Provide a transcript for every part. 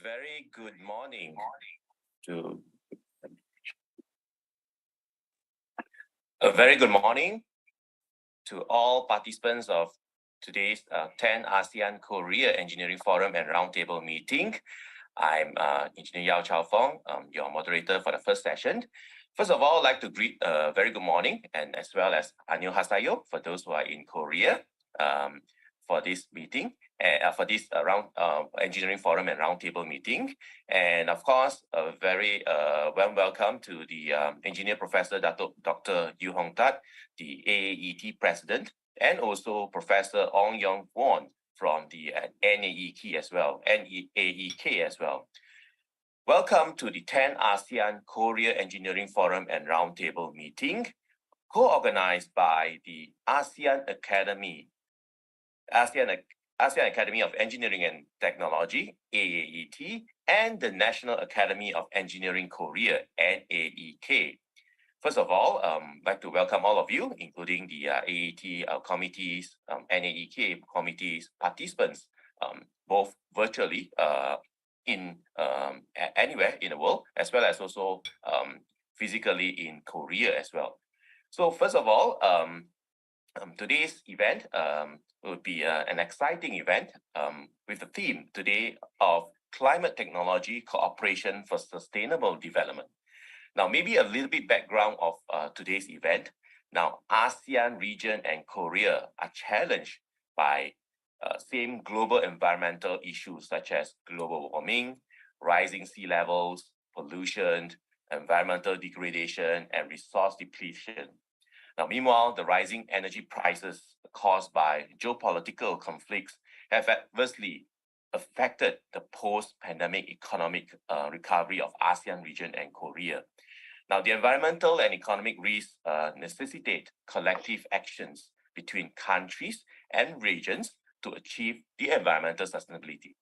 very good morning to a very good morning to all participants of today's 10 ASEAN Korea Engineering Forum and Roundtable meeting. I'm Engineer Yao Chao Fong, your moderator for the first session. First of all, I'd like to greet a very good morning, and as well as Annyeonghaseyo for those who are in Korea for this meeting. For this engineering forum and roundtable meeting. And of course, a very warm welcome to the engineer professor Dr. Yu Hong Tat, the AAET president, and also Professor Ong Yong Won from the NAEK as well. Welcome to the 10 ASEAN Korea Engineering Forum and Roundtable meeting, co-organized by the ASEAN Academy of Engineering and Technology, AAET, and the National Academy of Engineering Korea, NAEK. First of all, I'd like to welcome all of you, including the AAET committees, NAEK committees, participants, both virtually in anywhere in the world, as well as also physically in Korea as well. So first of all, today's event will be an exciting event with the theme today of Climate Technology Cooperation for Sustainable Development. Now, maybe a little bit background of today's event. Now, ASEAN region and Korea are challenged by same global environmental issues such as global warming, rising sea levels, pollution, environmental degradation, and resource depletion. Now, meanwhile, the rising energy prices caused by geopolitical conflicts have adversely affected the post-pandemic economic recovery of ASEAN region and Korea. Now, the environmental and economic risks necessitate collective actions between countries and regions to achieve the environmental sustainability.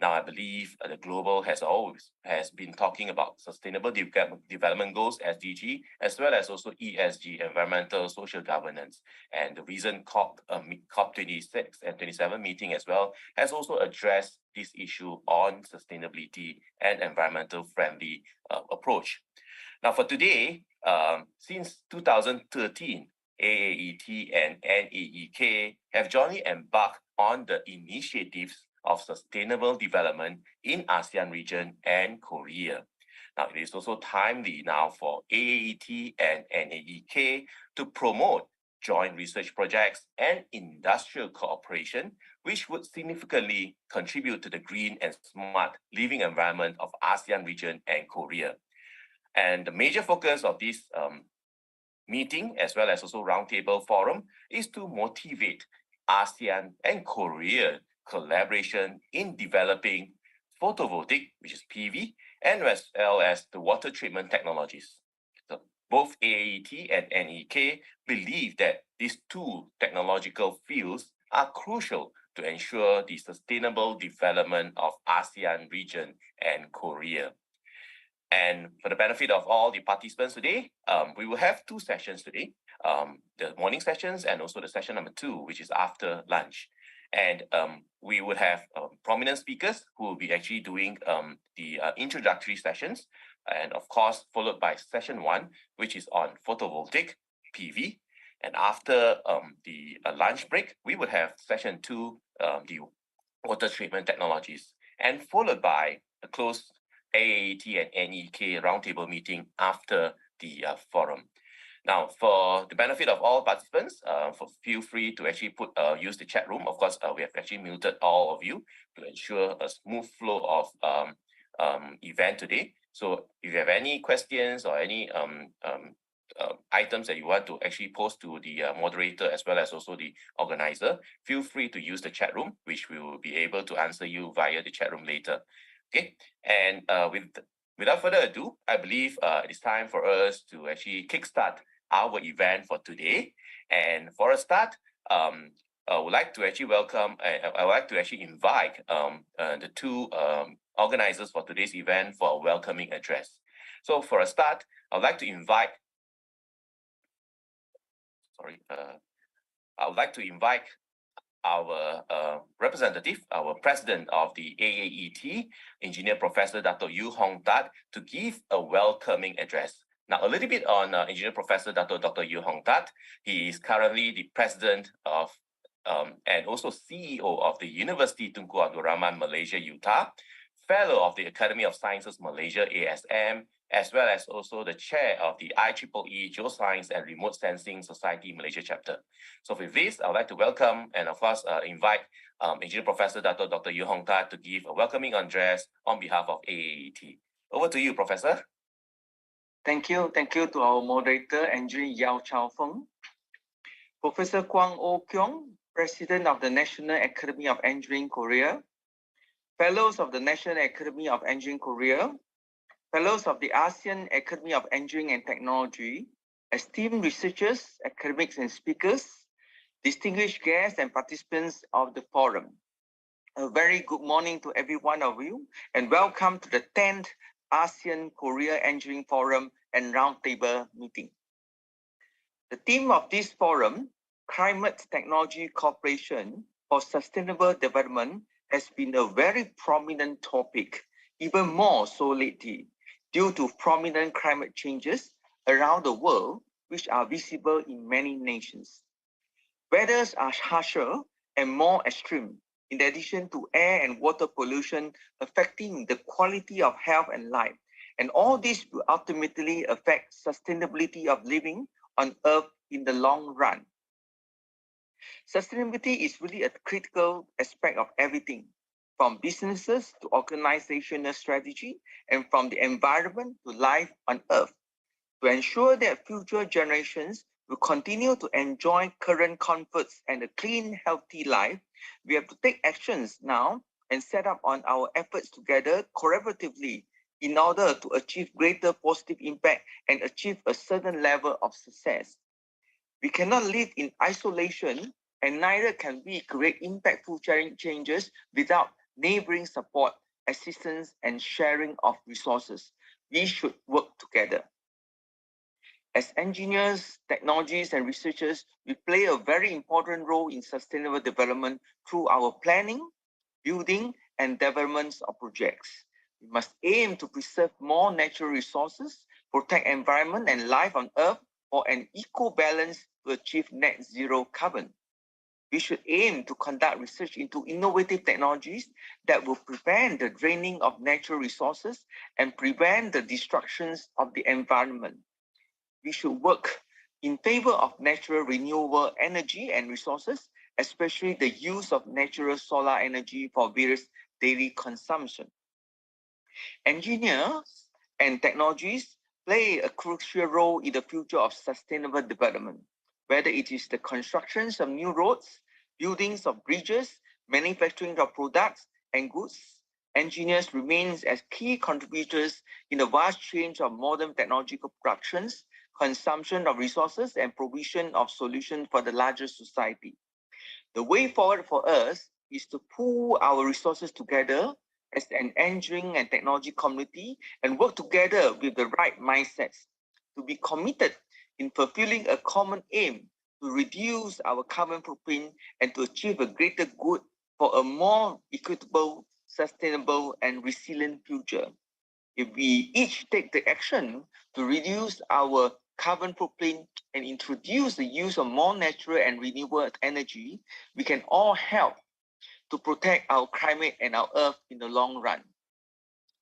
Now, I believe the global has been talking about Sustainable Development Goals, SDG, as well as also ESG, Environmental Social Governance. And the recent COP26 and 27 meeting as well has also addressed this issue on sustainability and environmental friendly approach. Now, for today, since 2013, AAET and NAEK have jointly embarked on the initiatives of sustainable development in ASEAN region and Korea. Now, it is also timely now for AAET and NAEK to promote joint research projects and industrial cooperation, which would significantly contribute to the green and smart living environment of ASEAN region and Korea. And the major focus of this meeting, as well as also roundtable forum, is to motivate ASEAN and Korea collaboration in developing photovoltaic, which is PV, and as well as the water treatment technologies. So both AAET and NEK believe that these two technological fields are crucial to ensure the sustainable development of ASEAN region and Korea. And for the benefit of all the participants today, we will have two sessions today, the morning sessions and also the session number 2, which is after lunch. And we would have prominent speakers who will be actually doing the introductory sessions, and of course, followed by session 1, which is on photovoltaic PV. And after the lunch break, we would have session 2, the water treatment technologies, and followed by a closed AAET and NEK roundtable meeting after the forum. Now, for the benefit of all participants, feel free to actually use the chat room. Of course, we have actually muted all of you to ensure a smooth flow of event today. So if you have any questions or any items that you want to actually post to the moderator as well as also the organizer, feel free to use the chat room, which we will be able to answer you via the chat room later. Okay, and without further ado, I believe it is time for us to actually kickstart our event for today. And for a start, I would like to actually invite the two organizers for today's event for a welcoming address. So for a start, I would like to invite our representative, our president of the AAET, Engineer Professor Dato Yu Hong Tat, to give a welcoming address. Now, a little bit on Engineer Professor Dr. Yu Hong Tat. He is currently the president of and also CEO of the University Tunku Abdul Rahman Malaysia, Utah, fellow of the Academy of Sciences Malaysia, ASM, as well as also the chair of the IEEE Geoscience and Remote Sensing Society Malaysia chapter. So with this, I would like to welcome and of course invite Engineer Professor Dr. Yu Hong Tat to give a welcoming address on behalf of AAET. Over to you, Professor. Thank you to our moderator, Engineer Yao Chao Feng. Professor Kwang Oh Kyong, President of the National Academy of Engineering Korea, Fellows of the National Academy of Engineering Korea, Fellows of the ASEAN Academy of Engineering and Technology, esteemed researchers, academics and speakers, distinguished guests and participants of the forum. A very good morning to every one of you and welcome to the 10th ASEAN Korea Engineering Forum and Roundtable meeting. The theme of this forum, Climate Technology Cooperation for Sustainable Development, has been a very prominent topic, even more so lately, due to prominent climate changes around the world, which are visible in many nations. Weathers are harsher and more extreme, in addition to air and water pollution affecting the quality of health and life. And all this will ultimately affect sustainability of living on Earth in the long run. Sustainability is really a critical aspect of everything, from businesses to organizational strategy, and from the environment to life on Earth. To ensure that future generations will continue to enjoy current comforts and a clean, healthy life, we have to take actions now and set up on our efforts together collaboratively in order to achieve greater positive impact and achieve a certain level of success. We cannot live in isolation, and neither can we create impactful changes without neighboring support, assistance, and sharing of resources. We should work together. As engineers, technologists, and researchers, we play a very important role in sustainable development through our planning, building, and development of projects. We must aim to preserve more natural resources, protect environment and life on Earth for an equal balance to achieve net zero carbon. We should aim to conduct research into innovative technologies that will prevent the draining of natural resources and prevent the destructions of the environment. We should work in favor of natural renewable energy and resources, especially the use of natural solar energy for various daily consumption. Engineers and technologies play a crucial role in the future of sustainable development, whether it is the constructions of new roads, buildings of bridges, manufacturing of products and goods. Engineers remain as key contributors in the vast change of modern technological productions, consumption of resources, and provision of solutions for the larger society. The way forward for us is to pool our resources together as an engineering and technology community and work together with the right mindsets to be committed in fulfilling a common aim to reduce our carbon footprint and to achieve a greater good for a more equitable, sustainable, and resilient future. If we each take the action to reduce our carbon footprint and introduce the use of more natural and renewable energy, we can all help to protect our climate and our Earth in the long run.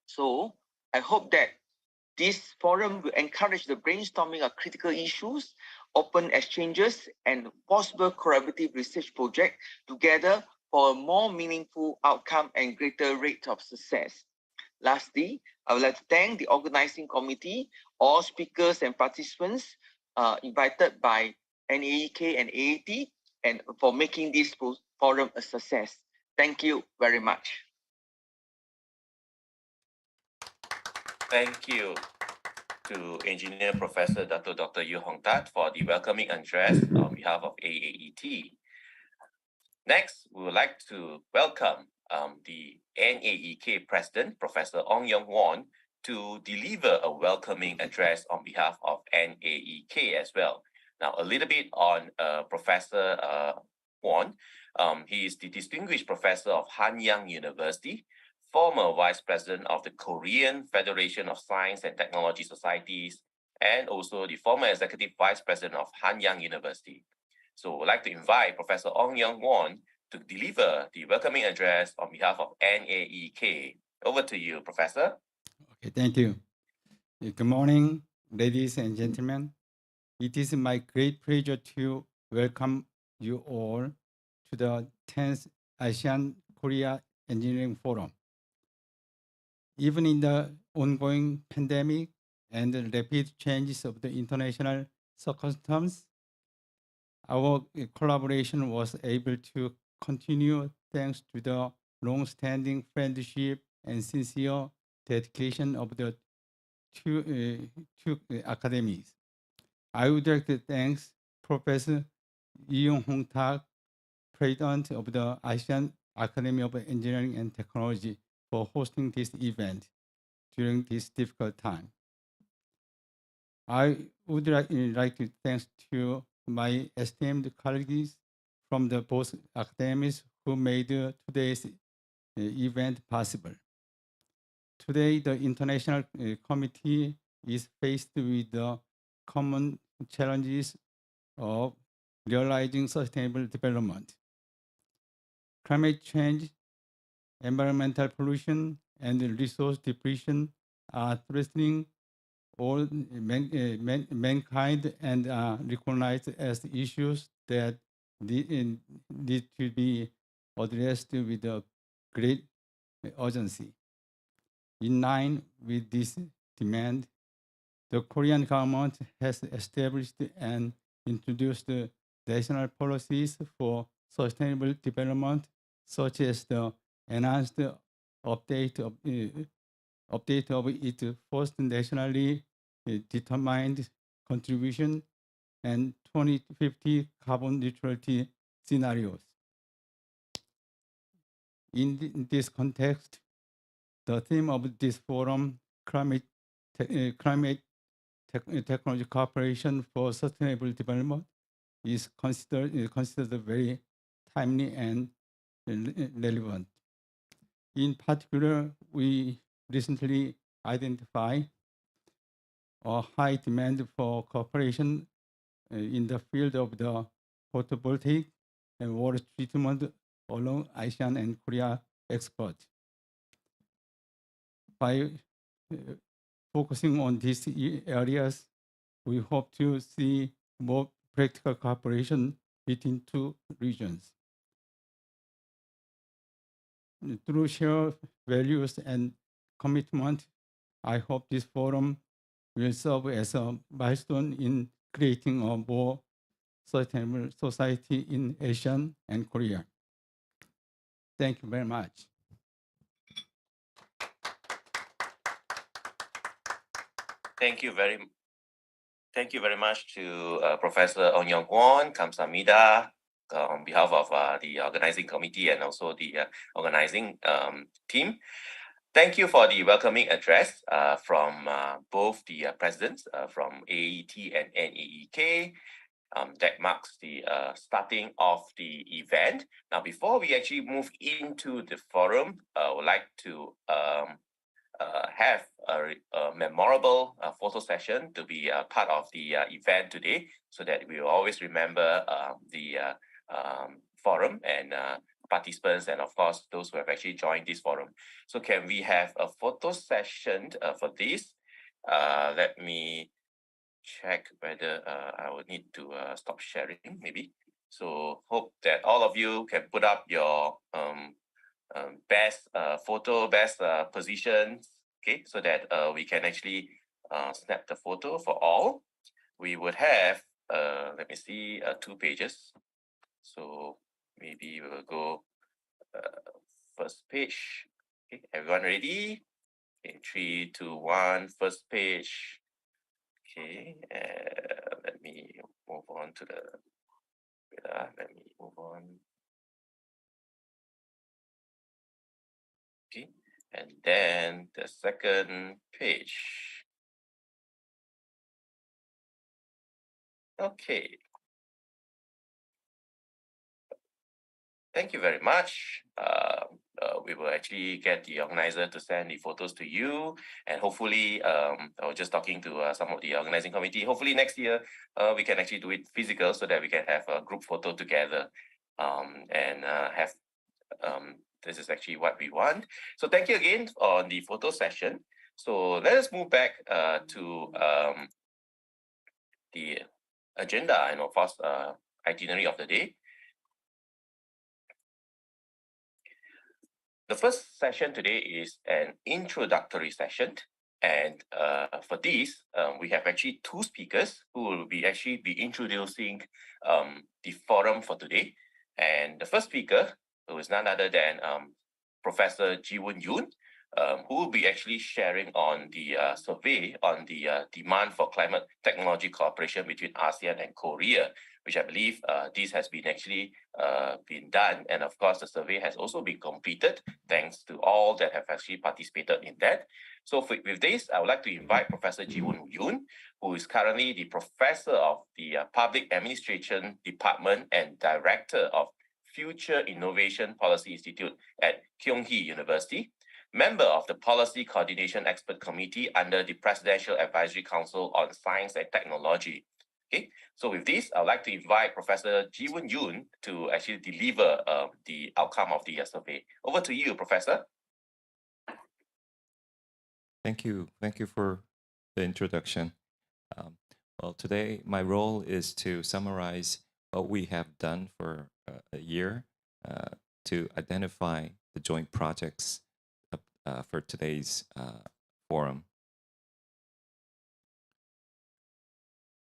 So I hope that this forum will encourage the brainstorming of critical issues, open exchanges, and possible collaborative research projects together for a more meaningful outcome and greater rate of success. Lastly, I would like to thank the organizing committee, all speakers and participants invited by NAEK and AAT, and for making this forum a success. Thank you very much. Thank you to Engineer Professor Dr. Yu Hong Tat for the welcoming address on behalf of AAET. Next, we would like to welcome the NAEK President, Professor Ong Yong Won, to deliver a welcoming address on behalf of NAEK as well. Now, a little bit on Professor Won. He is the Distinguished Professor of Hanyang University, former Vice President of the Korean Federation of Science and Technology Societies, and also the former Executive Vice President of Hanyang University. So I'd like to invite Professor Ong Young Won to deliver the welcoming address on behalf of NAEK. Over to you, Professor. Okay, thank you. Good morning, ladies and gentlemen. It is my great pleasure to welcome you all to the 10th ASEAN Korea Engineering Forum. Even in the ongoing pandemic and the rapid changes of the international circumstances, our collaboration was able to continue thanks to the long-standing friendship and sincere dedication of the two academies. I would like to thank Professor Lee Hong Tak, President of the ASEAN Academy of Engineering and Technology, for hosting this event during this difficult time. I would like to thank to my esteemed colleagues from the both academies who made today's event possible. Today, the International Committee is faced with the common challenges of realizing sustainable development. Climate change, environmental pollution, and resource depletion are threatening all mankind and are recognized as issues that need to be addressed with a great urgency. In line with this demand, the Korean government has established and introduced national policies for sustainable development, such as the enhanced update of its first nationally determined contribution and 2050 carbon neutrality scenarios. In this context, the theme of this forum, climate technology cooperation for sustainable development, is considered very timely and relevant. In particular, we recently identified a high demand for cooperation in the field of the photovoltaic and water treatment along ASEAN and Korea experts. By focusing on these areas, we hope to see more practical cooperation between two regions. Through shared values and commitment, I hope this forum will serve as a milestone in creating a more sustainable society in ASEAN and Korea. Thank you very much. Thank you very much to Professor Ong Young Won, Kamsahamnida, on behalf of the organizing committee and also the organizing team. Thank you for the welcoming address from both the presidents from AET and NAEK. That marks the starting of the event. Now, before we actually move into the forum, I would like to have a memorable photo session to be part of the event today, so that we will always remember the forum and participants, and of course those who have actually joined this forum. So can we have a photo session for this? Let me check whether I will need to stop sharing maybe. So hope that all of you can put up your best photo, best positions, okay, so that we can actually snap the photo for all. We would have let me see 2 pages. So maybe we'll go first page. Okay, everyone ready? Okay, 3, 2, 1, first page. Okay, let me move on to the. Let me move on. Okay, and then the second page. Okay. Thank you very much. We will actually get the organizer to send the photos to you, and hopefully, I was just talking to some of the organizing committee. Hopefully next year, we can actually do it physical so that we can have a group photo together, and have. This is actually what we want. So thank you again on the photo session. So let us move back to the agenda and of course itinerary of the day. The first session today is an introductory session, and for this, we have actually two speakers who will be introducing the forum for today. And the first speaker, who is none other than Professor Ji-Woon Yoon, who will be actually sharing on the survey on the demand for climate technology cooperation between ASEAN and Korea, which I believe this has been actually been done. And of course, the survey has also been completed thanks to all that have actually participated in that. So with this, I would like to invite Professor Ji-Woon Yoon, who is currently the Professor of the Public Administration Department and Director of Future Innovation Policy Institute at Kyung-hee University, member of the Policy Coordination Expert Committee under the Presidential Advisory Council on Science and Technology. Okay, so with this, I'd like to invite Professor Ji-Woon Yoon to actually deliver the outcome of the survey. Over to you, Professor. Thank you. Thank you for the introduction. Well, today my role is to summarize what we have done for a year to identify the joint projects for today's forum.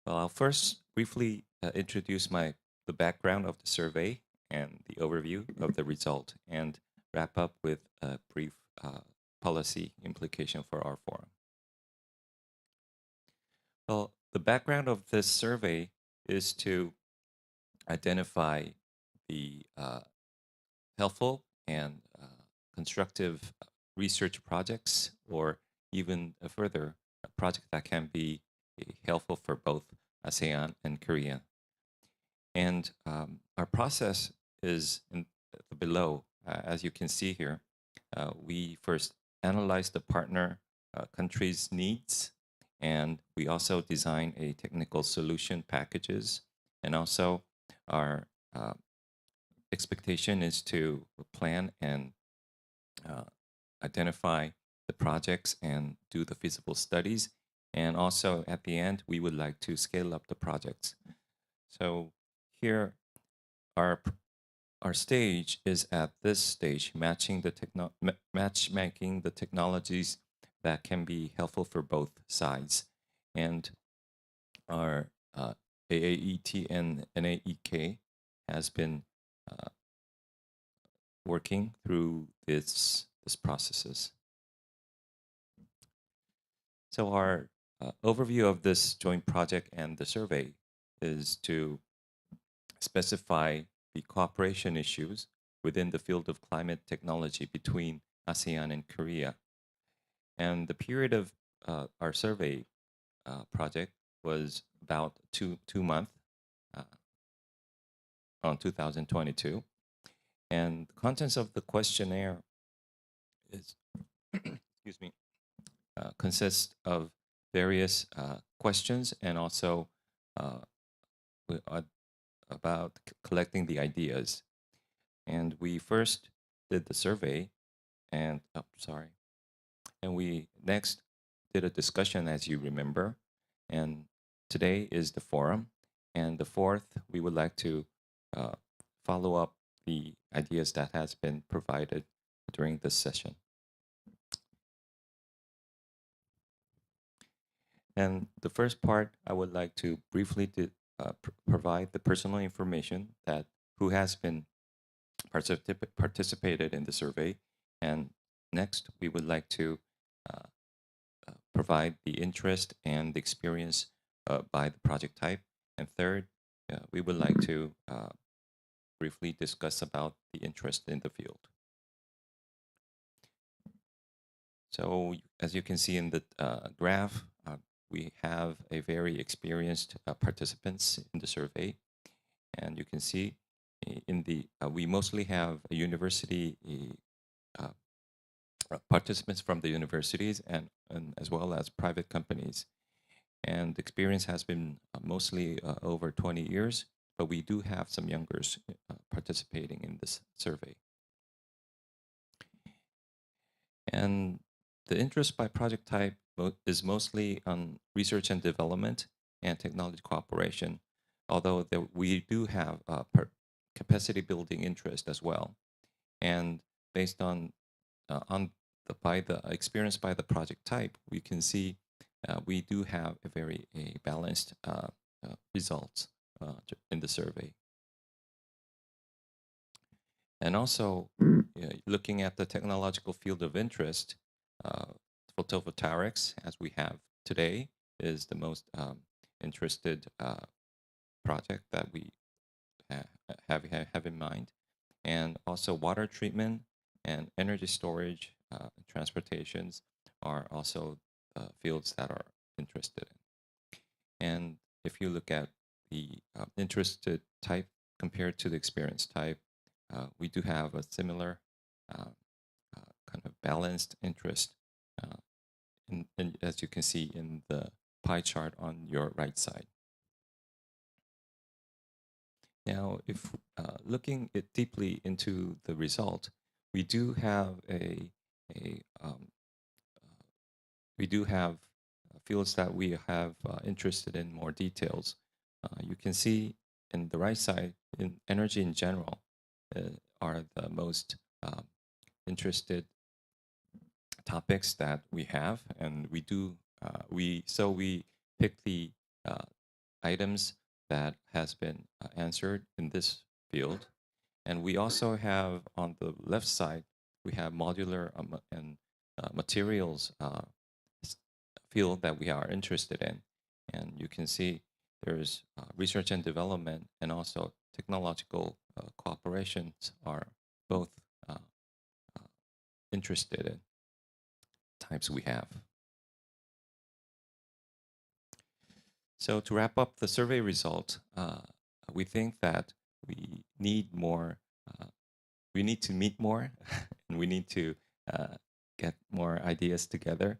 Well, I'll first briefly introduce the background of the survey and the overview of the result, and wrap up with a brief policy implication for our forum. Well, the background of this survey is to identify the helpful and constructive research projects, or even a further project that can be helpful for both ASEAN and Korea. And our process is below. As you can see here, we first analyze the partner country's needs, and we also design a technical solution packages. And also our expectation is to plan and identify the projects and do the feasible studies. And also at the end, we would like to scale up the projects. So here, our stage is at this stage, matchmaking the technologies that can be helpful for both sides. And our AAET and NAEK has been working through these processes. So our overview of this joint project and the survey is to specify the cooperation issues within the field of climate technology between ASEAN and Korea. And the period of our survey project was about two months on 2022. And the contents of the questionnaire is, excuse me, consists of various questions, and also about collecting the ideas. And we first did the survey, and and we next did a discussion, as you remember. And today is the forum. And the fourth, we would like to follow up the ideas that has been provided during this session. And the first part, I would like to briefly provide the personal information that who has been participated in the survey. And next, we would like to provide the interest and the experience by the project type. And third, we would like to briefly discuss about the interest in the field. So as you can see in the graph, we have a very experienced participants in the survey. And you can see we mostly have a university participants from the universities and as well as private companies. And experience has been mostly over 20 years, but we do have some youngers participating in this survey. And the interest by project type is mostly on research and development and technology cooperation, although we do have capacity building interest as well. And based on the experience by the project type, we can see we do have a very balanced results in the survey. And also, looking at the technological field of interest, photovoltaics, as we have today, is the most interested project that we have in mind. And also water treatment and energy storage, transportations are also fields that are interested in. And if you look at the interested type compared to the experience type, we do have a similar kind of balanced interest, as you can see in the pie chart on your right side. Now, if looking deeply into the result, we do have fields that we have interested in more details. You can see in the right side, in energy in general, are the most interested topics that we have, and we pick the items that has been answered in this field. And we also have on the left side, we have modular and materials field that we are interested in. And you can see there's research and development and also technological cooperations are both interested in types we have. So to wrap up the survey result, we think that we need more, we need to meet more, and we need to get more ideas together.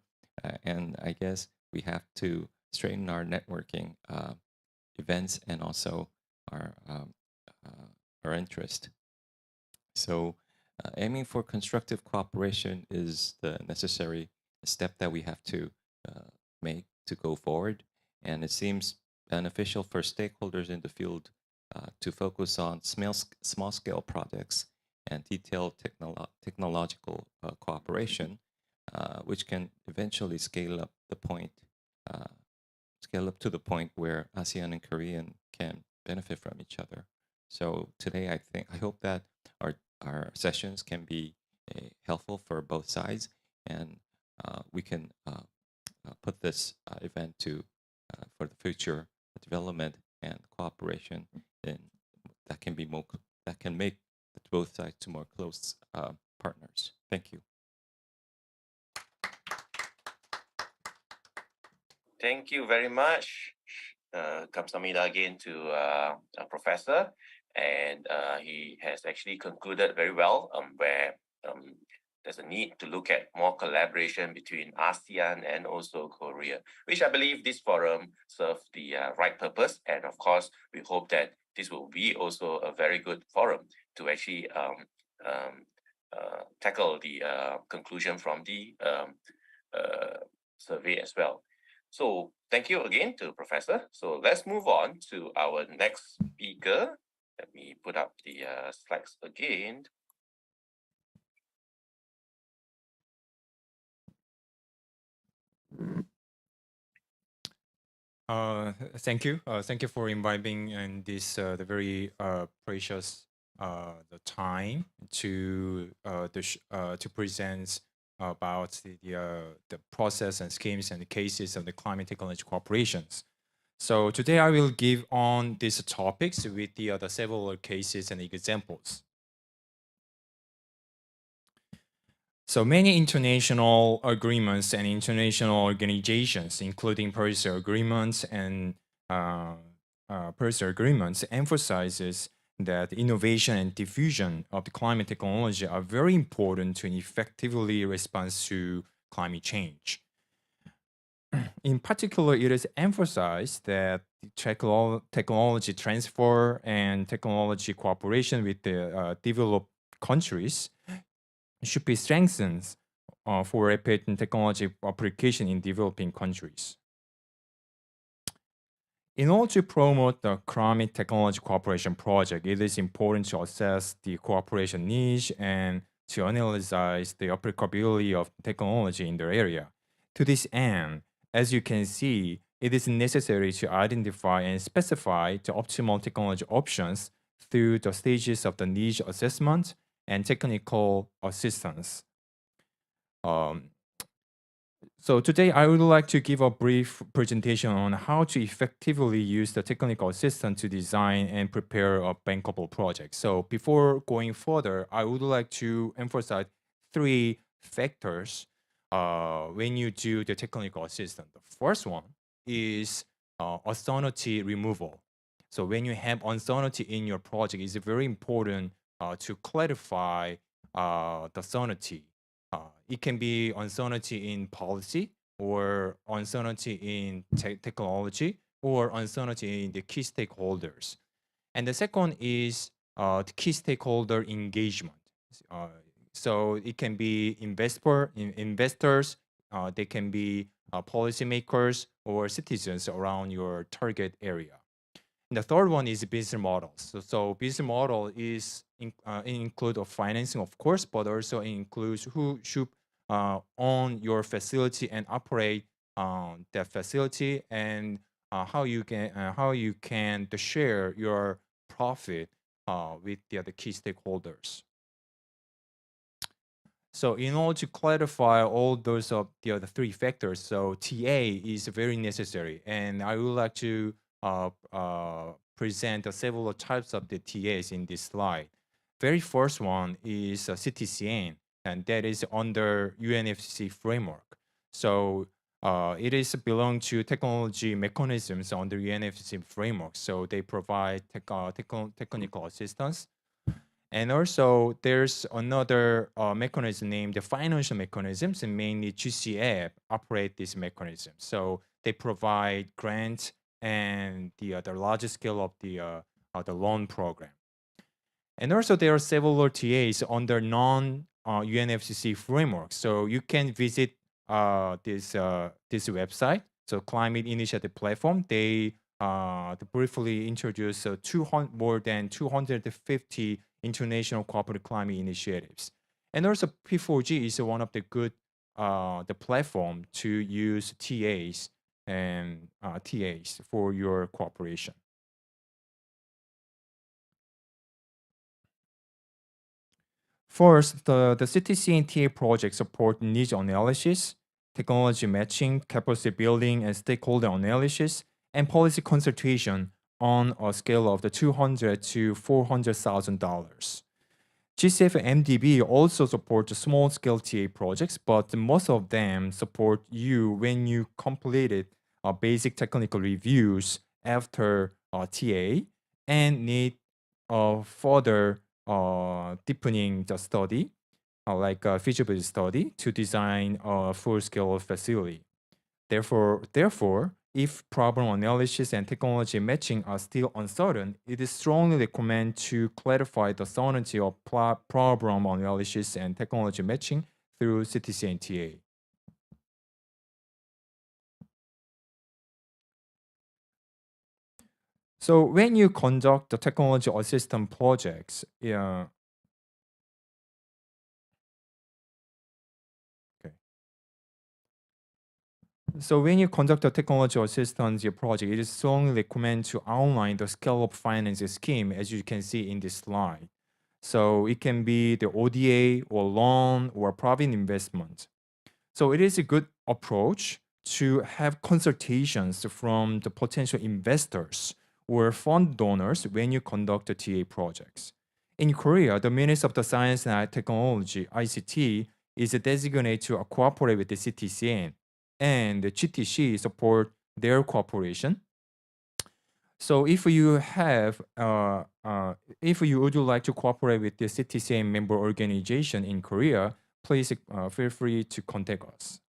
And I guess we have to strengthen our networking events and also our interest. So aiming for constructive cooperation is the necessary step that we have to make to go forward. And it seems beneficial for stakeholders in the field to focus on small-scale projects and detailed technological cooperation, which can eventually scale up to the point where ASEAN and Korean can benefit from each other. So today, I hope that our sessions can be helpful for both sides, and we can put this event for the future development and cooperation that can make both sides to more close partners. Thank you. Thank you very much. Kamsahamnida again to our professor, and he has actually concluded very well where there's a need to look at more collaboration between ASEAN and also Korea, which I believe this forum serves the right purpose. And of course, we hope that this will be also a very good forum to actually tackle the conclusion from the survey as well. So thank you again to Professor. So let's move on to our next speaker. Let me put up the slides again. Thank you. Thank you for inviting in this the very precious the time to present about the process and schemes and the cases of the climate technology cooperations. So today I will give on these topics with the several cases and examples. So many international agreements and international organizations, including Paris agreements and emphasizes that innovation and diffusion of the climate technology are very important to effectively respond to climate change. In particular, it is emphasized that technology transfer and technology cooperation with the developed countries should be strengthened for rapid technology application in developing countries. In order to promote the climate technology cooperation project, it is important to assess the cooperation niche and to analyze the applicability of technology in the area. To this end, as you can see, it is necessary to identify and specify the optimal technology options through the stages of the niche assessment and technical assistance. So today I would like to give a brief presentation on how to effectively use the technical assistance to design and prepare a bankable project. So before going further, I would like to emphasize 3 factors when you do the technical assistance. The first one is uncertainty removal. So when you have uncertainty in your project, it's very important to clarify the uncertainty. It can be uncertainty in policy or uncertainty in technology or uncertainty in the key stakeholders. And the second is the key stakeholder engagement. So it can be investors, they can be policymakers or citizens around your target area. And the third one is business models. So business model is include of financing, of course, but also includes who should own your facility and operate that facility, and how you can share your profit with the other key stakeholders. So in order to clarify all those of the other 3 factors, so TA is very necessary, and I would like to present several types of the TAs in this slide. Very first one is CTCN, and that is under UNFCCC framework. So it is belong to technology mechanisms under UNFCCC framework. So they provide technical assistance. And also there's another mechanism named the financial mechanisms, and mainly GCF operate this mechanism. So they provide grants and the larger scale of the loan program. And also there are several TAs under non-UNFCCC framework. So you can visit this website, so Climate Initiative Platform. They briefly introduce more than 250 international corporate climate initiatives. And also P4G is one of the good the platform to use TAs and TAs for your cooperation. First, the CTC and TA project support needs analysis, technology matching, capacity building, and stakeholder analysis, and policy consultation on a scale of the $200,000 to $400,000. GCF and MDB also support small-scale TA projects, but most of them support you when you completed basic technical reviews after TA and need further deepening the study, like a feasibility study, to design a full-scale facility. Therefore, if problem analysis and technology matching are still uncertain, it is strongly recommended to clarify the certainty of problem analysis and technology matching through CTC and TA. So when you conduct the technology assistance projects, So when you conduct a technology assistance project, it is strongly recommended to outline the scale-up financing scheme, as you can see in this slide. So it can be the ODA or loan or private investment. So it is a good approach to have consultations from the potential investors or fund donors when you conduct the TA projects. In Korea, the Ministry of the Science and Technology, ICT, is designated to cooperate with the CTCN, and the GTC support their cooperation. So if you have, if you would like to cooperate with the CTCM member organization in Korea, please feel free to contact us.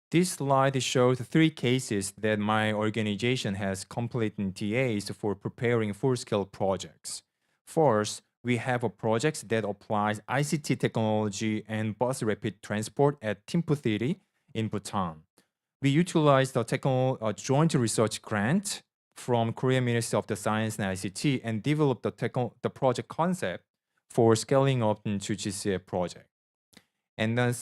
This slide shows 3 cases that my organization has completed TAs for preparing full-scale projects. First, we have a project that applies ICT technology and bus rapid transport at Thimphu City in Bhutan. We utilized a joint research grant from Korean Ministry of the Science and ICT and developed the project concept for scaling up into GCF project. And then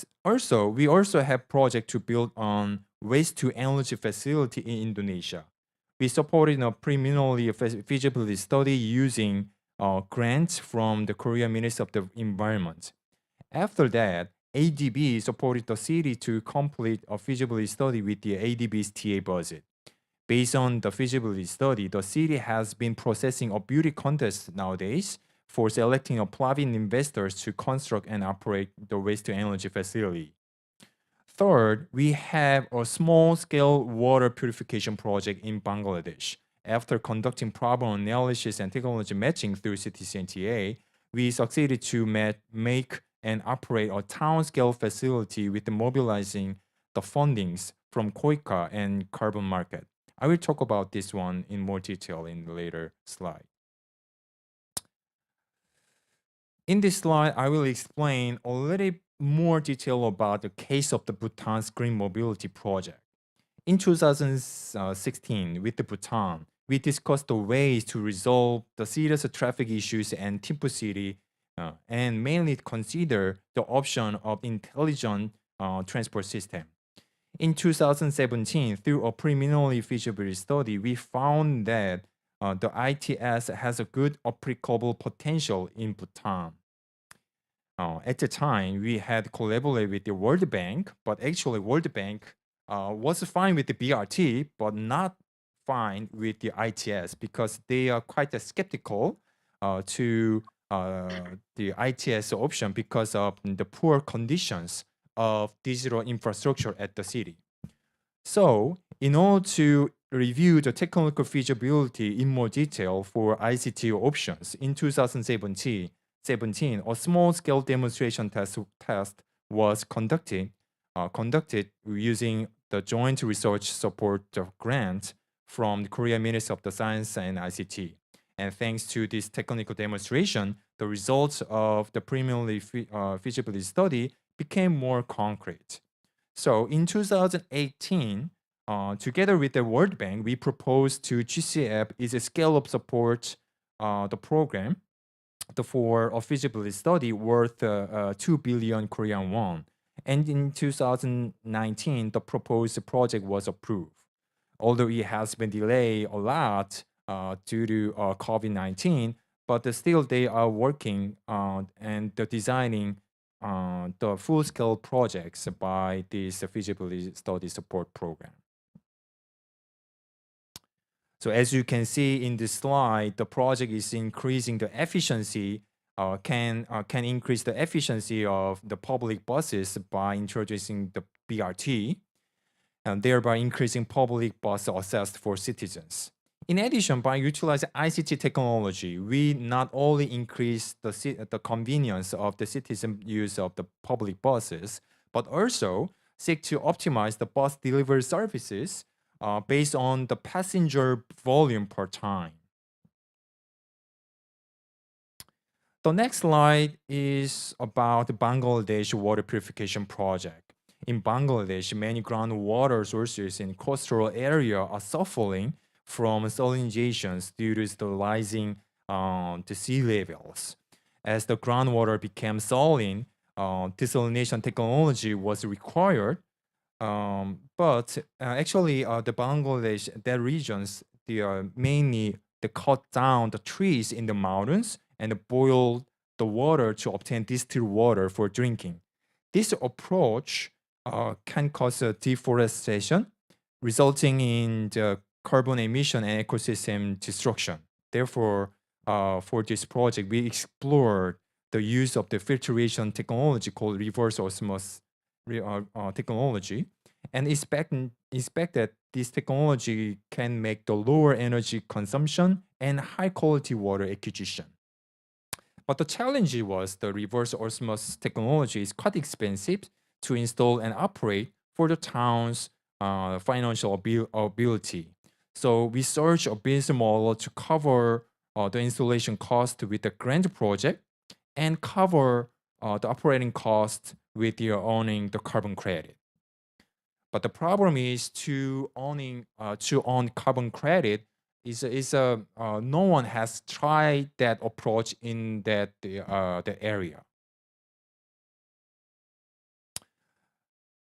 we also have project to build on waste to energy facility in Indonesia. We supported a preliminary feasibility study using grants from the Korean Ministry of the Environment. After that, ADB supported the city to complete a feasibility study with the ADB's TA budget. Based on the feasibility study, the city has been processing a beauty contest nowadays for selecting a private investors to construct and operate the waste-to-energy facility. Third, we have a small-scale water purification project in Bangladesh. After conducting problem analysis and technology matching through CTCNTA, we succeeded to make and operate a town-scale facility with mobilizing the fundings from KOICA and carbon market. I will talk about this one in more detail in the later slide. In this slide, I will explain a little more detail about the case of the Bhutan's Green Mobility Project. In 2016, with the Bhutan, we discussed the ways to resolve the serious traffic issues in Thimphu City and mainly consider the option of intelligent transport system. In 2017, through a preliminary feasibility study, we found that the ITS has a good applicable potential in Bhutan. At the time, we had collaborated with the World Bank, but actually World Bank was fine with the BRT, but not fine with the ITS because they are quite skeptical to the ITS option because of the poor conditions of digital infrastructure at the city. So, in order to review the technical feasibility in more detail for ICT options, in 2017, a small-scale demonstration test was conducted using the joint research support grant from the Korean Ministry of the Science and ICT. And thanks to this technical demonstration, the results of the preliminary feasibility study became more concrete. So in 2018, together with the World Bank, we proposed to GCF is a scale-up support the program for a feasibility study worth 2 billion Korean won. And in 2019, the proposed project was approved. Although it has been delayed a lot due to COVID-19, but still they are working and designing the full-scale projects by this feasibility study support program. So as you can see in this slide, the project is increasing the efficiency, can increase the efficiency of the public buses by introducing the BRT, and thereby increasing public bus access for citizens. In addition, by utilizing ICT technology, we not only increase the convenience of the citizen use of the public buses, but also seek to optimize the bus delivery services based on the passenger volume per time. The next slide is about the Bangladesh water purification project. In Bangladesh, many groundwater sources in coastal area are suffering from salinizations due to the rising the sea levels. As the groundwater became saline, desalination technology was required. But actually, the Bangladesh, their regions, they are mainly they cut down the trees in the mountains and boil the water to obtain distilled water for drinking. This approach can cause deforestation, resulting in the carbon emission and ecosystem destruction. Therefore, for this project, we explored the use of the filtration technology called reverse osmosis technology, and expect that this technology can make the lower energy consumption and high quality water acquisition. But the challenge was the reverse osmosis technology is quite expensive to install and operate for the town's financial ability. So we searched a business model to cover the installation cost with the grant project and cover the operating cost with your owning the carbon credit. But the problem is to own carbon credit is no one has tried that approach in the area.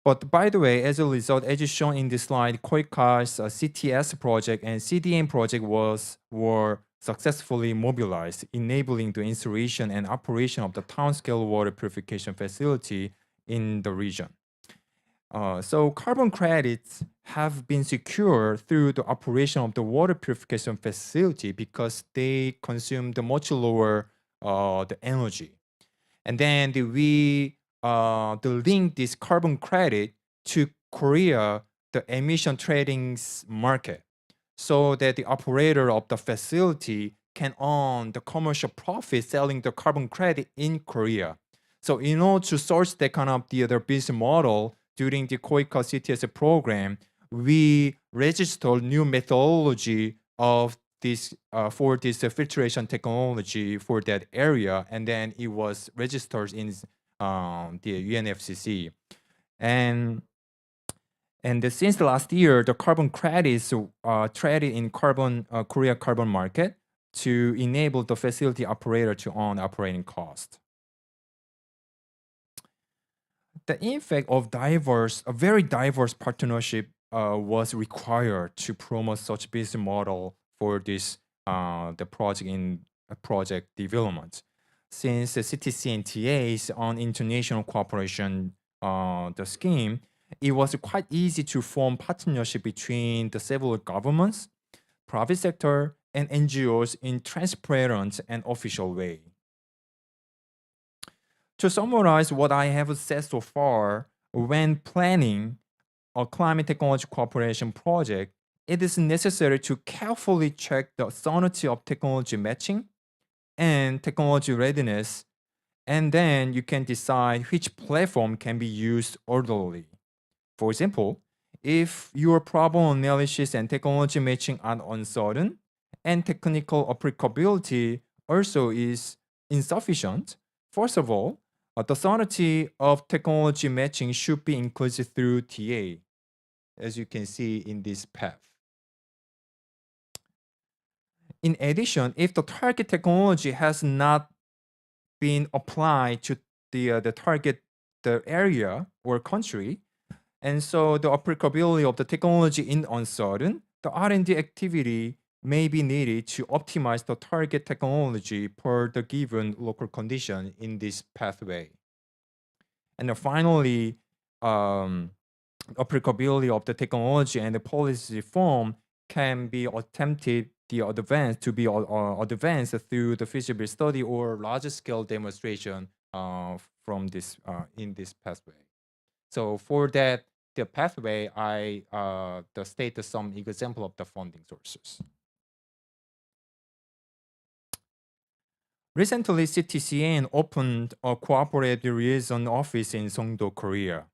But by the way, as a result, as shown in this slide, KOICA's CTS project and CDM project were successfully mobilized, enabling the installation and operation of the town-scale water purification facility in the region. So carbon credits have been secured through the operation of the water purification facility because they consume the much lower the energy. And then we link this carbon credit to Korea, the emission trading market, so that the operator of the facility can earn the commercial profit selling the carbon credit in Korea. So in order to source that kind of the other business model during the KOICA CTS program, we registered new methodology of this for this filtration technology for that area, and then it was registered in the UNFCCC. And since last year, the carbon credits traded in Korea carbon market to enable the facility operator to earn operating cost. The effect of a very diverse partnership was required to promote such business model for this the project development. Since the CTC and TAs on international cooperation the scheme, it was quite easy to form partnership between the several governments, private sector, and NGOs in transparent and official way. To summarize what I have said so far, when planning a climate technology cooperation project, it is necessary to carefully check the soundness of technology matching and technology readiness, and then you can decide which platform can be used orderly. For example, if your problem analysis and technology matching are uncertain and technical applicability also is insufficient, first of all, the soundness of technology matching should be included through TA, as you can see in this path. In addition, if the target technology has not been applied to the target area or country, and so the applicability of the technology is uncertain, the R&D activity may be needed to optimize the target technology per the given local condition in this pathway. And then finally, applicability of the technology and the policy reform can be attempted advanced through the feasibility study or larger scale demonstration from this in this pathway. So for that, the pathway, I state some example of the funding sources. Recently, CTCN opened a cooperative liaison office in Songdo, Korea.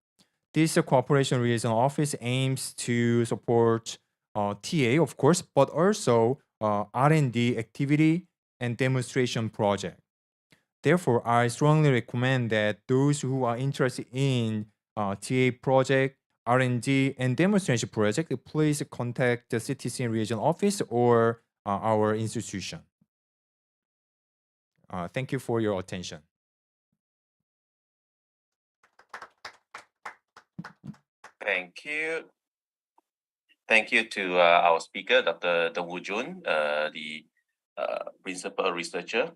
This cooperation liaison office aims to support TA, of course, but also R&D activity and demonstration project. Therefore, I strongly recommend that those who are interested in TA project, R&D, and demonstration project, please contact the CTCN regional office or our institution. Thank you for your attention. Thank you. Thank you to our speaker, Dr. Dong Woo Jun, the principal researcher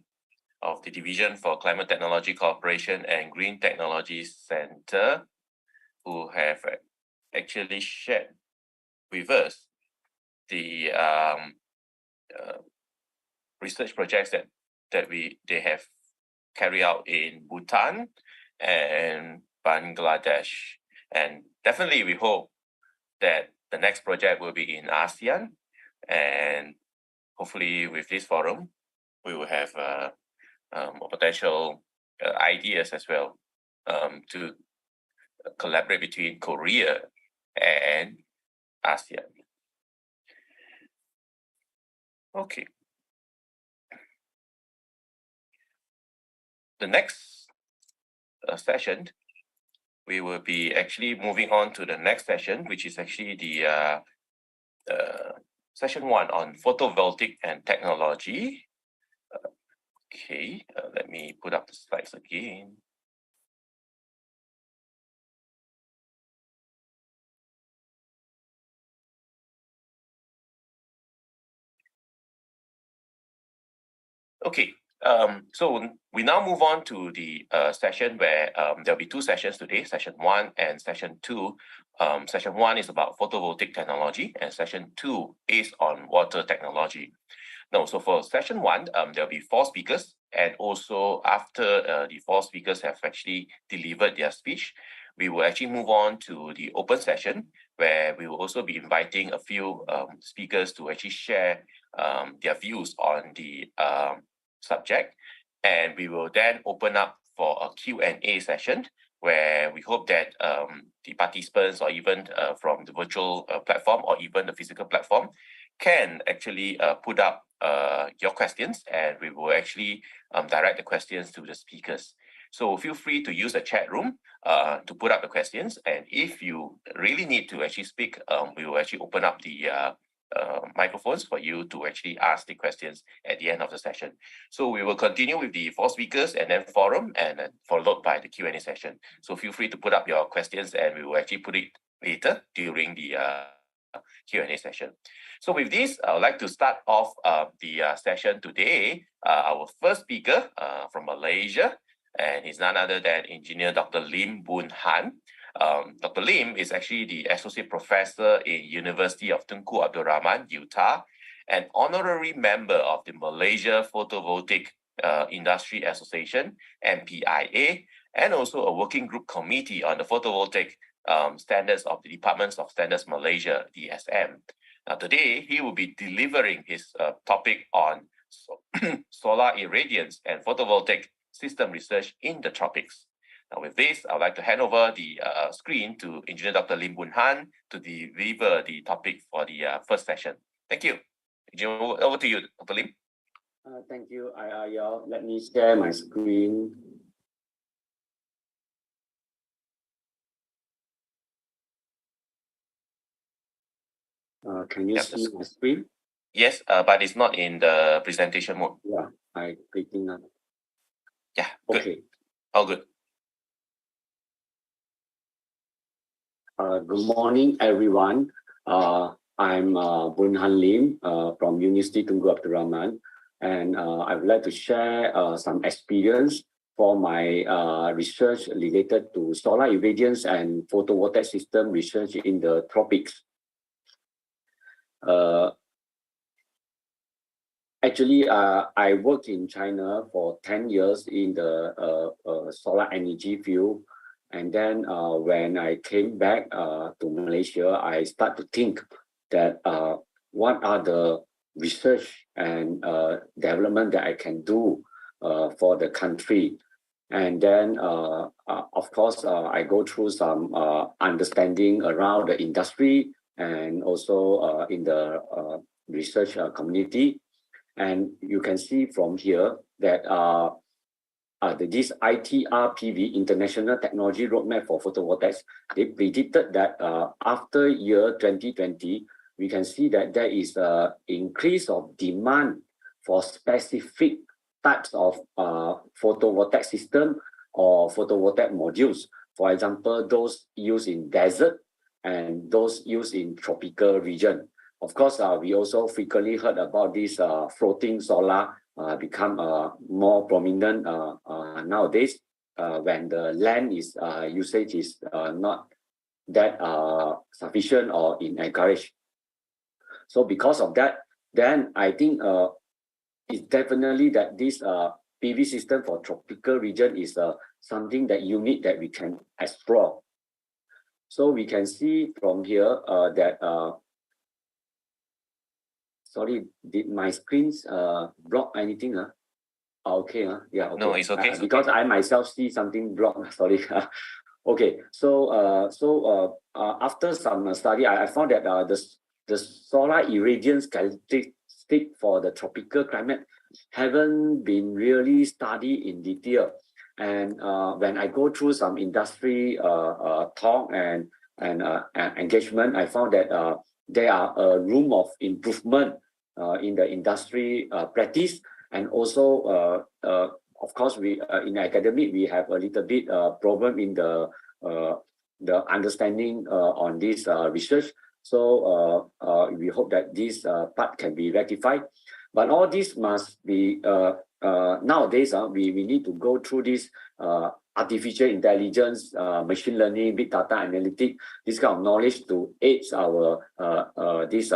of the Division for Climate Technology Cooperation and Green Technology Center, who have actually shared with us the research projects that they have carried out in Bhutan and Bangladesh. And definitely we hope that the next project will be in ASEAN. And hopefully with this forum, we will have potential ideas as well to collaborate between Korea and ASEAN. Okay. The next session, we will be actually moving on to the next session, which is actually the session 1 on photovoltaic and technology. Okay, let me put up the slides again. Okay, so we now move on to the session where there'll be 2 sessions today, session 1 and session 2. Session 1 is about photovoltaic technology and session 2 is on water technology. Now, so for session 1, there'll be 4 speakers, and also after the 4 speakers have actually delivered their speech, we will actually move on to the open session where we will also be inviting a few speakers to actually share their views on the subject, and we will then open up for a Q&A session where we hope that the participants or even from the virtual platform or even the physical platform can actually put up your questions, and we will actually direct the questions to the speakers. So feel free to use the chat room to put up the questions, and if you really need to actually speak, we will actually open up the microphones for you to actually ask the questions at the end of the session. So we will continue with the 4 speakers and then forum, and then followed by the Q&A session. So feel free to put up your questions, and we will actually put it later during the Q&A session. So with this, I would like to start off the session today. Our first speaker from Malaysia, and he's none other than Engineer Dr. Lim Boon Han. Dr. Lim is actually the Associate Professor in University of Tunku Abdul Rahman, Utah, an honorary member of the Malaysia Photovoltaic Industry Association, MPIA, and also a working group committee on the photovoltaic standards of the Department of Standards Malaysia, DSM. Now today, he will be delivering his topic on solar irradiance and photovoltaic system research in the tropics. Now with this, I would like to hand over the screen to Engineer Dr. Lim Boon Han to deliver the topic for the first session. Thank you. Over to you, Dr. Lim. Thank you, y'all. Let me share my screen. Can you see my screen? Yes, but it's not in the presentation mode. Yeah, I'm clicking on. Yeah, good. Okay. All good. Good morning, everyone. I'm Boon Han Lim from University Tunku Abdul Rahman, and I would like to share some experience for my research related to solar irradiance and photovoltaic system research in the tropics. Actually, I worked in China for 10 years in the solar energy field. And then when I came back to Malaysia, I started to think that what are the research and development that I can do for the country. And then, of course, I go through some understanding around the industry and also in the research community. And you can see from here that this ITRPV, International Technology Roadmap for Photovoltaics, they predicted that after year 2020, we can see that there is an increase of demand for specific types of photovoltaic system or photovoltaic modules. For example, those used in desert and those used in tropical region. Of course, we also frequently heard about this floating solar become more prominent nowadays when the land is usage is not that sufficient or encouraged. So because of that, then I think it's definitely that this PV system for tropical region is something that unique that we can explore. So we can see from here that sorry, did my screens block anything? Okay, yeah, okay. No, it's okay. It's because okay. I myself see something blocked. Sorry. Okay, so after some study, I found that the solar irradiance characteristic for the tropical climate haven't been really studied in detail. And when I go through some industry talk and engagement, I found that there are a room of improvement in the industry practice, and also of course we in academic we have a little bit problem in the understanding on this research. So we hope that this part can be rectified. But all this must be nowadays we need to go through this artificial intelligence, machine learning, big data analytics, this kind of knowledge to aid our this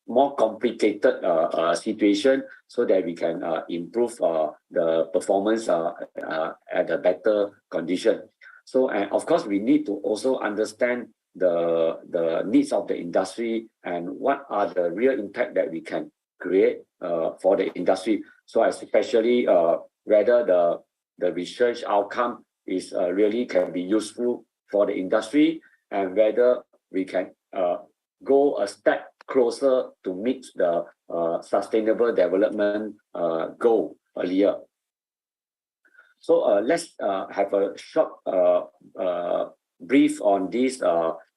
more complicated situation, so that we can improve the performance at a better condition. So, and of course, we need to also understand the needs of the industry and what are the real impact that we can create for the industry. So, especially whether the research outcome is really can be useful for the industry, and whether we can go a step closer to meet the sustainable development goal earlier. So let's have a short brief on this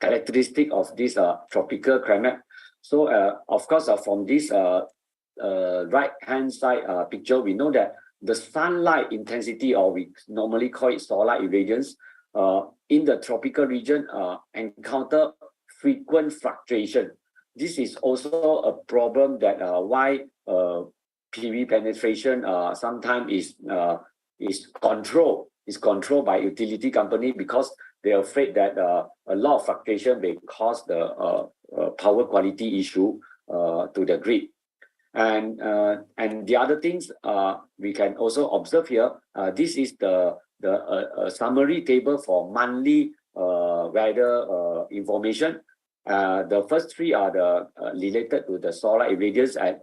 characteristic of this tropical climate. So of course, from this right-hand side picture, we know that the sunlight intensity, or we normally call it solar irradiance, in the tropical region encounter frequent fluctuation. This is also a problem that why PV penetration sometimes is controlled by utility company, because they're afraid that a lot of fluctuation may cause the power quality issue to the grid. And the other things we can also observe here. This is the summary table for monthly weather information. The first three are the related to the solar irradiance at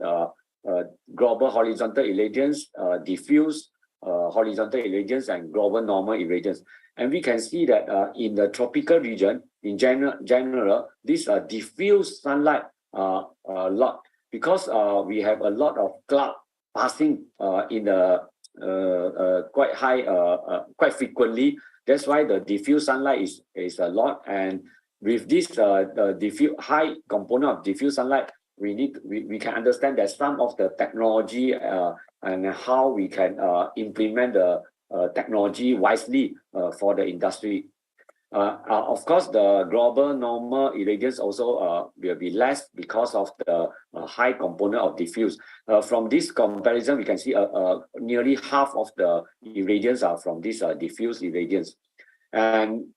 global horizontal irradiance, diffuse horizontal irradiance, and global normal irradiance. And we can see that in the tropical region, in general, this diffuse sunlight a lot, because we have a lot of cloud passing in the quite high, quite frequently. That's why the diffuse sunlight is a lot. And with this diffuse high component of diffuse sunlight, we can understand that some of the technology and how we can implement the technology wisely for the industry. Of course, the global normal irradiance also will be less because of the high component of diffuse. From this comparison, we can see nearly half of the irradiance are from this diffuse irradiance. And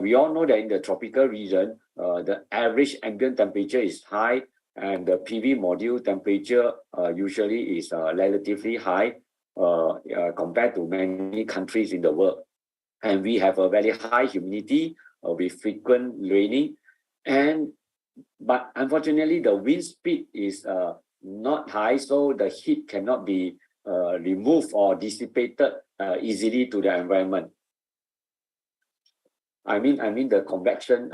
we all know that in the tropical region, the average ambient temperature is high, and the PV module temperature usually is relatively high compared to many countries in the world. And we have a very high humidity with frequent raining. But unfortunately, the wind speed is not high, so the heat cannot be removed or dissipated easily to the environment. I mean the convection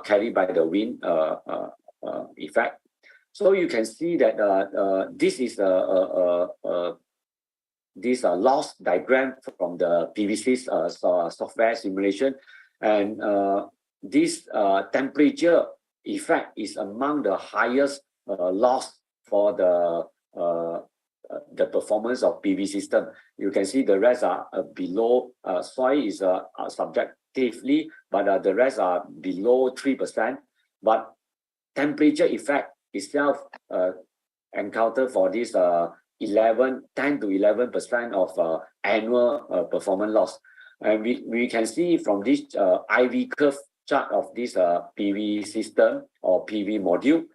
carried by the wind effect. So you can see that this is this loss diagram from the PVC's software simulation, and this temperature effect is among the highest loss for the performance of PV system. You can see the rest are below. Soil is subjectively, but the rest are below 3%. But temperature effect itself encountered for this 10 to 11% of annual performance loss. And we can see from this IV curve chart of this PV system or PV module,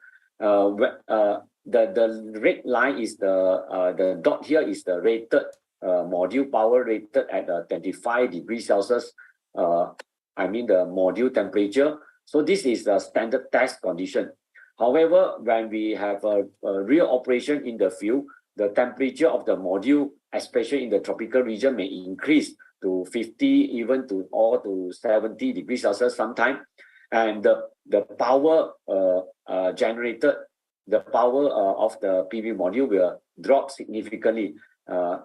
the red line is the dot here is the rated module power rated at 25 degrees Celsius, I mean the module temperature. So this is the standard test condition. However, when we have a real operation in the field, the temperature of the module, especially in the tropical region, may increase to 50, even to 70 degrees Celsius sometime. And the power generated, the power of the PV module will drop significantly.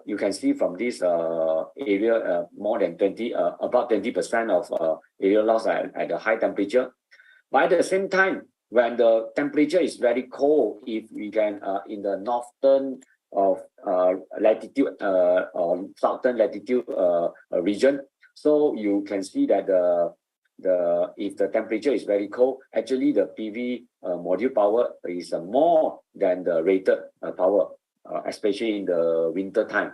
You can see from this area, more than 20, about 20% of area loss at a high temperature. But at the same time, when the temperature is very cold, if we can, in the northern of latitude or southern latitude region, so you can see that if the temperature is very cold, actually the PV module power is more than the rated power, especially in the winter time.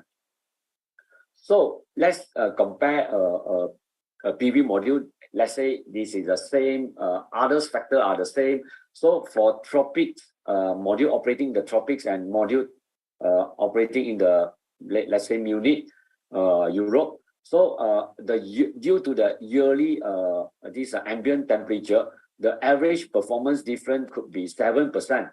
So let's compare a PV module. Let's say this is the same, others factor are the same. So for tropics, module operating in the tropics and module operating in the, let's say, Munich, Europe. So due to the yearly this ambient temperature, the average performance difference could be 7%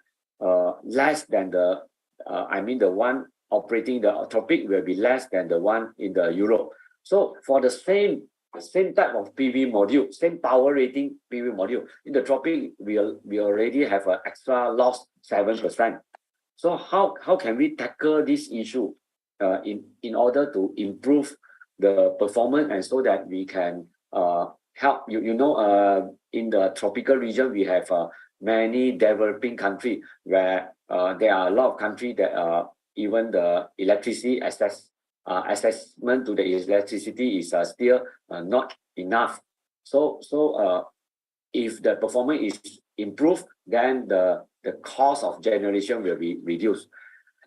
less than the, I mean the one operating in the tropic will be less than the one in the Europe. So for the same type of PV module, same power rating PV module, in the tropic we already have an extra loss 7%. So how can we tackle this issue in order to improve the performance, and so that we can help, you know, in the tropical region we have many developing countries where there are a lot of countries that even the electricity assessment to the electricity is still not enough. So if the performance is improved, then the cost of generation will be reduced.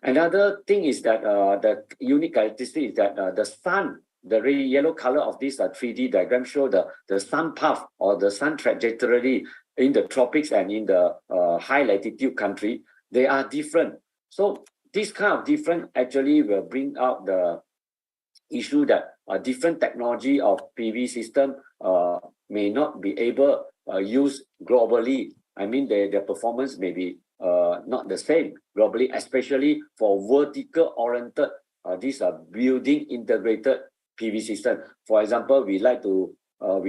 Another thing is that the unique characteristic is that the sun, the yellow color of this 3D diagram show the sun path or the sun trajectory in the tropics and in the high latitude country. They are different. So this kind of difference actually will bring out the issue that different technology of PV system may not be able used globally. I mean, their performance may be not the same globally, especially for vertical oriented these are building integrated PV system. For example, we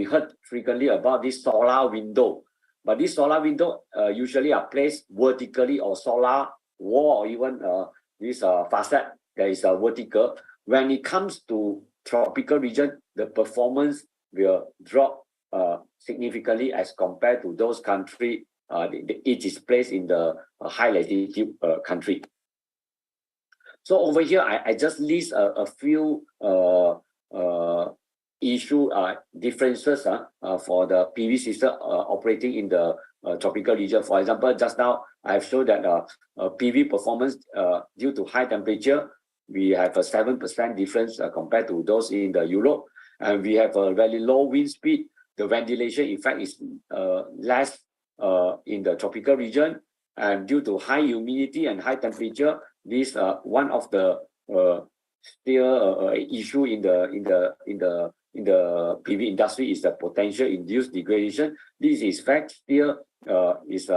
heard frequently about this solar window, but this solar window usually are placed vertically, or solar wall, or even this facade that is vertical. When it comes to tropical region, the performance will drop significantly as compared to those countries it is placed in the high latitude country. So over here, I just list a few issue differences for the PV system operating in the tropical region. For example, just now I've shown that PV performance due to high temperature, we have a 7% difference compared to those in the Europe, and we have a very low wind speed. The ventilation effect is less in the tropical region, and due to high humidity and high temperature, this one of the still issue in the PV industry is the potential induced degradation. This is fact still is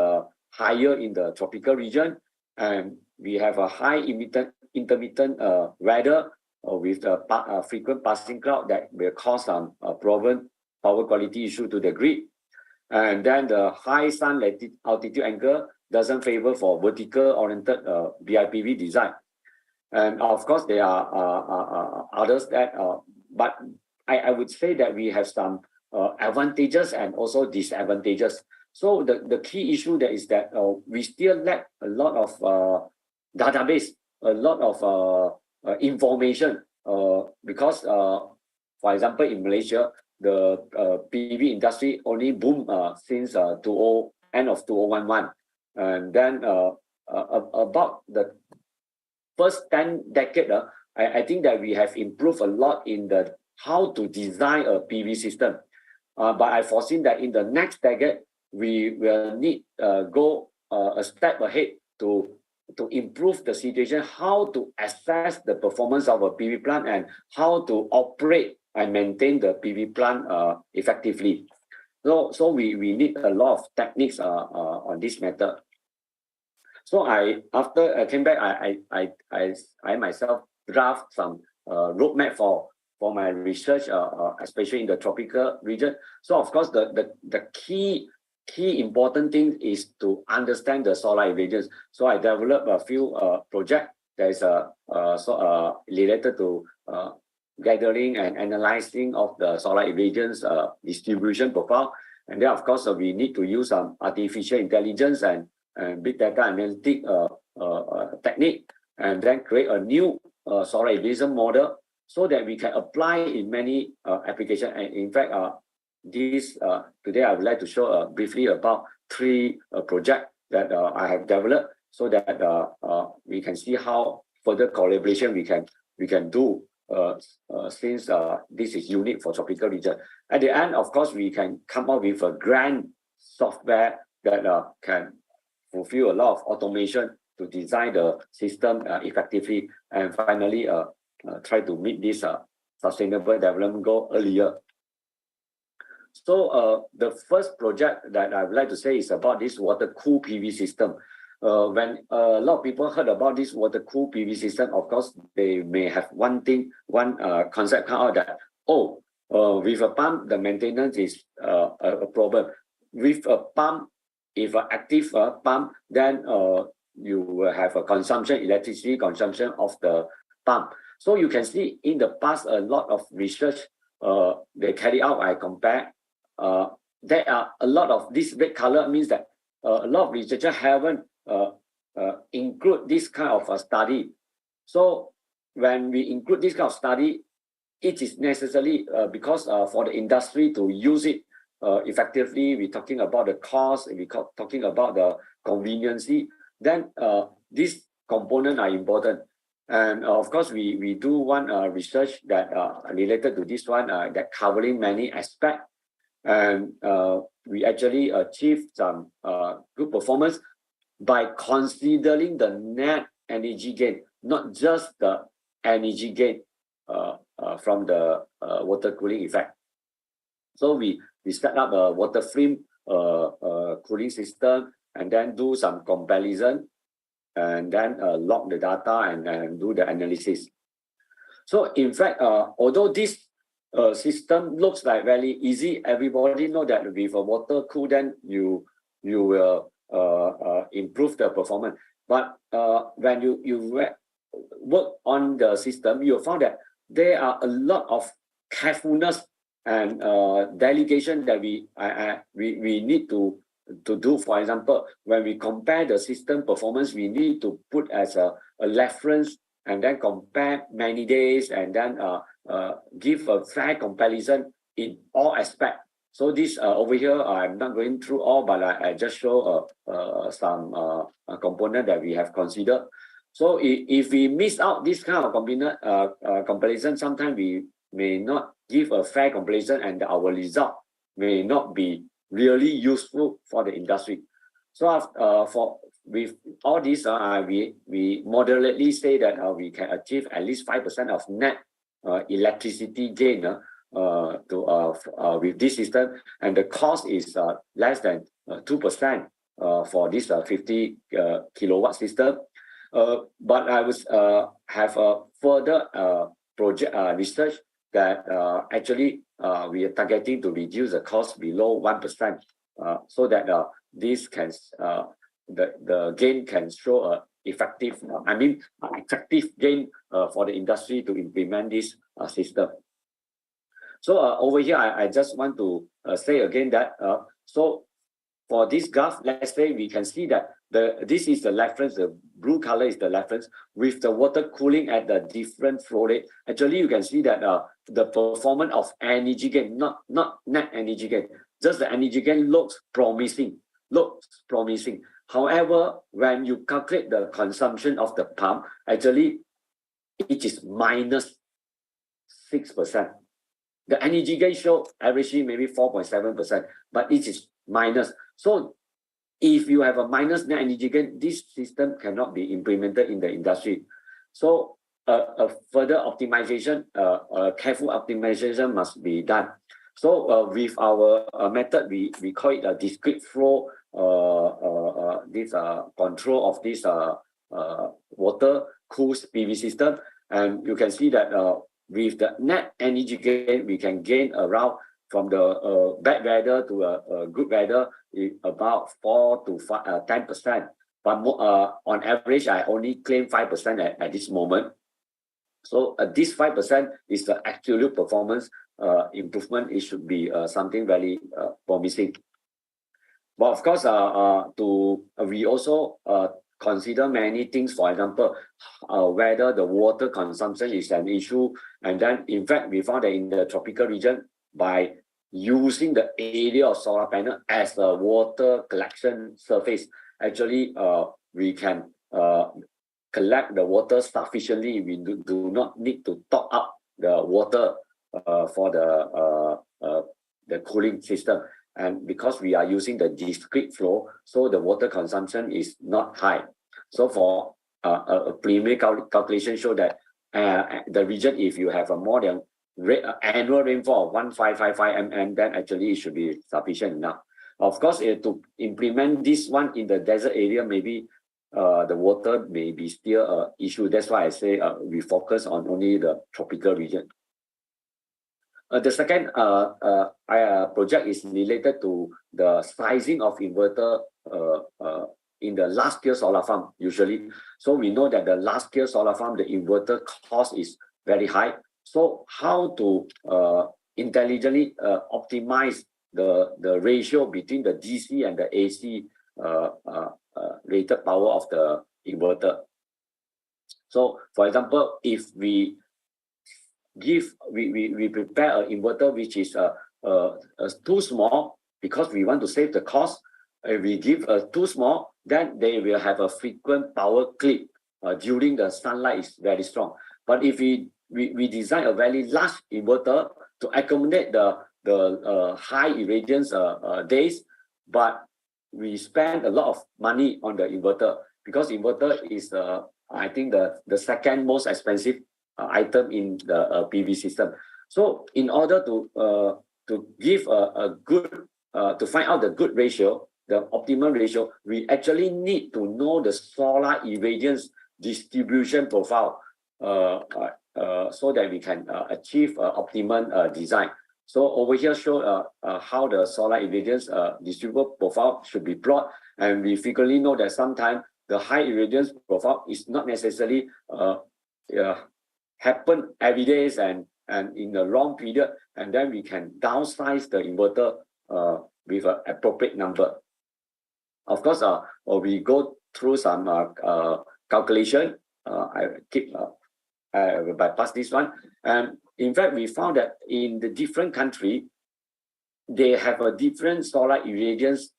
higher in the tropical region, and we have a high intermittent weather with the frequent passing cloud that will cause some problem power quality issue to the grid. And then the high sun altitude angle doesn't favor for vertical oriented BIPV design. And of course, there are others that, but I would say that we have some advantages and also disadvantages. So the key issue that is that we still lack a lot of database, a lot of information, because, for example, in Malaysia, the PV industry only boomed since end of 2011. And then about the first 10 decades, I think that we have improved a lot in the how to design a PV system. But I foresee that in the next decade, we will need go a step ahead to to improve the situation, how to assess the performance of a PV plant and how to operate and maintain the PV plant effectively. So we need a lot of techniques on this method. So after I came back, I myself draft some roadmap for my research, especially in the tropical region. So of course, the key important thing is to understand the solar irradiance. So I developed a few projects that is related to gathering and analyzing of the solar irradiance distribution profile. And then of course we need to use some artificial intelligence and big data analytic technique, and then create a new solar irradiance model so that we can apply in many applications. And in fact, today I would like to show briefly about 3 projects that I have developed, so that we can see how further collaboration we can do since this is unique for tropical region. At the end, of course, we can come up with a grand software that can fulfill a lot of automation to design the system effectively, and finally try to meet this sustainable development goal earlier. So the first project that I would like to say is about this water-cooled PV system. When a lot of people heard about this water-cooled PV system, of course, they may have one concept come out that, with a pump, the maintenance is a problem. With a pump, if an active pump, then you will have a electricity consumption of the pump. So you can see in the past, a lot of research they carry out, I compare. There are a lot of this red color means that a lot of researchers haven't include this kind of study. So when we include this kind of study, it is necessary because for the industry to use it effectively, we're talking about the cost, we're talking about the conveniency, then these components are important. And of course, we do one research that related to this one that covering many aspects. And we actually achieved some good performance by considering the net energy gain, not just the energy gain from the water cooling effect. So we set up a water frame cooling system, and then do some comparison, and then log the data and do the analysis. So in fact, although this system looks like very easy, everybody know that with a water cool, then you will improve the performance. But when you work on the system, you found that there are a lot of carefulness and delegation that we need to do. For example, when we compare the system performance, we need to put as a reference and then compare many days, and then give a fair comparison in all aspects. So this over here, I'm not going through all, but I just show some component that we have considered. So if we miss out this kind of comparison, sometimes we may not give a fair comparison, and our result may not be really useful for the industry. So with all this, we moderately say that we can achieve at least 5% of net electricity gain with this system, and the cost is less than 2% for this 50 kilowatt system. But I was have a further project research that actually we are targeting to reduce the cost below 1%, so that this can the gain can show a effective gain for the industry to implement this system. So over here, I just want to say again that so for this graph, let's say we can see that this is the reference, the blue color is the reference with the water cooling at the different flow rate. Actually, you can see that the performance of energy gain, not net energy gain, just the energy gain looks promising. However, when you calculate the consumption of the pump, actually it is minus 6%. The energy gain show averagely maybe 4.7%, but it is minus. So if you have a minus net energy gain, this system cannot be implemented in the industry. So a further optimization, careful optimization must be done. So with our method, we call it a discrete flow, this control of this water cooled PV system. And you can see that with the net energy gain, we can gain around from the bad weather to a good weather, about 4 to 10%. But on average, I only claim 5% at this moment. So this 5% is the absolute performance improvement. It should be something very promising. But of course, we also consider many things. For example, whether the water consumption is an issue. And then, in fact, we found that in the tropical region, by using the area of solar panel as a water collection surface, actually, we can collect the water sufficiently. We do not need to top up the water for the cooling system. And because we are using the discrete flow, so the water consumption is not high. So for a preliminary calculation show that the region, if you have a more than annual rainfall of 1555 mm, then actually it should be sufficient enough. Of course, to implement this one in the desert area, maybe the water may be still an issue. That's why I say we focus on only the tropical region. The second project is related to the sizing of inverter in the large-scale solar farm usually. So we know that the large-scale solar farm, the inverter cost is very high. So how to intelligently optimize the ratio between the DC and the AC rated power of the inverter. So for example, if we prepare an inverter which is too small because we want to save the cost, if we give too small, then they will have a frequent power clip during the sunlight is very strong. But if we design a very large inverter to accommodate the high irradiance days, but we spend a lot of money on the inverter because inverter is I think the second most expensive item in the PV system. So in order to give a good to find out the good ratio, the optimum ratio, we actually need to know the solar irradiance distribution profile so that we can achieve optimum design. So over here show how the solar irradiance distribution profile should be plotted, and we frequently know that sometimes the high irradiance profile is not necessarily happen every day and in a long period, and then we can downsize the inverter with an appropriate number. Of course, we go through some calculation. I will bypass this one. And in fact, we found that in the different country, they have a different solar irradiance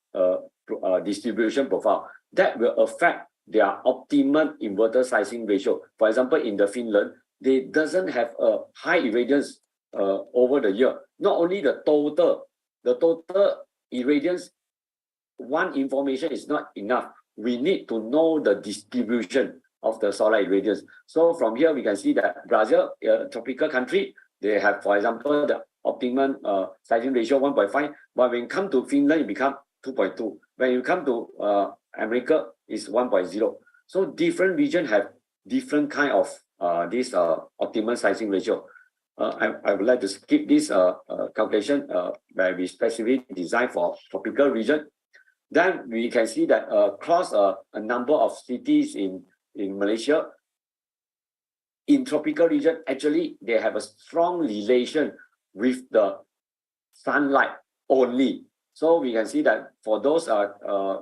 distribution profile that will affect their optimum inverter sizing ratio. For example, in the Finland, they doesn't have a high irradiance over the year. Not only the total irradiance, one information is not enough. We need to know the distribution of the solar irradiance. So from here, we can see that Brazil, a tropical country, they have, for example, the optimum sizing ratio 1.5, but when you come to Finland, it becomes 2.2. When you come to America, it's 1.0. So different regions have different kind of this optimum sizing ratio. I would like to skip this calculation where we specifically design for tropical region. Then we can see that across a number of cities in Malaysia, in tropical region, actually they have a strong relation with the sunlight only. So we can see that for those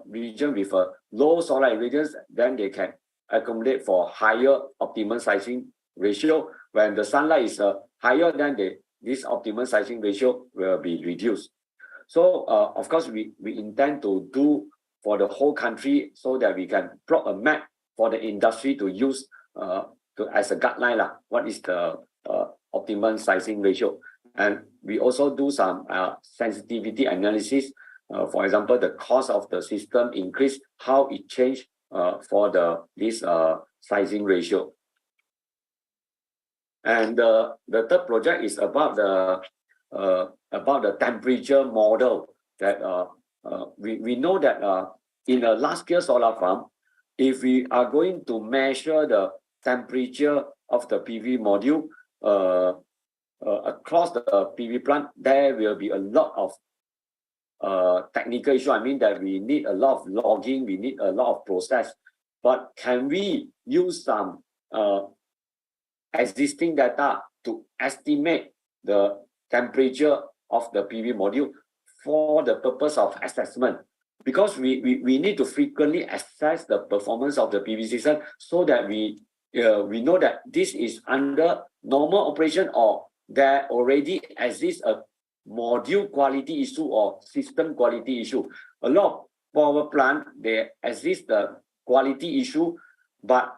regions with a low solar irradiance, then they can accommodate for higher optimum sizing ratio. When the sunlight is higher, then this optimum sizing ratio will be reduced. So of course, we intend to do for the whole country so that we can plot a map for the industry to use as a guideline. What is the optimum sizing ratio? And we also do some sensitivity analysis for example, the cost of the system increase, how it changed for this sizing ratio. And the third project is about the temperature model that we know that in a large-scale solar farm, if we are going to measure the temperature of the PV module across the PV plant, there will be a lot of technical issue. I mean that we need a lot of logging, we need a lot of process. But can we use some existing data to estimate the temperature of the PV module for the purpose of assessment? Because we need to frequently assess the performance of the PV system so that we know that this is under normal operation or there already exists a module quality issue or system quality issue. A lot of power plant, there exists the quality issue, but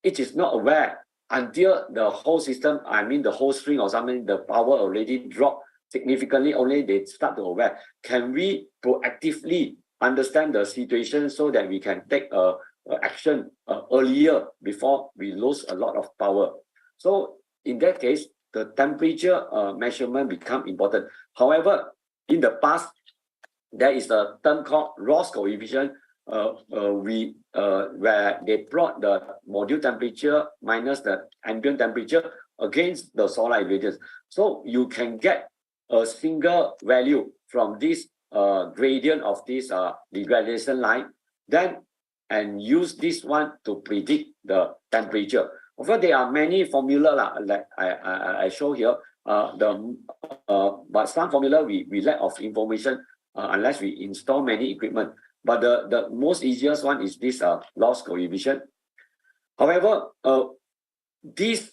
it is not aware until the whole system, I mean the whole string or something, the power already dropped significantly, only they start to aware. Can we proactively understand the situation so that we can take action earlier before we lose a lot of power? So in that case, the temperature measurement become important. However, in the past, there is a term called Ross coefficient, where they plot the module temperature minus the ambient temperature against the solar irradiance. So you can get a single value from this gradient of this degradation line, then and use this one to predict the temperature. Of course, there are many formula like I show here. But some formula we lack of information unless we install many equipment. But the most easiest one is this loss coefficient. However, this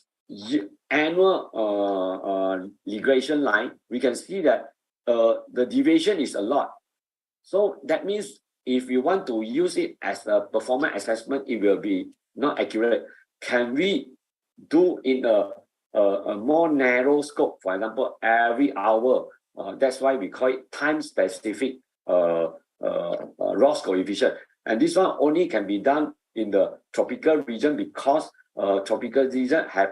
annual regression line, we can see that the deviation is a lot. So that means if you want to use it as a performance assessment, it will be not accurate. Can we do in a more narrow scope? For example, every hour. That's why we call it time-specific Ross coefficient. And this one only can be done in the tropical region because tropical region have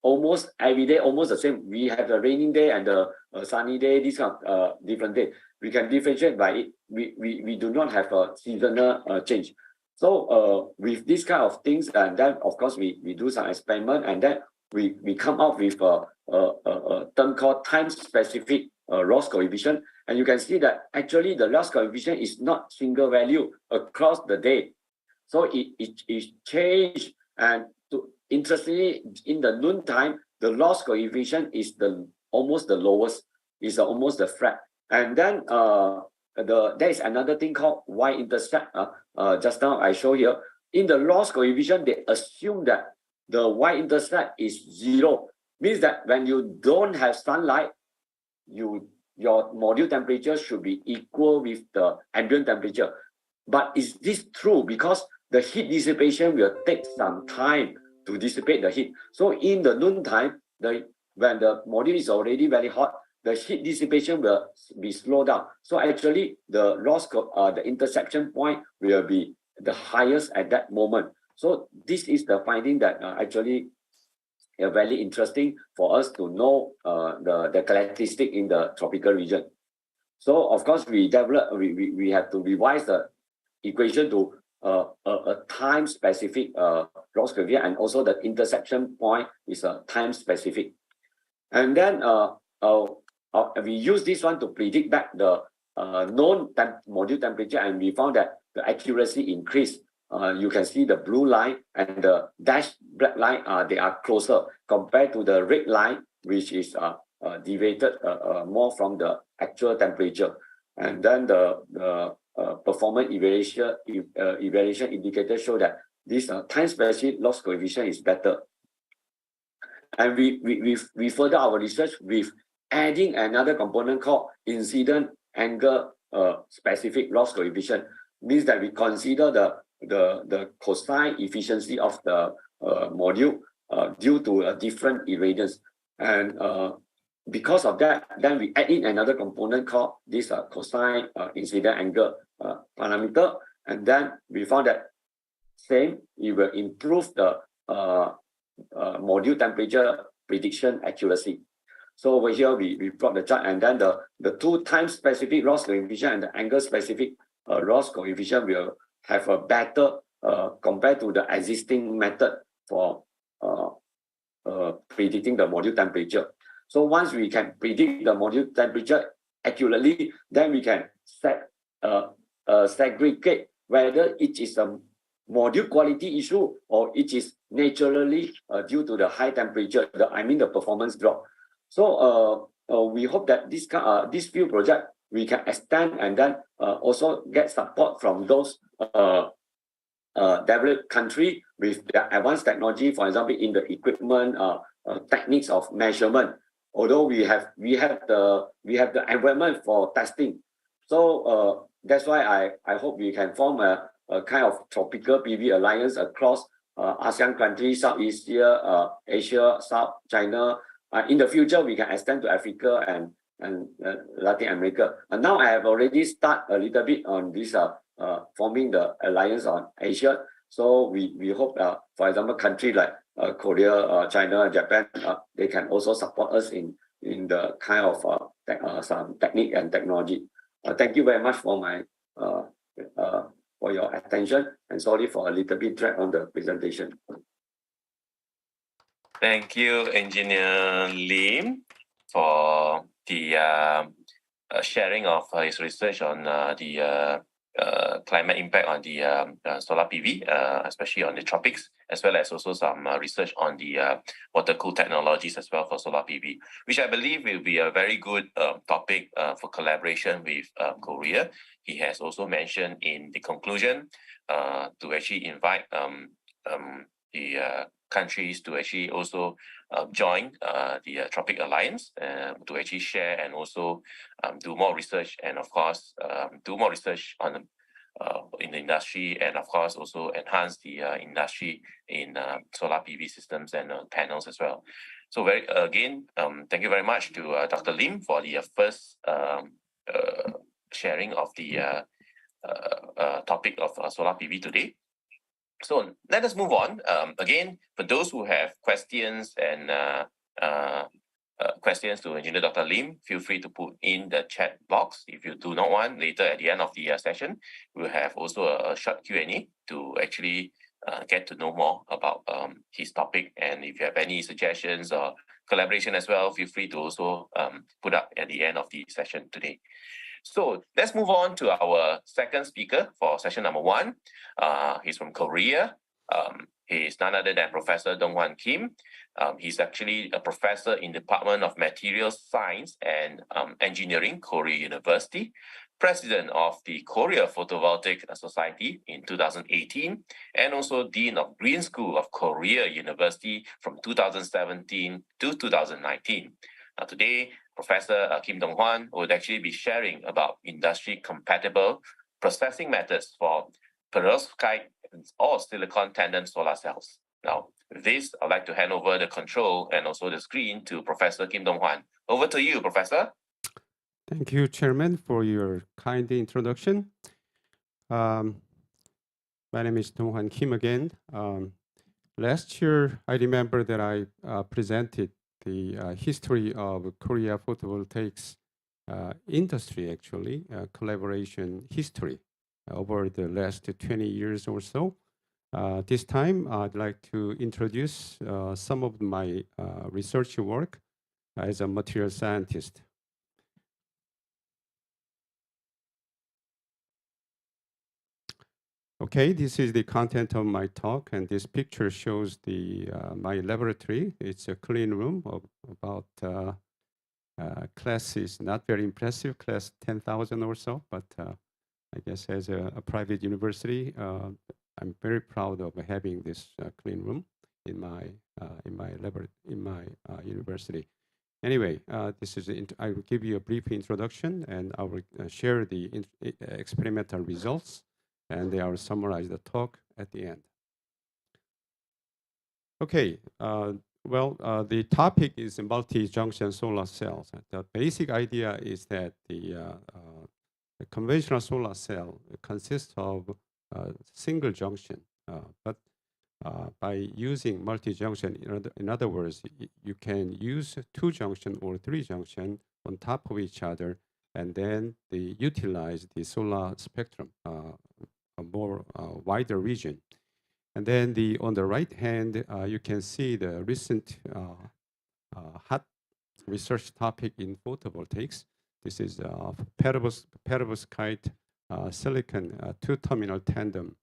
almost every day, almost the same. We have a raining day and a sunny day, this kind of different day. We can differentiate by it. We do not have a seasonal change. So with this kind of things, and then of course we do some experiment, and then we come up with a term called time-specific Ross coefficient. And you can see that actually the Ross coefficient is not single value across the day. So it changed, and interestingly, in the noon time, the loss coefficient is almost the lowest, is almost the flat. And then there is another thing called y-intercept. Just now I show here. In the loss coefficient, they assume that the y-intercept is 0. Means that when you don't have sunlight, your module temperature should be equal with the ambient temperature. But is this true? Because the heat dissipation will take some time to dissipate the heat. So in the noon time, when the module is already very hot, the heat dissipation will be slowed down. So actually, the intersection point will be the highest at that moment. So this is the finding that actually very interesting for us to know the characteristic in the tropical region. So of course, we have to revise the equation to a time-specific loss coefficient, and also the intersection point is a time-specific. And then we use this one to predict back the known module temperature, and we found that the accuracy increased. You can see the blue line and the dashed black line, they are closer compared to the red line, which is deviated more from the actual temperature. And then the performance evaluation indicator show that this time-specific loss coefficient is better. And we further our research with adding another component called incident angle specific loss coefficient. Means that we consider the cosine efficiency of the module due to a different irradiance. And because of that, then we add in another component called this cosine incident angle parameter, and then we found that it will improve the module temperature prediction accuracy. So over here we plot the chart, and then the two time specific Ross coefficient and the angle specific Ross coefficient will have a better compared to the existing method for predicting the module temperature. So once we can predict the module temperature accurately, then we can segregate whether it is a module quality issue or it is naturally due to the high temperature, the performance drop. So we hope that this field project we can extend and then also get support from those developed country with the advanced technology, for example, in the equipment techniques of measurement. Although we have the environment for testing, so that's why I hope we can form a kind of tropical PV alliance across ASEAN countries, Southeast Asia, South China. In the future, we can extend to Africa and Latin America. And now I have already started a little bit on this forming the alliance on Asia. So we hope, for example, countries like Korea, China, Japan, they can also support us in the kind of some technique and technology. Thank you very much for for your attention, and sorry for a little bit drag on the presentation. Thank you, Engineer Lim, for the sharing of his research on the climate impact on the solar PV, especially on the tropics, as well as also some research on the water-cooled technologies as well for solar PV, which I believe will be a very good topic for collaboration with Korea. He has also mentioned in the conclusion to actually invite the countries to actually also join the Tropic Alliance to actually share and also do more research, and of course do more research on in the industry, and of course also enhance the industry in solar PV systems and panels as well. So thank you very much to Dr. Lim for the first sharing of the topic of solar PV today. So let us move on. Again, for those who have questions and questions to Engineer Dr. Lim, feel free to put in the chat box. If you do not want, later at the end of the session, we'll have also a short Q&A to actually get to know more about his topic. And if you have any suggestions or collaboration as well, feel free to also put up at the end of the session today. So let's move on to our second speaker for session number 1. He's from Korea. He's none other than Professor Dong-Hwan Kim. He's actually a professor in the Department of Materials Science and Engineering, Korea University, president of the Korea Photovoltaic Society in 2018, and also dean of Green School of Korea University from 2017 to 2019. Now today, Professor Kim Dong-Hwan would actually be sharing about industry-compatible processing methods for perovskite or silicon tandem solar cells. Now, with this, I'd like to hand over the control and also the screen to Professor Kim Dong-Hwan. Over to you, Professor. Thank you, Chairman, for your kind introduction. My name is Dong-Hwan Kim again. Last year, I remember that I presented the history of Korea photovoltaics industry, actually, collaboration history over the last 20 years or so. This time, I'd like to introduce some of my research work as a material scientist. Okay, this is the content of my talk, and this picture shows the my laboratory. It's a clean room of about class is not very impressive, class 10,000 or so, but I guess as a private university, I'm very proud of having this clean room in my university. Anyway, this is I will give you a brief introduction, and I will share the experimental results, and they are summarize the talk at the end. Okay, Well, the topic is multi-junction solar cells. The basic idea is that the conventional solar cell consists of single junction, but by using multi-junction, in other words, you can use 2 junction or 3 junction on top of each other, and then they utilize the solar spectrum, a more wider region. And then on the right hand, you can see the recent hot research topic in photovoltaics. This is perovskite silicon 2-terminal tandem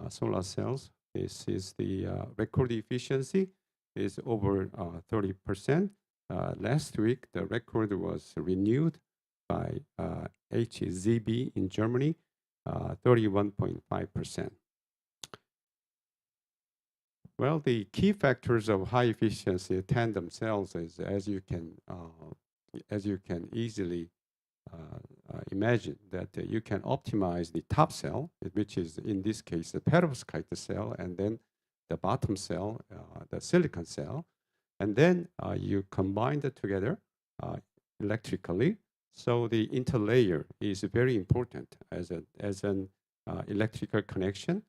solar cells. This is the record efficiency is over 30%. Last week, the record was renewed by HZB in Germany, 31.5%. Well, the key factors of high efficiency tandem cells is, as you can easily imagine, that you can optimize the top cell, which is in this case the perovskite cell, and then the bottom cell, the silicon cell, and then you combine it together electrically. So the interlayer is very important as an electrical connection.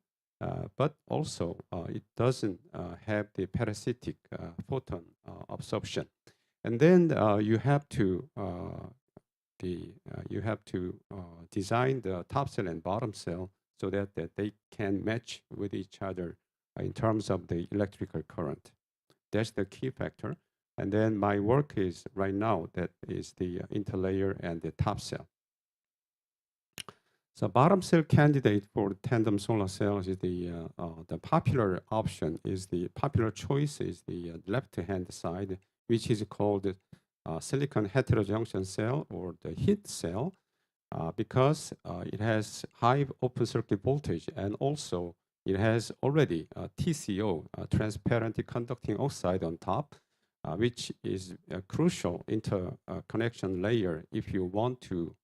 But also it doesn't have the parasitic photon absorption, and then you have to design the top cell and bottom cell so that they can match with each other in terms of the electrical current. That's the key factor. And then my work is right now that is the interlayer and the top cell. So bottom cell candidate for tandem solar cells is the popular option, is the popular choice is the left-hand side, which is called silicon heterojunction cell or the HIT cell, because it has high open circuit voltage, and also it has already TCO, transparent conducting oxide on top, which is a crucial interconnection layer if you want to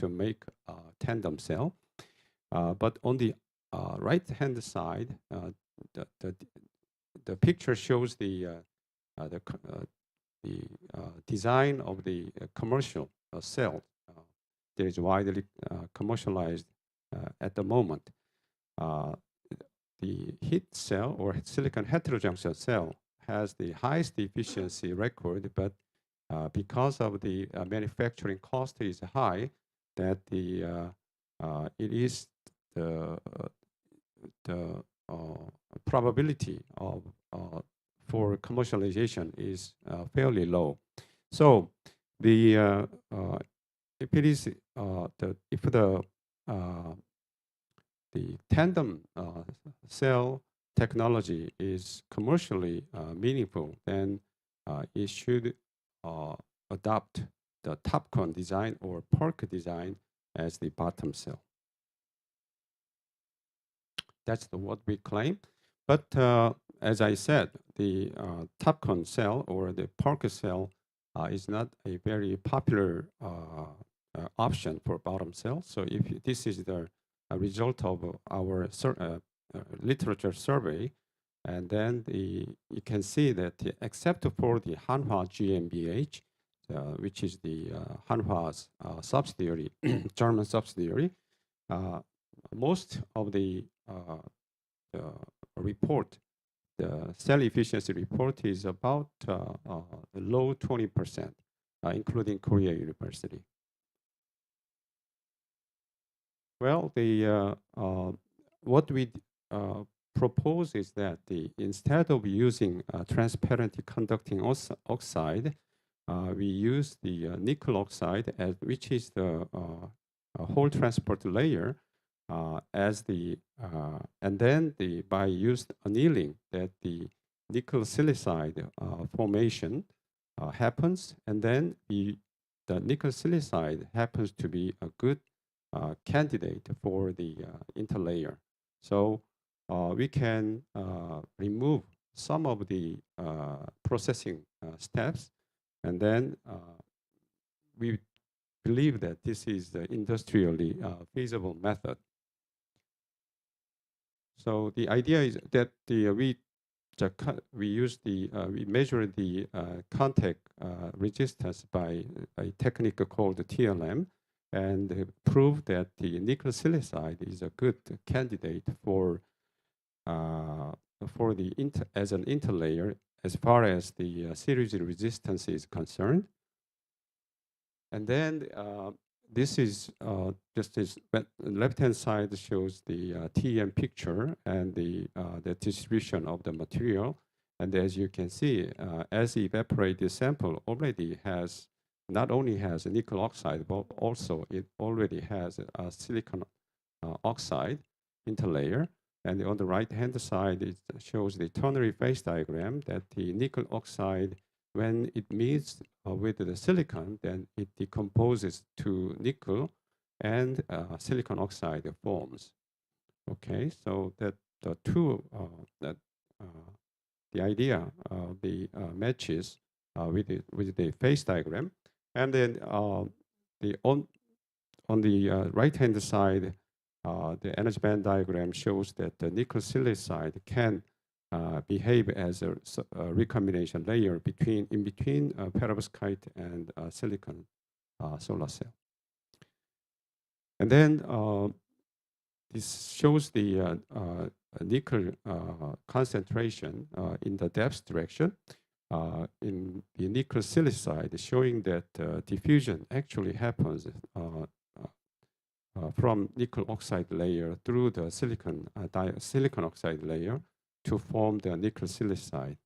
make a tandem cell. But on the right-hand side, the picture shows the design of the commercial cell that is widely commercialized at the moment. The HIT cell or silicon heterojunction cell has the highest efficiency record, but because of the manufacturing cost is high, that it is the probability of for commercialization is fairly low. So the if it is if the tandem cell technology is commercially meaningful, then it should adopt the top cone design or PERC design as the bottom cell. That's what we claim. But as I said, the top cone cell or the PERC cell is not a very popular option for bottom cell. So if this is the result of our literature survey, and then you can see that except for the Hanwha GmbH, which is the Hanwha's subsidiary, German subsidiary, most of the report, the cell efficiency report is about low 20%, including Korea University. Well, what we propose is that instead of using transparent conducting oxide, we use the nickel oxide, which is the whole transport layer, as the and then by used annealing, that the nickel silicide formation happens, and then the nickel silicide happens to be a good candidate for the interlayer. So we can remove some of the processing steps, and then we believe that this is the industrially feasible method. So the idea is that we we measure the contact resistance by a technique called TLM, and prove that the nickel silicide is a good candidate for as an interlayer as far as the series resistance is concerned. And then this is just this left-hand side shows the TEM picture and the distribution of the material. And as you can see, as evaporated sample already has not only has a nickel oxide, but also it already has a silicon oxide interlayer. And on the right-hand side, it shows the ternary phase diagram that the nickel oxide, when it meets with the silicon, then it decomposes to nickel and silicon oxide forms. Okay, so that the two the idea of the matches with the phase diagram, and then on the right-hand side, the energy band diagram shows that the nickel silicide can behave as a recombination layer in between perovskite and silicon solar cell. And then this shows the nickel concentration in the depth direction in the nickel silicide, showing that diffusion actually happens from nickel oxide layer through the silicon oxide layer to form the nickel silicide.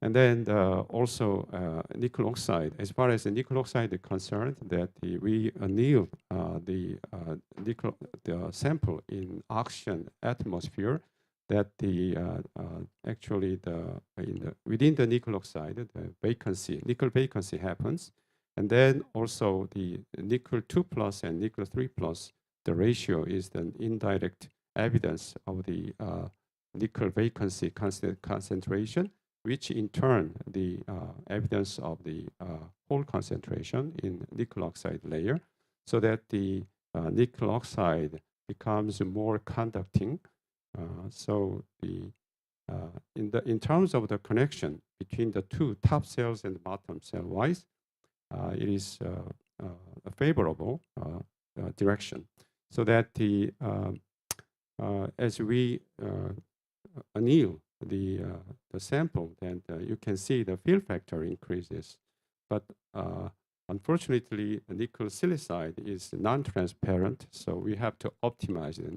And then also nickel oxide, as far as the nickel oxide is concerned, that we anneal the sample in oxygen atmosphere, that actually within the nickel oxide, the nickel vacancy happens. And then also the nickel 2+ and nickel 3+, the ratio is the indirect evidence of the nickel vacancy concentration, which in turn the evidence of the hole concentration in nickel oxide layer, so that the nickel oxide becomes more conducting. So in terms of the connection between the two top cells and bottom cell wise, it is a favorable direction, so that as we anneal the sample, then you can see the fill factor increases. But unfortunately, the nickel silicide is non-transparent, so we have to optimize the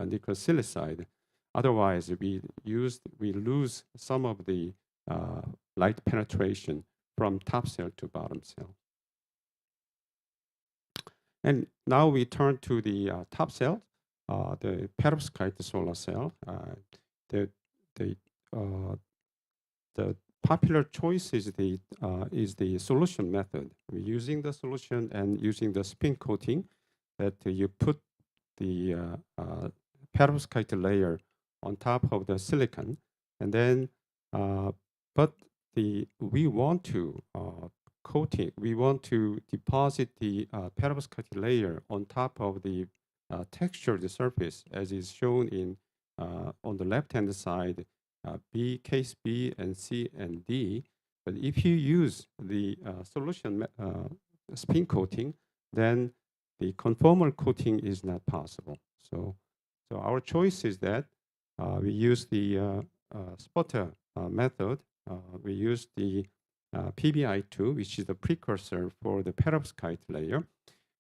nickel silicide. Otherwise, we lose some of the light penetration from top cell to bottom cell. And now we turn to the top cell, the perovskite solar cell. The popular choice is the solution method. We're using the solution and using the spin coating, that you put the perovskite layer on top of the silicon, and then but we want to deposit the perovskite layer on top of the textured surface, as is shown in on the left-hand side, case B and C and D. But if you use the solution spin coating, then the conformal coating is not possible. So our choice is that we use the sputter method. We use the PBI2, which is the precursor for the perovskite layer,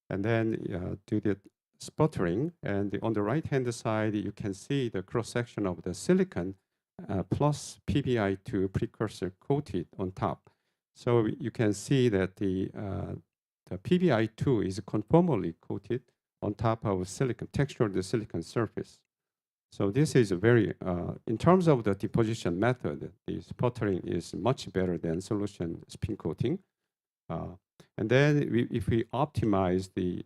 and then do the sputtering. And on the right-hand side, you can see the cross-section of the silicon plus PBI2 precursor coated on top. So you can see that the PBI2 is conformally coated on top of silicon, textured silicon surface. So this is a very, in terms of the deposition method, the sputtering is much better than solution spin coating. And then if we optimize the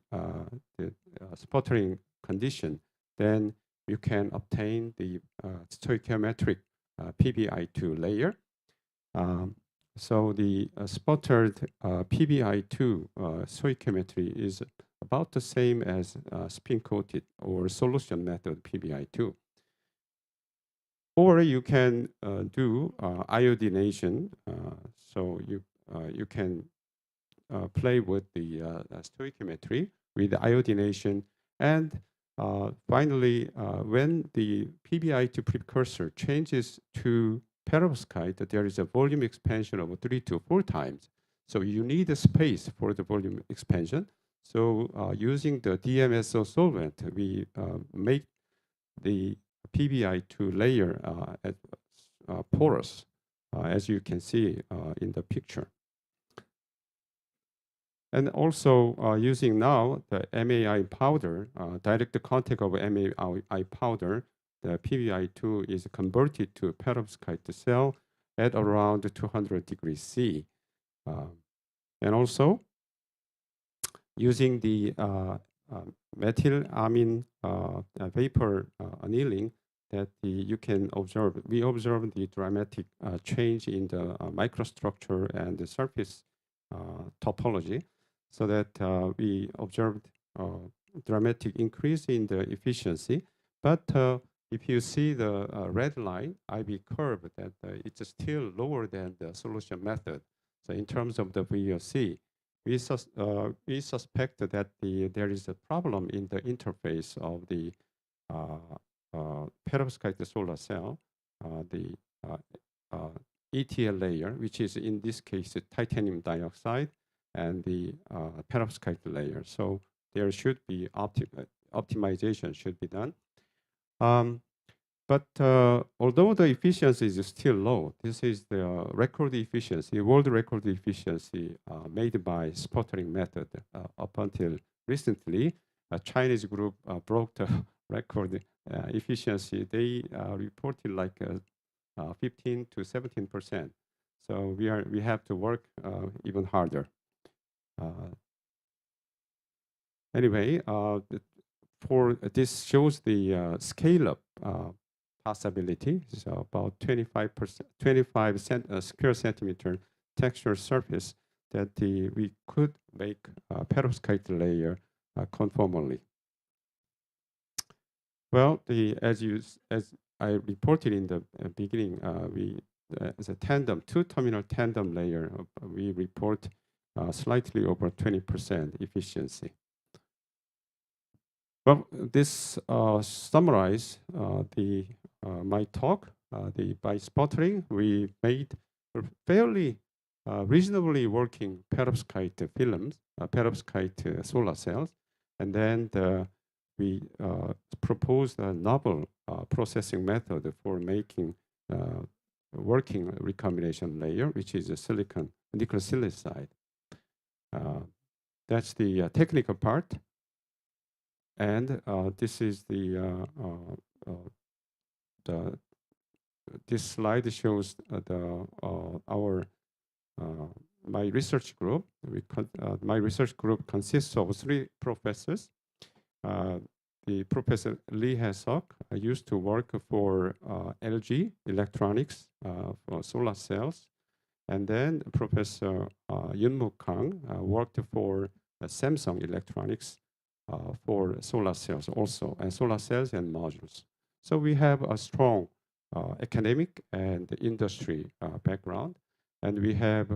sputtering condition, then you can obtain the stoichiometric PBI2 layer. So the sputtered PBI2 stoichiometry is about the same as spin coated or solution method PBI2. Or you can do iodination. So you can play with the stoichiometry with the iodination. And finally, when the PBI2 precursor changes to perovskite, there is a volume expansion of 3 to 4 times. So you need a space for the volume expansion. So using the DMSO solvent, we make the PBI2 layer porous, as you can see in the picture. And also using now the MAI powder, direct contact of MAI powder, the PBI2 is converted to perovskite cell at around 200 degrees C. And also using the methylamine vapor annealing that you can observe. We observe the dramatic change in the microstructure and the surface topology, so that we observed dramatic increase in the efficiency. But if you see the red line, IV curve, that it's still lower than the solution method. So in terms of the VOC, we suspect that there is a problem in the interface of the perovskite solar cell, the ETL layer, which is in this case titanium dioxide, and the perovskite layer. So there should be optimization should be done. But although the efficiency is still low, this is the record efficiency, world record efficiency made by sputtering method. Up until recently, a Chinese group broke the record efficiency. They reported like 15 to 17%. So we have to work even harder. Anyway, for this shows the scale up possibility. So about 25 square centimeter texture surface that we could make perovskite layer conformally. Well, as I reported in the beginning, as a tandem, 2-terminal tandem layer, we report slightly over 20% efficiency. Well, this summarize my talk. By sputtering, we made fairly reasonably working perovskite films, perovskite solar cells, and then we proposed a novel processing method for making working recombination layer, which is a silicon nickel silicide. That's the technical part. And this is this slide shows my research group. My research group consists of 3 professors. The Professor Lee Hae-seok used to work for LG Electronics for solar cells. And then Professor Yoon-Mook Kang worked for Samsung Electronics for solar cells also, and solar cells and modules. So we have a strong academic and industry background, and we have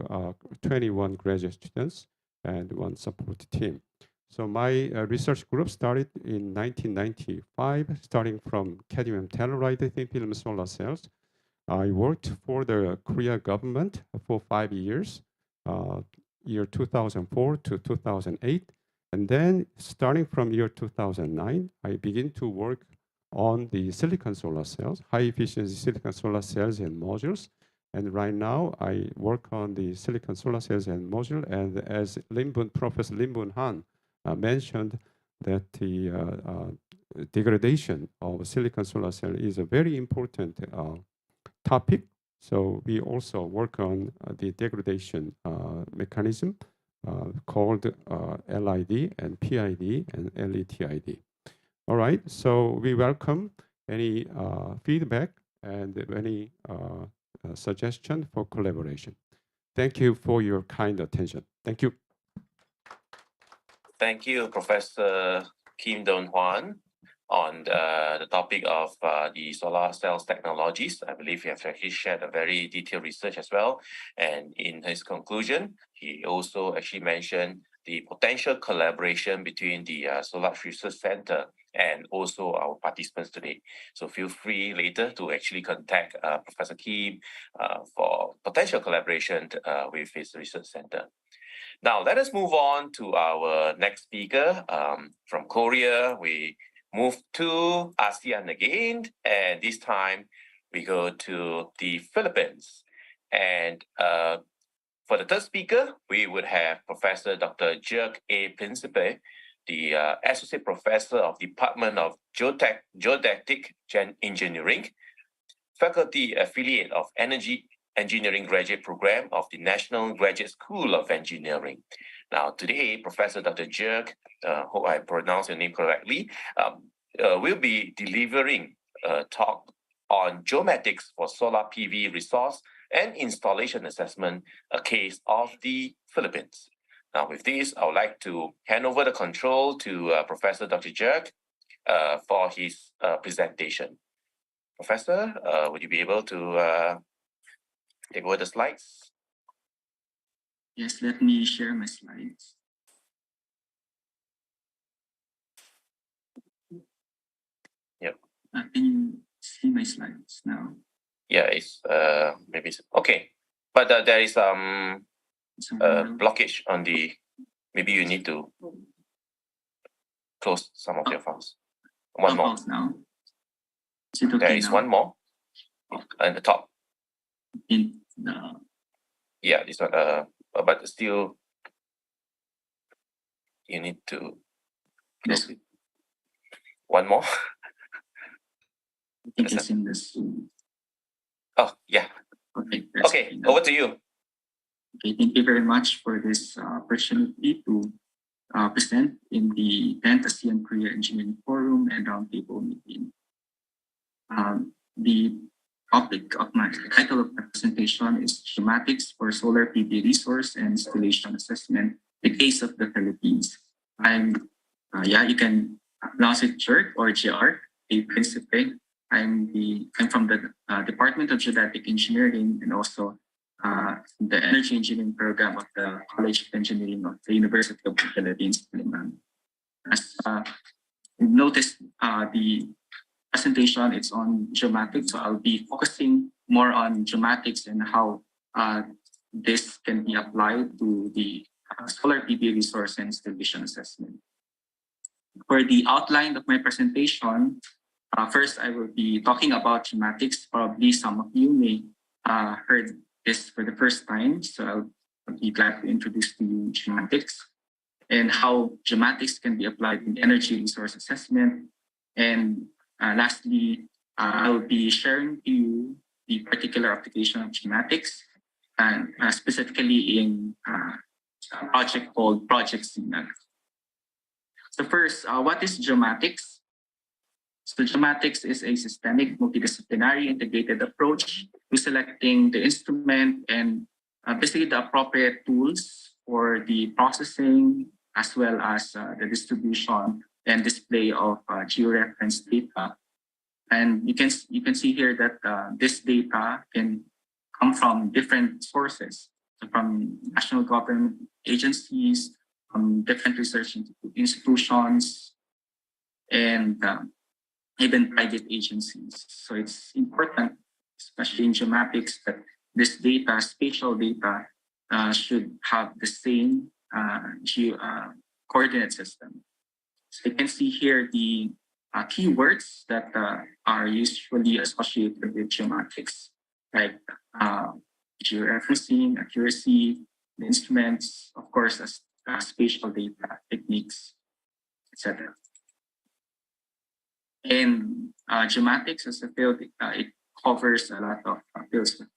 21 graduate students and 1 support team. So my research group started in 1995, starting from cadmium telluride thin film solar cells. I worked for the Korea government for 5 years, year 2004 to 2008. And then starting from year 2009, I began to work on the silicon solar cells, high efficiency silicon solar cells and modules. And right now I work on the silicon solar cells and module. And as Professor Lim Boon Han mentioned, that the degradation of silicon solar cell is a very important topic. So we also work on the degradation mechanism called LID and PID and LETID. All right, so we welcome any feedback and any suggestion for collaboration. Thank you for your kind attention. Thank you. Thank you, Professor Kim Dong-hwan. on the topic of the solar cells technologies. I believe he has actually shared a very detailed research as well. And in his conclusion, he also actually mentioned the potential collaboration between the Solar Research Center and also our participants today. So feel free later to actually contact Professor Kim for potential collaboration with his research center. Now, let us move on to our next speaker from Korea. We move to ASEAN again, and this time we go to the Philippines. And for the third speaker, we would have Professor Dr. Jerk A. Principe, the Associate Professor of Department of Geodetic Engineering, Faculty Affiliate of Energy Engineering Graduate Program of the National Graduate School of Engineering. Now, today, Professor Dr. Jerk, hope I pronounced your name correctly, will be delivering a talk on geomatics for solar PV resource and installation assessment, a case of the Philippines. Now, with this, I would like to hand over the control to Professor Dr. Jerk for his presentation. Professor, would you be able to take over the slides? Yes, let me share my slides. Yep. Can you see my slides now? Yeah, it's maybe okay, but there is blockage on the. Maybe you need to close some of your files. One more. Now. Is it okay there is now? one more at the top. In the. Yeah, this one. But still, you need to close it. One more. I think it's in this. Oh, yeah. Okay, over to you. Okay, thank you very much for this opportunity to present in the 10th ASEAN Korea Engineering Forum and Roundtable meeting. The title of my presentation is Geomatics for Solar PV Resource and Installation Assessment, the Case of the Philippines. You can pronounce it Jerk or JR, a Principe. I'm from the Department of Geodetic Engineering and also the Energy Engineering Program of the College of Engineering of the University of the Philippines. As you noticed, the presentation it's on geomatics, so I'll be focusing more on geomatics and how this can be applied to the solar PV resource and installation assessment. For the outline of my presentation, first I will be talking about geomatics. Probably some of you may heard this for the first time, so I'll be glad to introduce to you geomatics and how geomatics can be applied in energy resource assessment. And lastly, I will be sharing to you the particular application of geomatics, and specifically in a project called Project Signal. So first, what is geomatics? So geomatics is a systemic, multidisciplinary, integrated approach to selecting the instrument and basically the appropriate tools for the processing as well as the distribution and display of georeference data. And you can see here that this data can come from different sources, so from national government agencies, from different research institutions, and even private agencies. So it's important, especially in geomatics, that this data, spatial data, should have the same coordinate system. So you can see here the keywords that are usually associated with geomatics, like georeferencing, accuracy, the instruments, of course, as spatial data, techniques, etc. And geomatics as a field, it covers a lot of fields of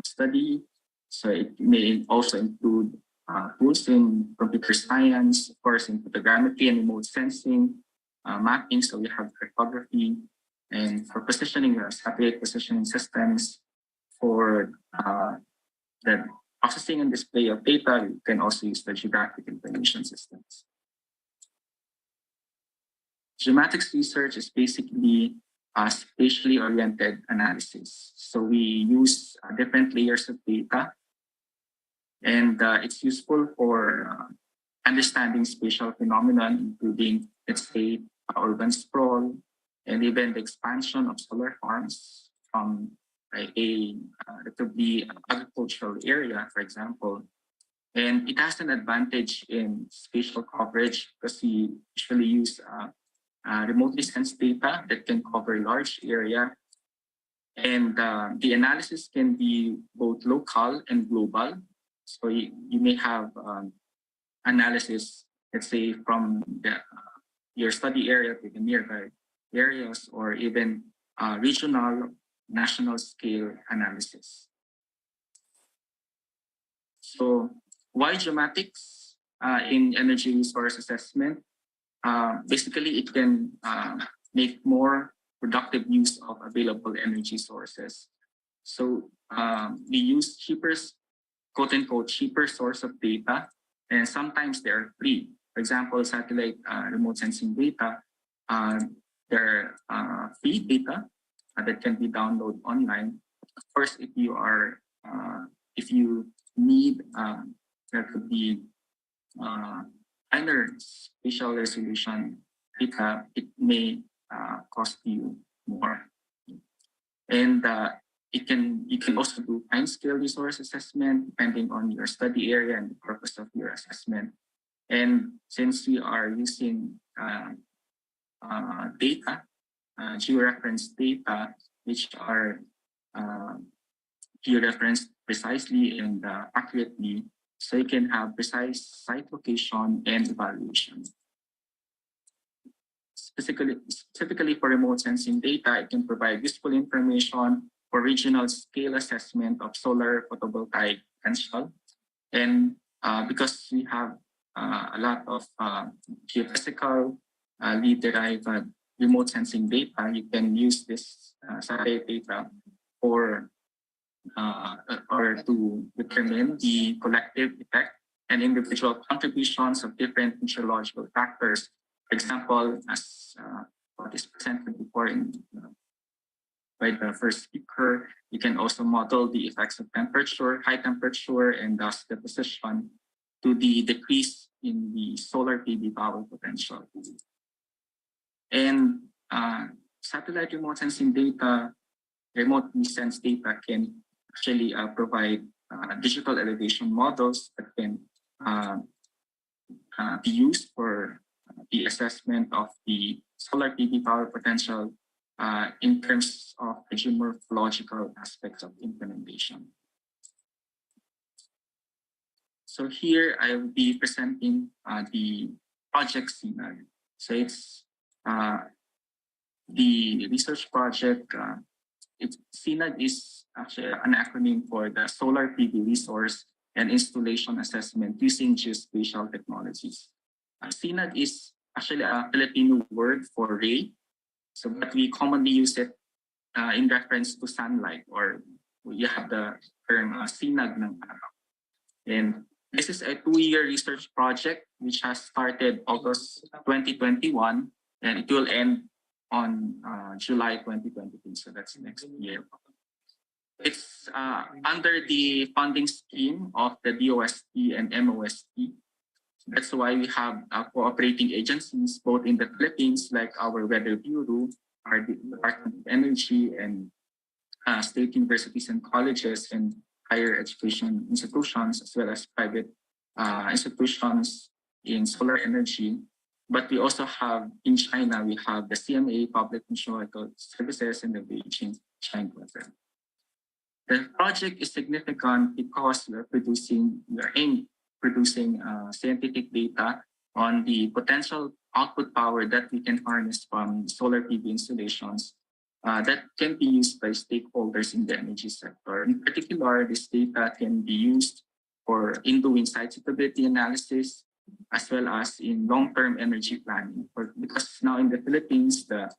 study. So it may also include tools in computer science, of course, in photogrammetry and remote sensing, mapping. So we have cartography, and for positioning, satellite positioning systems. For the processing and display of data, you can also use the geographic information systems. Geomatics research is basically spatially oriented analysis. So we use different layers of data, and it's useful for understanding spatial phenomenon, including, let's say, urban sprawl, and even the expansion of solar farms from a relatively agricultural area, for example. And it has an advantage in spatial coverage because we usually use remotely sensed data that can cover large area. And the analysis can be both local and global. So you may have analysis, let's say, from your study area to the nearby areas, or even regional, national scale analysis. So why geomatics in energy resource assessment? Basically, it can make more productive use of available energy sources. So we use cheaper, quote unquote, cheaper source of data, and sometimes they're free. For example, satellite remote sensing data, they're free data that can be downloaded online. Of course, if you are, if you need, there could be higher spatial resolution data, it may cost you more. And you can also do time scale resource assessment depending on your study area and the purpose of your assessment. And since we are using data, georeference data, which are georeferenced precisely and accurately, so you can have precise site location and evaluation. Specifically for remote sensing data, it can provide useful information for regional scale assessment of solar photovoltaic potential. And because we have a lot of geophysical lead-derived remote sensing data, you can use this satellite data for or to determine the collective effect and individual contributions of different meteorological factors. For example, as what is presented before by the first speaker, you can also model the effects of temperature, high temperature, and dust deposition to the decrease in the solar PV power potential. And satellite remote sensing data, remotely sensed data can actually provide digital elevation models that can be used for the assessment of the solar PV power potential in terms of the geomorphological aspects of implementation. So here I will be presenting the project CNAG. So it's the research project. CNAG is actually an acronym for the Solar PV Resource and Installation Assessment using Geospatial Technologies. CNAG is actually a Filipino word for ray, so but we commonly use it in reference to sunlight, or you have the term sinag ng araw. And this is a 2-year research project which has started August 2021, and it will end on July 2022, so that's next year. It's under the funding scheme of the DOST and MOST. That's why we have cooperating agencies both in the Philippines, like our Weather Bureau, our Department of Energy, and state universities and colleges and higher education institutions, as well as private institutions in solar energy. But we also have, in China, we have the CMA, Public Meteorological Services, and the Beijing China Program. The project is significant because we are producing scientific data on the potential output power that we can harness from solar PV installations that can be used by stakeholders in the energy sector. In particular, this data can be used in doing site suitability analysis, as well as in long-term energy planning. Because now in the Philippines, the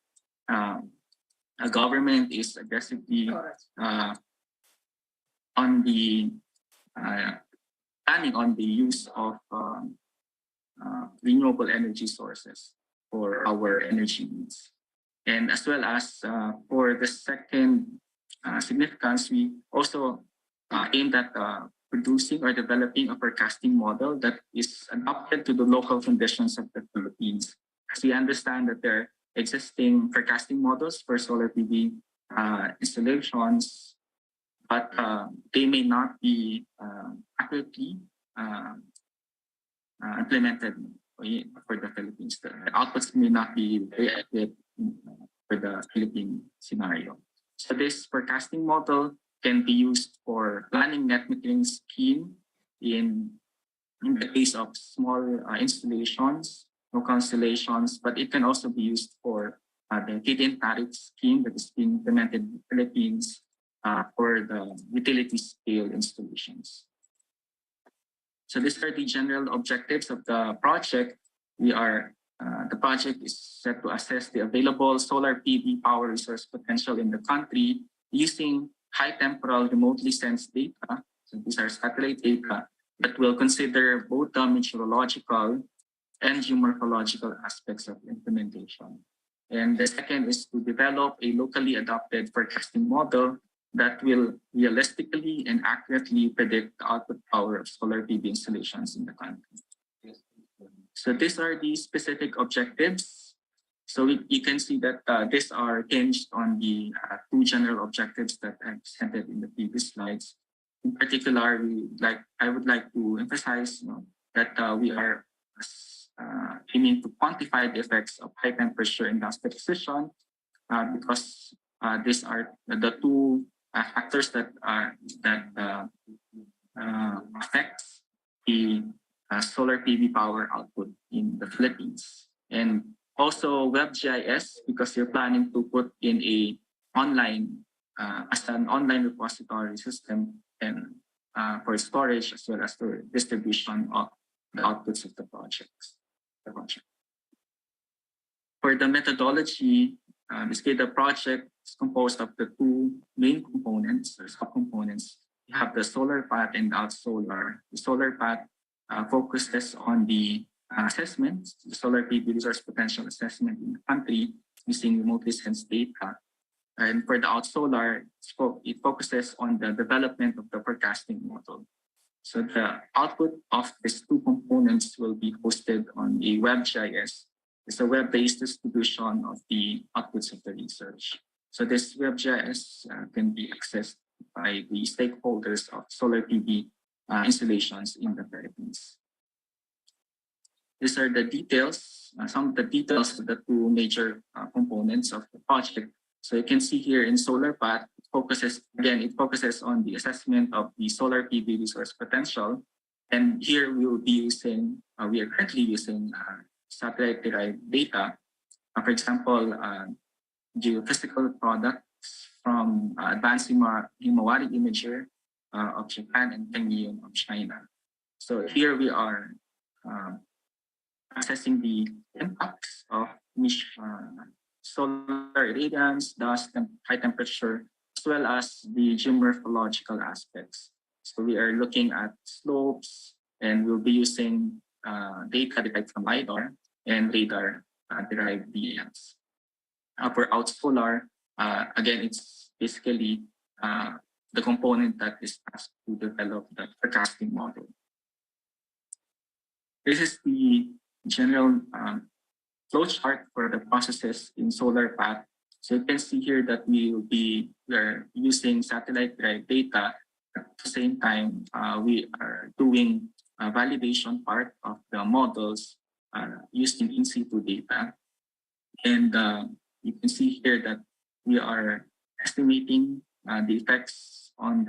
government is aggressively planning on the use of renewable energy sources for for our energy needs. And as well as for the second significance, we also aimed at producing or developing a forecasting model that is adapted to the local conditions of the Philippines. As we understand that there are existing forecasting models for solar PV installations, but they may not be accurately implemented for the Philippines. The outputs may not be very accurate for the Philippine scenario. So this forecasting model can be used for planning net metering scheme in the case of small installations, local installations, but it can also be used for the feed-in tariff scheme that is being implemented in the Philippines for the utility scale installations. So these are the general objectives of the project. The project is set to assess the available solar PV power resource potential in the country using high temporal remotely sensed data. So these are satellite data that will consider both the meteorological and geomorphological aspects of implementation. And the second is to develop a locally adapted forecasting model that will realistically and accurately predict the output power of solar PV installations in the country. So these are the specific objectives. So you can see that these are hinged on the two general objectives that I presented in the previous slides. In particular, I would like to emphasize that we are aiming to quantify the effects of high temperature industrial precision because these are the two factors that affects the solar PV power output in the Philippines. And also WebGIS, because you're planning to put in as an online repository system and for storage as well as the distribution of the outputs of the project. For the methodology, the project is composed of the two main components or subcomponents. You have the solar path and the outsolar. The solar path focuses on the assessment, the solar PV resource potential assessment in the country using remotely sensed data. And for the outsolar, it focuses on the development of the forecasting model. So the output of these two components will be hosted on a WebGIS. It's a web-based distribution of the outputs of the research. So this WebGIS can be accessed by the stakeholders of solar PV installations in the Philippines. These are the details, some of the details of the two major components of the project. So you can see here in solar path, it focuses on the assessment of the solar PV resource potential. And here we are currently using satellite-derived data. For example, geophysical products from Advanced Himawari Imager of Japan and Pengyon of China. So here we are assessing the impacts of solar irradiance, dust, and high temperature, as well as the geomorphological aspects. So we are looking at slopes, and we'll be using data derived from LiDAR and radar derived DAMs. For outsolar, again, it's basically the component that is tasked to develop the forecasting model. This is the general flow chart for the processes in solar path. So you can see here that we are using satellite-derived data. At the same time, we are doing a validation part of the models using in situ data. And you can see here that we are estimating the effects on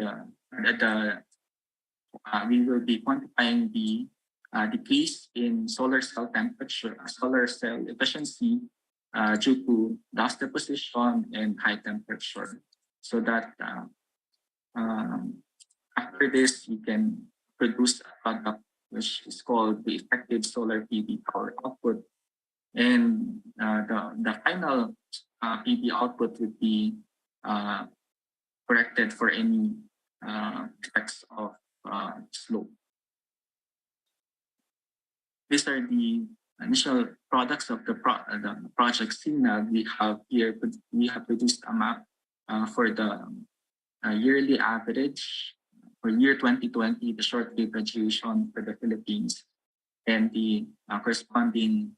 we will be quantifying the decrease in solar cell temperature, solar cell efficiency due to dust deposition and high temperature. So that after this, we can produce a product which is called the effective solar PV power output. And the final PV output would be corrected for any effects of slope. These are the initial products of the project signal, we have here we have produced a map for the yearly average for year 2020, the short-wave radiation for the Philippines, and the corresponding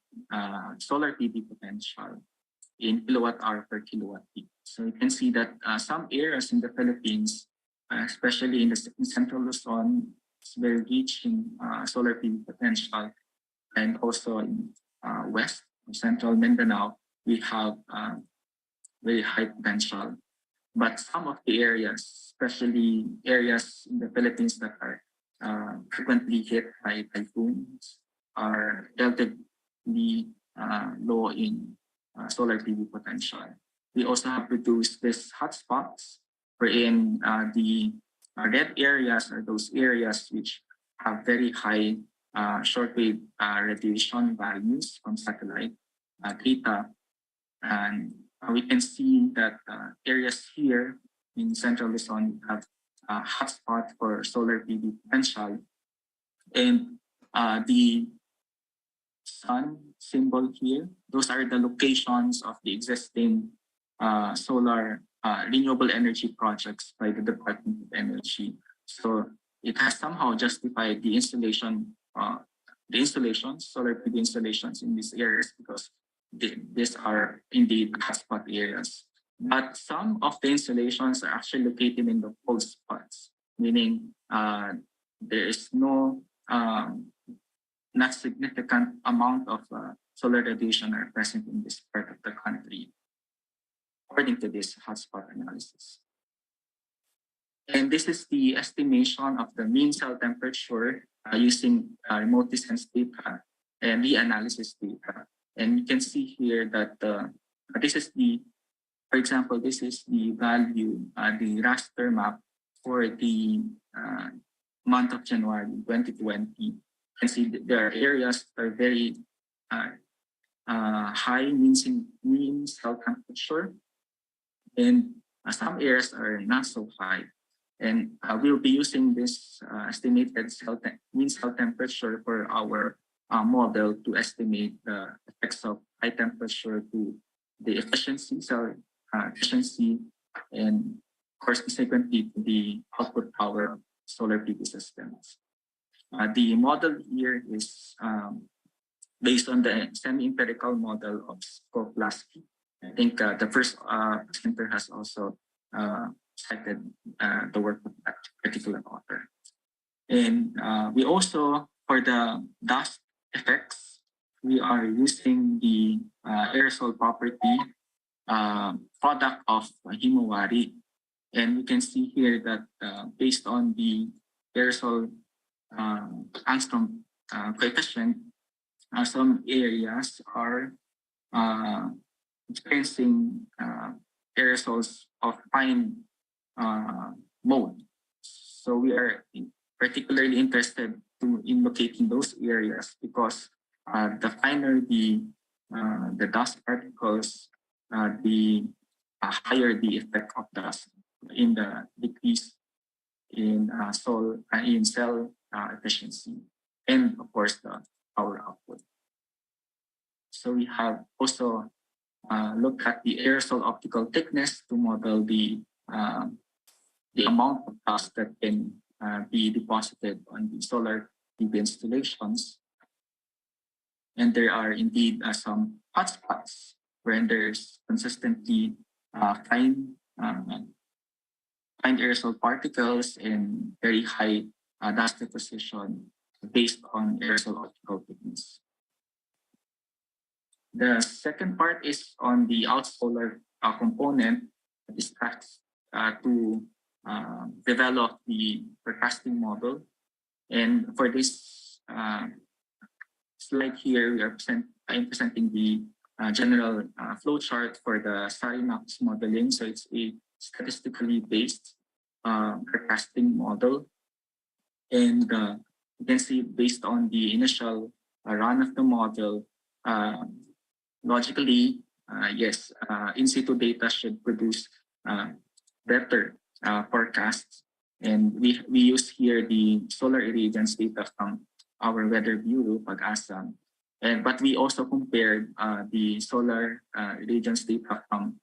solar PV potential in kilowatt-hour per kilowatt peak. So you can see that some areas in the Philippines, especially in central Luzon, is very rich in solar PV potential, and also in west or central Mindanao, we have very high potential. But some of the areas, especially areas in the Philippines that are frequently hit by typhoons, are relatively low in solar PV potential. We also have produced these hotspots, wherein the red areas are those areas which have very high shortwave radiation values from satellite data. And we can see that areas here in central Luzon have a hotspot for solar PV potential. And the sun symbol here, those are the locations of the existing solar renewable energy projects by the Department of Energy. So it has somehow justified the installation, solar PV installations in these areas, because these are indeed hotspot areas. But some of the installations are actually located in the cold spots, meaning there is no not significant amount of solar radiation are present in this part of the country, according to this hotspot analysis. And this is the estimation of the mean cell temperature using remotely sensed data and reanalysis data. And you can see here that this is the, for example, this is the value, the raster map for the month of January 2020. You can see that there are areas that are very high mean cell temperature, and some areas are not so high. And we'll be using this estimated mean cell temperature for our model to estimate the effects of high temperature to the efficiency, cell efficiency, and consequently to the output power of solar PV systems. The model here is based on the semi-empirical model of Skoplasky. I think the first presenter has also cited the work of that particular author. And we also, for the dust effects, we are using the aerosol property product of Himawari. And we can see here that based on the aerosol angstrom coefficient, some areas are experiencing aerosols of fine mode. So we are particularly interested in locating those areas because the finer the dust particles, the higher the effect of dust in the decrease in cell efficiency, and of course the power output. So we have also looked at the aerosol optical thickness to model the amount of dust that can be deposited on the solar PV installations. And there are indeed some hotspots where there's consistently fine aerosol particles and very high dust deposition based on aerosol optical thickness. The second part is on the outsolar component. This tasked to develop the forecasting model. And for this slide here, I'm presenting the general flowchart for the Sarinox modeling. So it's a statistically based forecasting model. And you can see based on the initial run of the model, logically, yes, in situ data should produce better forecasts. And we use here the solar irradiance data from our weather bureau, Pag-asa. But we also compared the solar irradiance data from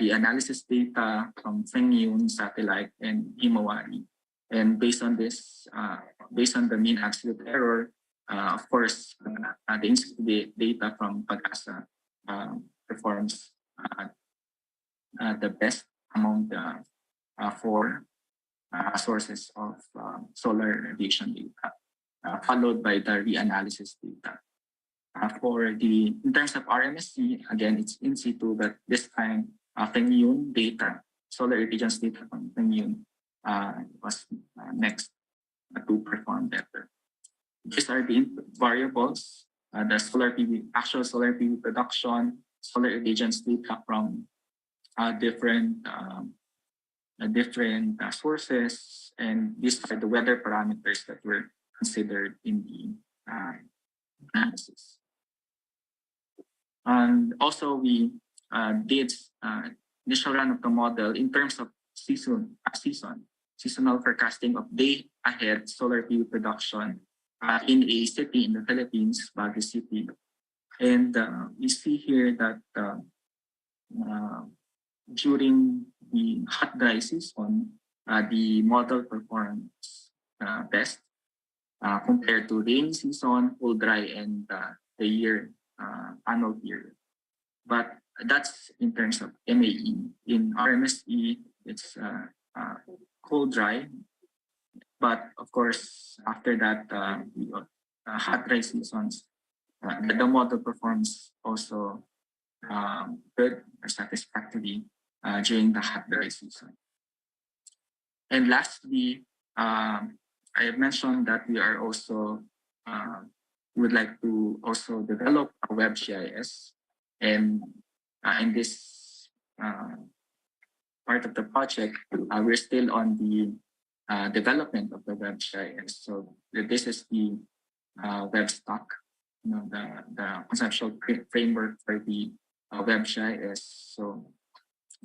the analysis data from Fengyun satellite and Himawari. And based on this, based on the mean absolute error, of course, the institute data from Pag-asa performs the best among the four sources of solar radiation data, followed by the reanalysis data. In terms of RMSC, again, it's in situ, but this time Fengyun data, solar irradiance data from Fengyun was next to perform better. These are the variables, the solar PV, actual solar PV production, solar irradiance data from different sources, and these are the weather parameters that were considered in the analysis. And also we did initial run of the model in terms of seasonal forecasting of day ahead solar PV production in a city in the Philippines, Baguio City. And we see here that during the hot dry season, the model performs best compared to rainy season, cool dry, and the year annual period. But that's in terms of MAE. In RMSE, it's cold dry. But of course, after that, hot dry seasons, the model performs also good or satisfactory during the hot dry season. And lastly, I have mentioned that we are also would like to also develop a web GIS, and in this part of the project, we're still on the development of the web GIS. So this is the web stack, the conceptual framework for the web GIS. So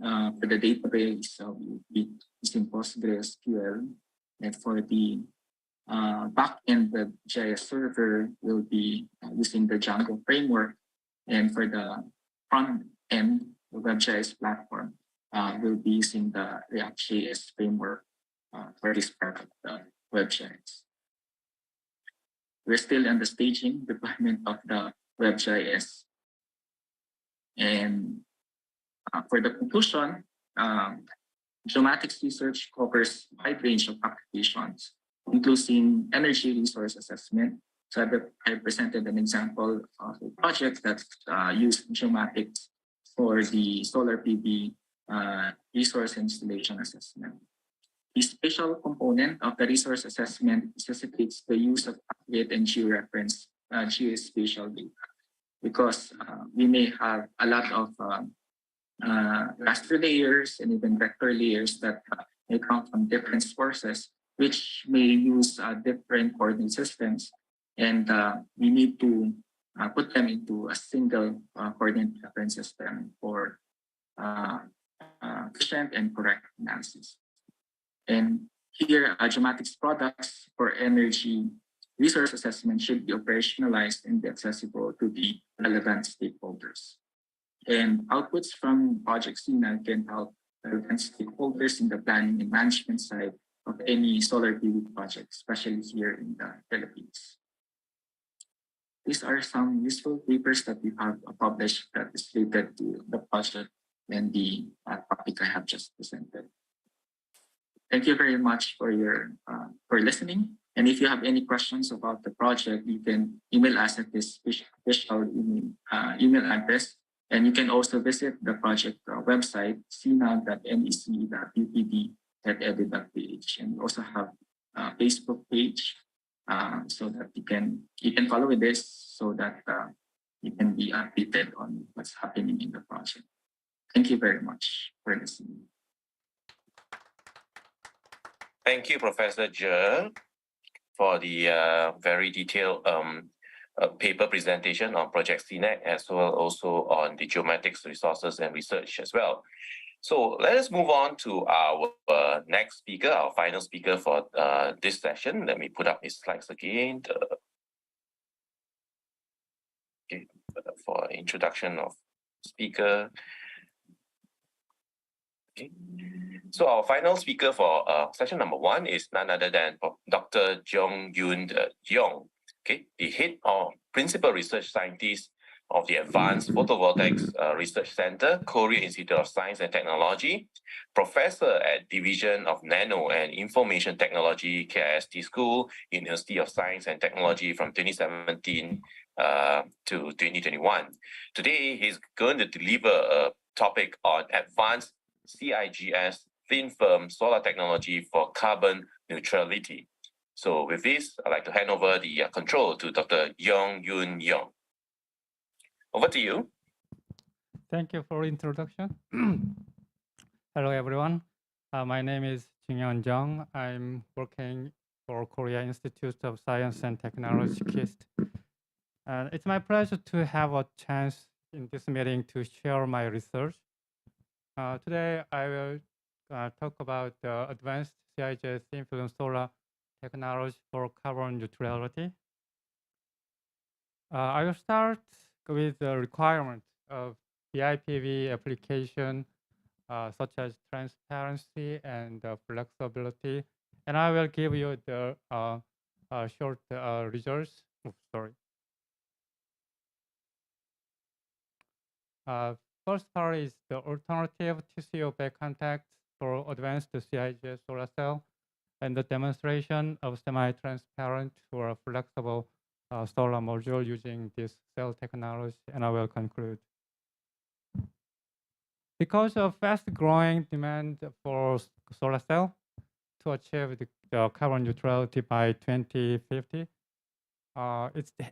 for the database, we'll be using PostgreSQL, and for the backend web GIS server, we'll be using the Django framework, and for the front end, the WebGIS platform, we'll be using the React.js framework for this part of the WebGIS. We're still in the staging deployment of the WebGIS. And for the conclusion, geomatics research covers a wide range of applications, including energy resource assessment. So I presented an example of a project that used geomatics for the solar PV resource installation assessment. The spatial component of the resource assessment necessitates the use of accurate and georeference geospatial data, because we may have a lot of raster layers and even vector layers that may come from different sources, which may use different coordinate systems, and we need to put them into a single coordinate reference system for efficient and correct analysis. And here, geomatics products for energy resource assessment should be operationalized and be accessible to the relevant stakeholders. And outputs from Project CNA can help relevant stakeholders in the planning and management side of any solar PV project, especially here in the Philippines. These are some useful papers that we have published that is related to the project and the topic I have just presented. Thank you very much for your for listening. And if you have any questions about the project, you can email us at this official email address. And you can also visit the project website, cna.nec.upd.edu.ph. And we also have a Facebook page so that you can follow with this so that you can be updated on what's happening in the project. Thank you very much for listening. Thank you, Professor Je, for the very detailed paper presentation on Project CNEC, as well also on the geomatics resources and research as well. So let us move on to our next speaker, our final speaker for this session. Let me put up his slides again. for introduction of speaker. Okay. So our final speaker for session number 1 is none other than Dr. Jong Yoon Yong, okay, the head of principal research scientist of the Advanced Photovoltaics Research Center, Korea Institute of Science and Technology, professor at Division of Nano and Information Technology, KIST School, University of Science and Technology from 2017 to 2021. Today, he's going to deliver a topic on advanced CIGS thin film solar technology for carbon neutrality. So with this, I'd like to hand over the control to Dr. Jong Yoon Yong. Over to you. Thank you for introduction. Hello, everyone. My name is Jingyeon Jung. I'm working for Korea Institute of Science and Technology, KIST. And it's my pleasure to have a chance in this meeting to share my research. Today, I will talk about the advanced CIGS thin film solar technology for carbon neutrality. I will start with the requirement of BIPV application, such as transparency and flexibility. And I will give you the short results. First part is the alternative TCO back contact for advanced CIGS solar cell and the demonstration of semi-transparent or flexible solar module using this cell technology, and I will conclude. Because of fast-growing demand for solar cell to achieve the carbon neutrality by 2050,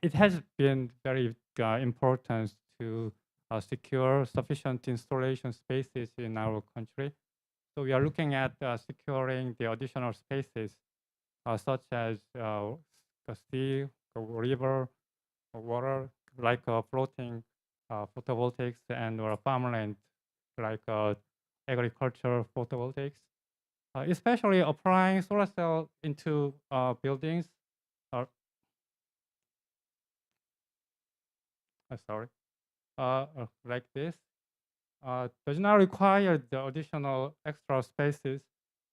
it has been very important to secure sufficient installation spaces in our country. So we are looking at securing the additional spaces, such as the sea, the river, water, like floating photovoltaics and or farmland, like agriculture photovoltaics, especially applying solar cell into buildings. Like this, does not require the additional extra spaces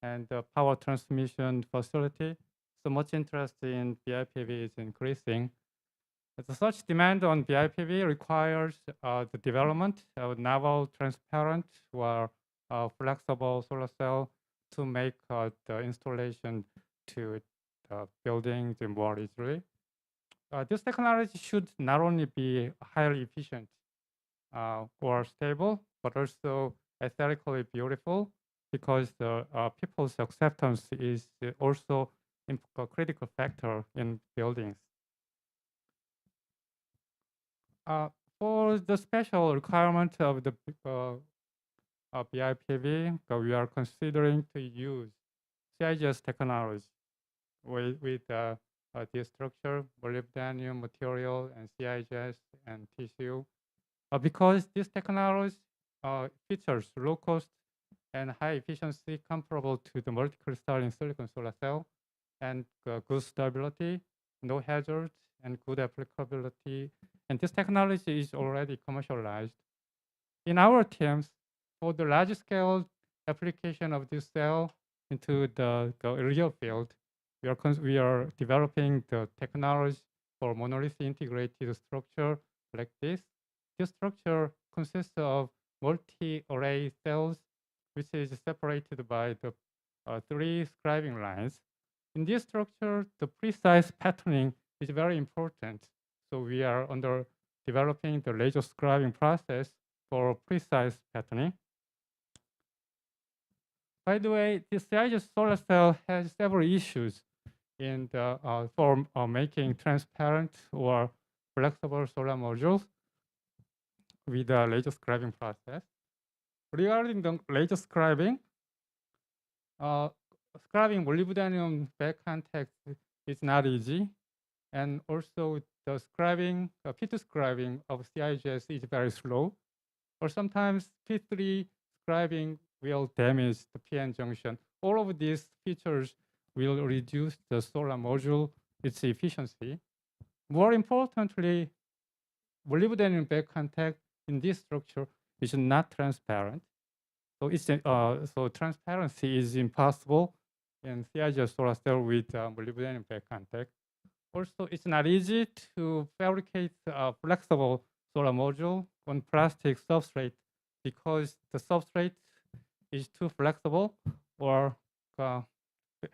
and the power transmission facility. So much interest in BIPV is increasing. Such demand on BIPV requires the development of novel, transparent, or flexible solar cell to make the installation to the buildings more easily. This technology should not only be highly efficient or stable, but also aesthetically beautiful, because the people's acceptance is also a critical factor in buildings. For the special requirement of the BIPV, we are considering to use CIGS technology with this structure, molybdenum material, and CIGS and tissue. Because this technology features low cost and high efficiency comparable to the multicrystalline silicon solar cell, and good stability, no hazards, and good applicability. And this technology is already commercialized. In our teams, for the large scale application of this cell into the real field, we are developing the technology for monolith integrated structure like this. This structure consists of multi-array cells, which is separated by the 3 scribing lines. In this structure, the precise patterning is very important. So we are developing the laser scribing process for precise patterning. By the way, the CIGS solar cell has several issues in the form of making transparent or flexible solar modules with the laser scribing process. Regarding the laser scribing, scribing molybdenum back contact is not easy, and also the scribing, P2 scribing of CIGS is very slow, or sometimes P3 scribing will damage the PN junction. All of these features will reduce the solar module, its efficiency. More importantly, molybdenum back contact in this structure is not transparent. So it's so transparency is impossible in CIGS solar cell with molybdenum back contact. Also, it's not easy to fabricate a flexible solar module on plastic substrate because the substrate is too flexible or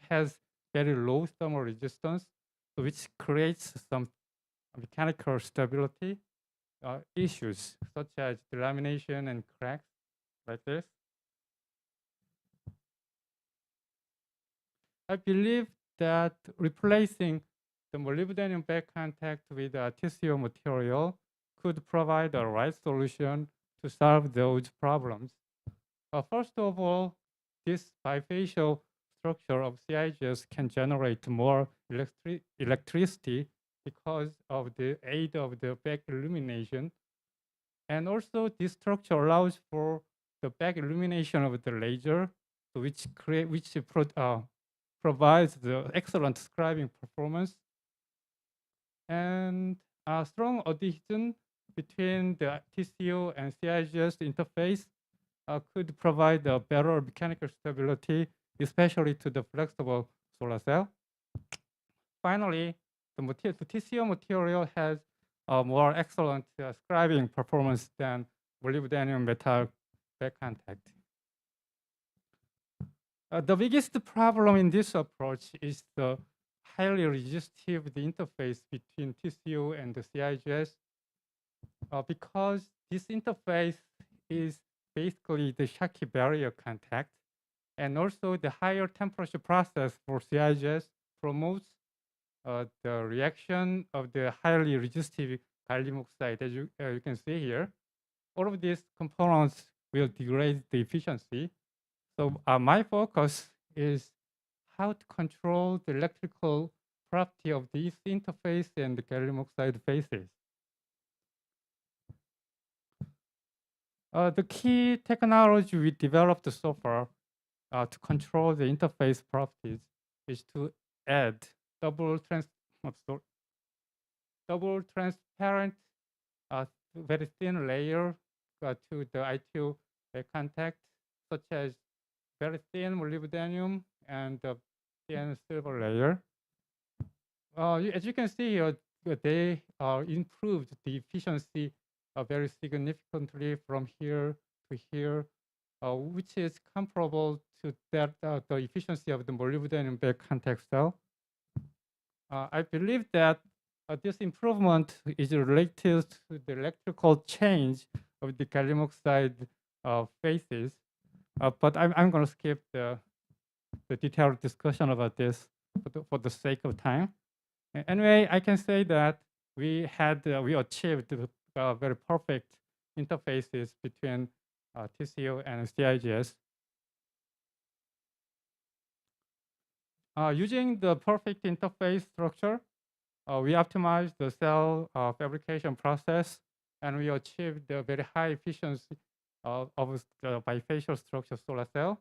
has very low thermal resistance, which creates some mechanical stability issues such as delamination and cracks like this. I believe that replacing the molybdenum back contact with a TCO material could provide the right solution to solve those problems. First of all, this bifacial structure of CIGS can generate more electricity because of the aid of the back illumination. And also this structure allows for the back illumination of the laser, which provides the excellent scribing performance. And a strong adhesion between the TCO and CIGS interface could provide a better mechanical stability, especially to the flexible solar cell. Finally, the TCO material has a more excellent scribing performance than molybdenum metal back contact. The biggest problem in this approach is the highly resistive interface between TCO and the CIGS because this interface is basically the Schottky barrier contact, and also the higher temperature process for CIGS promotes the reaction of the highly resistive gallium oxide, as you can see here. All of these components will degrade the efficiency. So my focus is how to control the electrical property of these interface and the gallium oxide phases. The key technology we developed so far to control the interface properties is to add double transparent, very thin layer to the ITO contact, such as very thin molybdenum and thin silver layer. As you can see here, they improved the efficiency very significantly from here to here, which is comparable to that the efficiency of the molybdenum back contact cell. I believe that this improvement is related to the electrical change of the gallium oxide phases, but I'm going to skip the detailed discussion about this for the sake of time. Anyway, I can say that we achieved very perfect interfaces between TCO and CIGS. Using the perfect interface structure, we optimized the cell fabrication process, and we achieved the very high efficiency of the bifacial structure solar cell.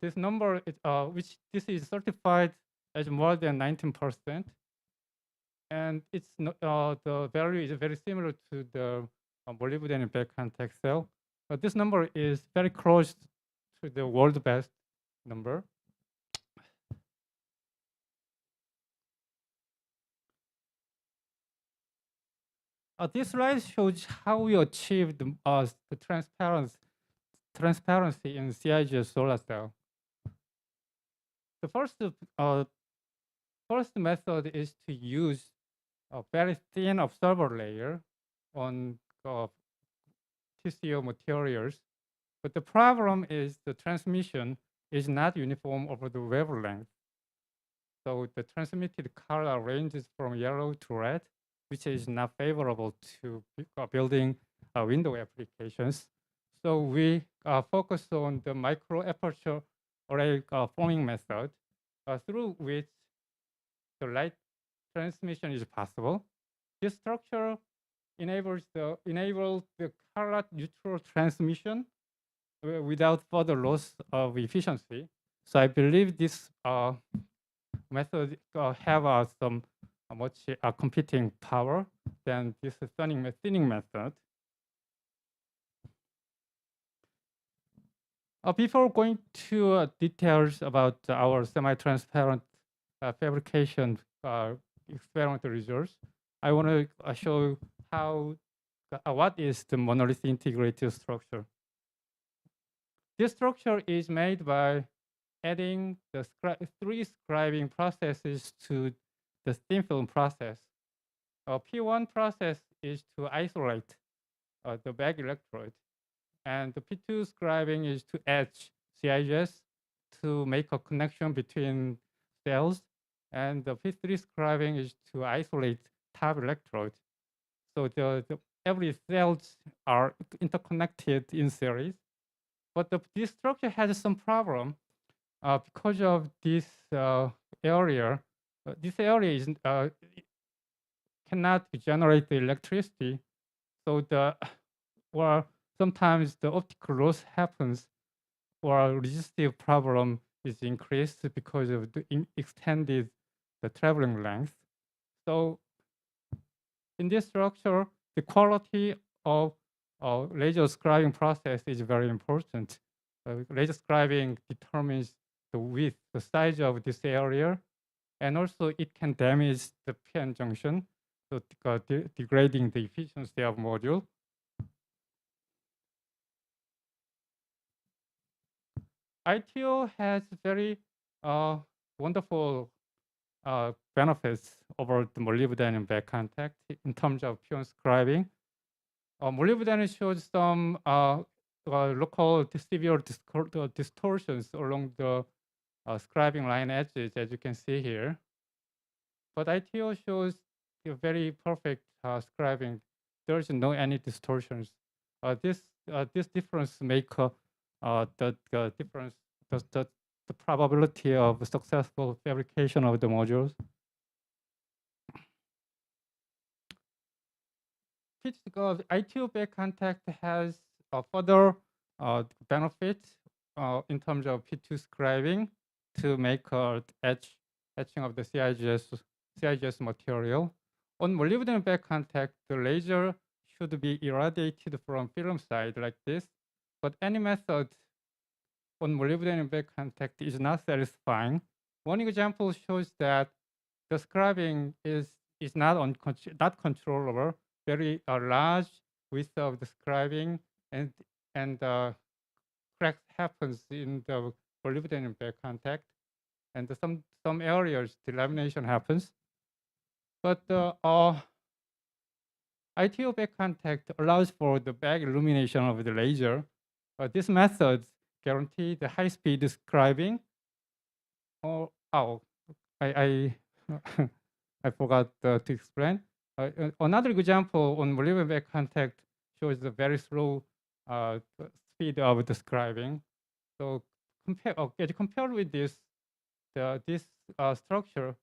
This number, this is certified as more than 19%, and it's the value is very similar to the molybdenum back contact cell. But this number is very close to the world best number. This slide shows how we achieved the transparency in CIGS solar cell. The first method is to use a very thin observer layer on TCO materials. But the problem is the transmission is not uniform over the wavelength. So the transmitted color ranges from yellow to red, which is not favorable to building window applications. So we focus on the micro aperture array forming method, through which the light transmission is possible. This structure enables the color neutral transmission without further loss of efficiency. So I believe this method have some much computing power than this thinning method. Before going to details about our semi-transparent fabrication experimental results, I want to show how what is the monolith integrated structure. This structure is made by adding the 3 scribing processes to the thin film process. P1 process is to isolate the bag electrode, and the P2 scribing is to etch CIGS to make a connection between cells, and the P3 scribing is to isolate top electrode. So every cells are interconnected in series, but this structure has some problem because of this area. This area is cannot generate the electricity, so sometimes the optical loss happens, or resistive problem is increased because of the extended the traveling length. So in this structure, the quality of laser scribing process is very important. Laser scribing determines the width, the size of this area, and also it can damage the p-n junction, so degrading the efficiency of module. ITO has very wonderful benefits over the molybdenum back contact in terms of p-n scribing. Molybdenum shows some local severe distortions along the scribing line edges, as you can see here. But ITO shows a very perfect scribing. There is no any distortions. This difference make the difference the probability of successful fabrication of the modules. ITO back contact has a further benefit in terms of P2 scribing to make etching of the CIGS material. On molybdenum back contact, the laser should be irradiated from film side like this, but any method on molybdenum back contact is not satisfying. One example shows that the scribing is not controllable. Very large width of the scribing, and cracks happens in the molybdenum back contact, and some areas the lamination happens. But ITO back contact allows for the back illumination of the laser. This method guarantees the high-speed scribing. I forgot to explain. Another example on molybdenum back contact shows the very slow speed of the scribing. So compared with this, this structure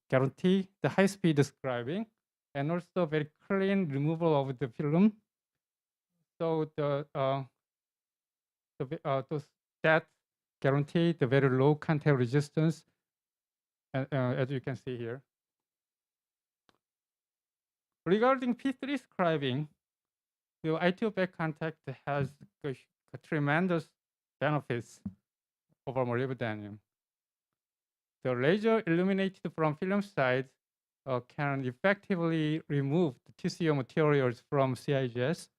guarantee the high-speed scribing and also very clean removal of the film. So that guarantee the very low contact resistance, as you can see here. Regarding P3 scribing, the ITO back contact has tremendous benefits over molybdenum. The laser illuminated from film side can effectively remove the TCO materials from CIGS,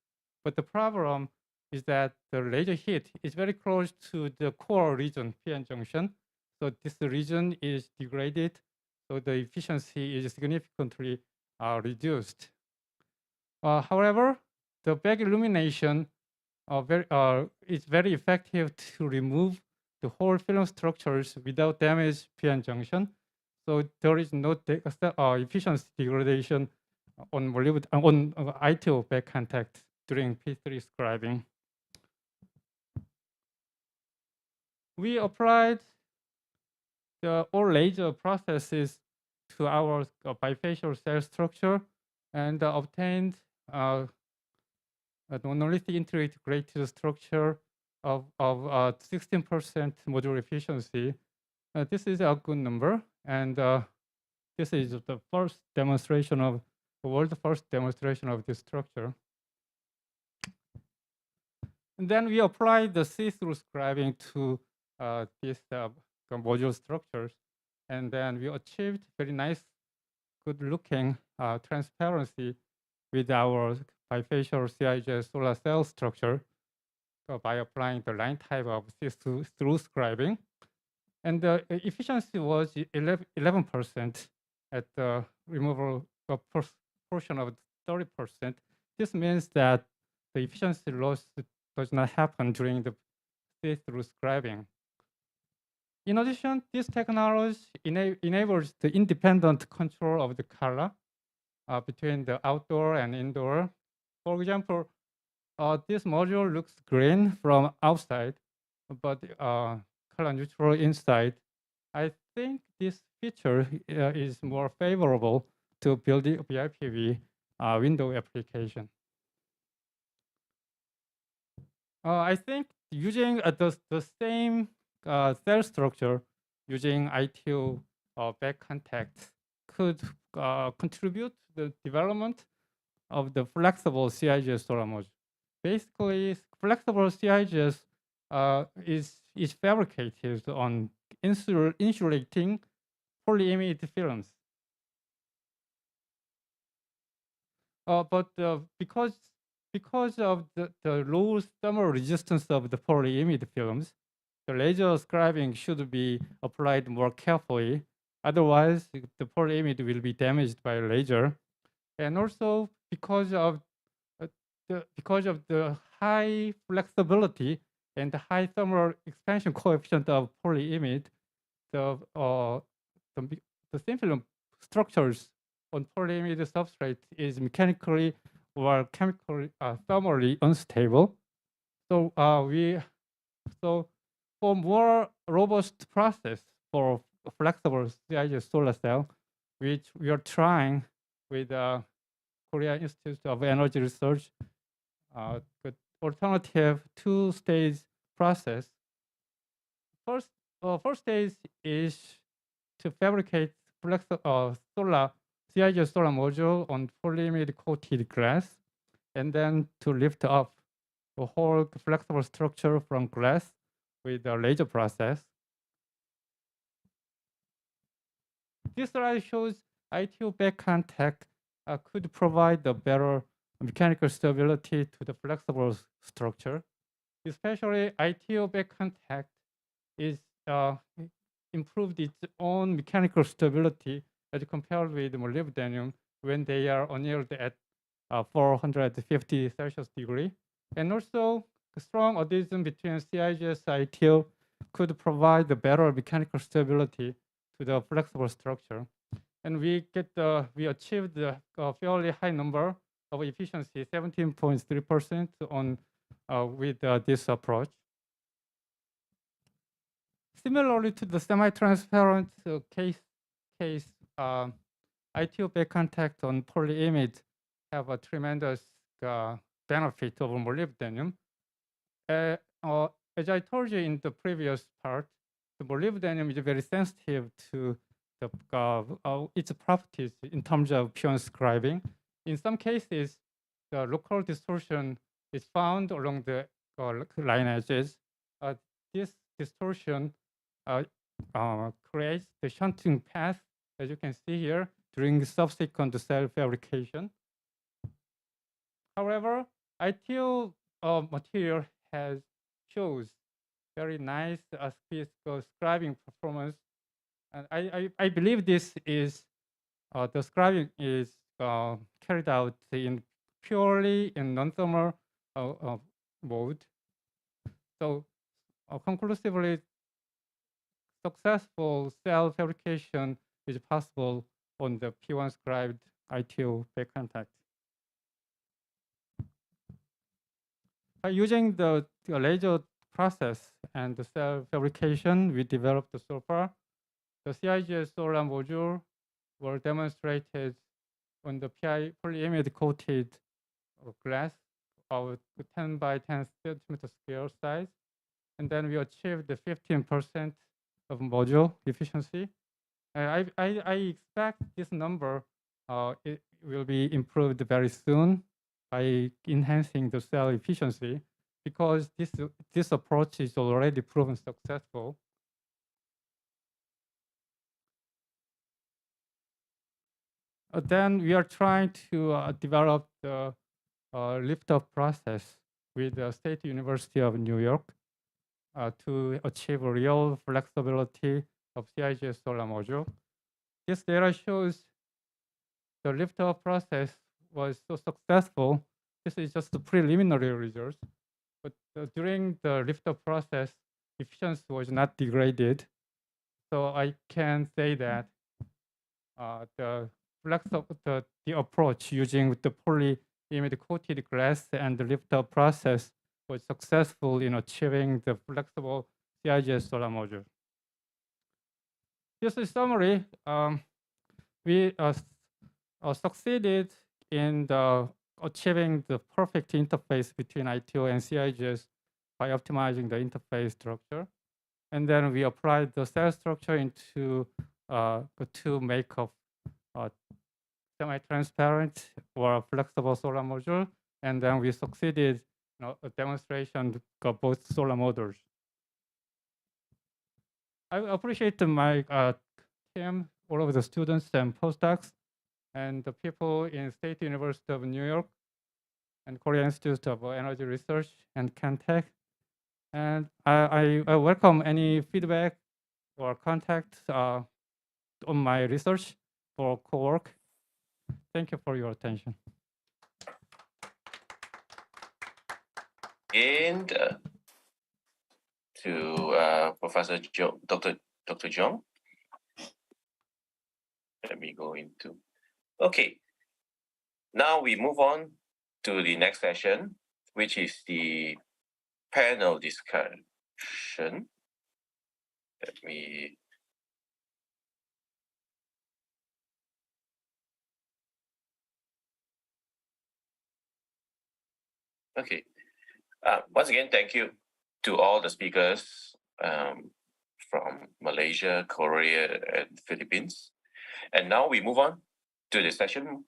but the problem is that the laser heat is very close to the core region, p-n junction. So this region is degraded, so the efficiency is significantly reduced. However, the back illumination is very effective to remove the whole film structures without damage p-n junction. So there is no efficiency degradation on ITO back contact during P3 scribing. We applied the all laser processes to our bifacial cell structure and obtained a monolithic integrated structure of 16% module efficiency. This is a good number, and This is the first demonstration of the world's first demonstration of this structure. And then we applied the see-through scribing to these module structures, and then we achieved very nice, good-looking transparency with our bifacial CIJ solar cell structure by applying the line type of see-through scribing. And the efficiency was 11% at the removal of portion of 30%. This means that the efficiency loss does not happen during the see-through scribing. In addition, this technology enables the independent control of the color between the outdoor and indoor. For example, this module looks green from outside, but color neutral inside. I think this feature is more favorable to building BIPV window application. I think using the same cell structure using ITO back contact could contribute to the development of the flexible CIJ solar module. Basically, flexible CIJs is fabricated on insulating polyimide films. But because of the low thermal resistance of the polyimide films, the laser scribing should be applied more carefully. Otherwise, the polyimide will be damaged by laser. And also because of the high flexibility and the high thermal expansion coefficient of polyimide, the thin film structures on polyimide substrate is mechanically or chemically thermally unstable. So for more robust process for flexible CIJ solar cell, which we are trying with Korea Institute of Energy Research, the alternative two-stage process. First stage is to fabricate solar CIJ solar module on polyimide coated glass, and then to lift up the whole flexible structure from glass with a laser process. This slide shows ITO back contact could provide a better mechanical stability to the flexible structure. Especially ITO back contact is improved its own mechanical stability as compared with molybdenum when they are annealed at 450 Celsius degree. And also, a strong adhesion between CIJ and ITO could provide a better mechanical stability to the flexible structure. And we achieved a fairly high number of efficiency, 17.3% on with this approach. Similarly to the semi-transparent case, ITO back contact on polyimide have a tremendous benefit over molybdenum. As I told you in the previous part, the molybdenum is very sensitive to its properties in terms of pure scribing. In some cases, the local distortion is found along the line edges. This distortion creates the shunting path, as you can see here, during subsequent cell fabrication. However, ITO material shows very nice scribing performance. And I believe this is the scribing is carried out in purely in non-thermal mode. So conclusively, successful cell fabrication is possible on the P1 scribed ITO back contact. By using the laser process and the cell fabrication we developed so far, the CIJ solar module were demonstrated on the polyimide coated glass of 10 by 10 centimeter scale size. And then we achieved the 15% of module efficiency. I expect this number it will be improved very soon by enhancing the cell efficiency, because this approach is already proven successful. Then we are trying to develop the lift-off process with the State University of New York to achieve real flexibility of CIGS solar module. This data shows the lift-off process was so successful. This is just the preliminary results, but during the lift-off process, efficiency was not degraded. So I can say that the approach using the polyimide coated glass and the lift-off process was successful in achieving the flexible CIGS solar module. Here's a summary. We succeeded in achieving the perfect interface between ITO and CIGS by optimizing the interface structure. And then we applied the cell structure into to make a semi-transparent or flexible solar module. And then we succeeded a demonstration of both solar models. I appreciate my team, all of the students and postdocs, and the people in State University of New York and Korean Institute of Energy Research and Caltech. And I welcome any feedback or contact on my research for co-work. Thank you for your attention. And to Professor Dr. Jung. Let me go into. Okay. Now we move on to the next session, which is the panel discussion. Let me. Okay. Once again, thank you to all the speakers from Malaysia, Korea, and Philippines. And now we move on to the session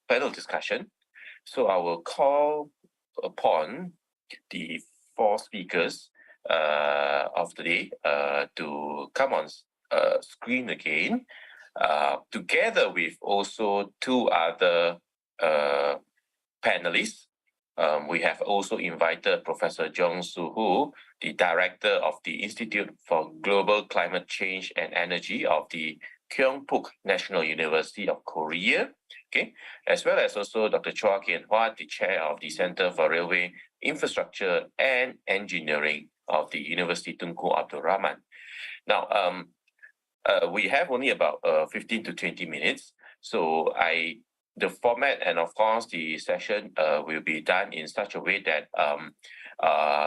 panel discussion. So I will call upon the four speakers of the day to come on screen again, together with also two other panelists. We have also invited Professor Jung Soo-Hoo, the director of the Institute for Global Climate Change and Energy of the Kyungpook National University of Korea, okay, as well as also Dr. Chua Kian-Hwa, the chair of the Center for Railway Infrastructure and Engineering of the University Tunku Abdul Rahman. Now, we have only about 15 to 20 minutes, so the format and of course the session will be done in such a way that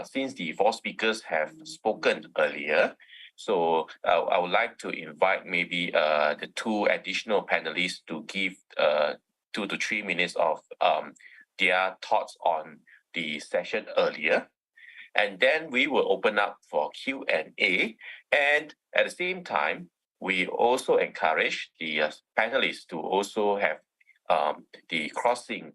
since the four speakers have spoken earlier, so I would like to invite maybe the two additional panelists to give 2 to 3 minutes of their thoughts on the session earlier. And then we will open up for Q&A. And at the same time, we also encourage the panelists to also have the crossing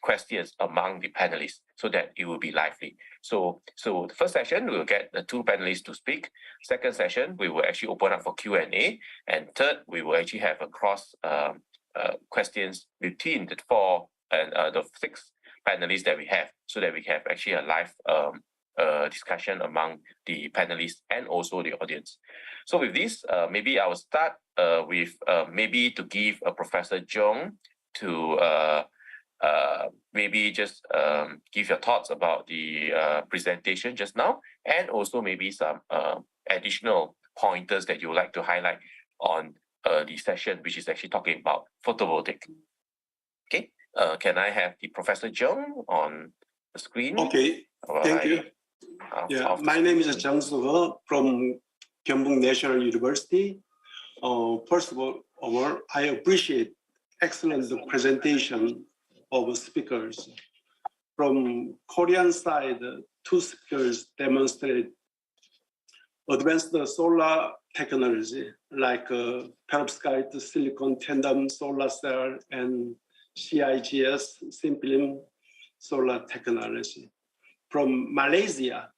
questions among the panelists so that it will be lively. So the first session, we will get the two panelists to speak. Second session, we will actually open up for Q&A. And third, we will actually have a cross questions between the 4 and the 6 panelists that we have, so that we have actually a live discussion among the panelists and also the audience. So with this, maybe I will start with maybe to give Professor Jung to maybe just give your thoughts about the presentation just now, and also maybe some additional pointers that you would like to highlight on the session, which is actually talking about photovoltaic. Okay, can I have the Professor Jung on the screen? Okay, thank you. Yeah, my name is Jung Soo-Ho from Kyungpook National University. First of all, I appreciate excellent presentation of speakers. From Korean side, 2 speakers demonstrate advanced solar technology like perovskite, silicon tandem solar cell, and CIGS, simple solar technology. From Malaysia,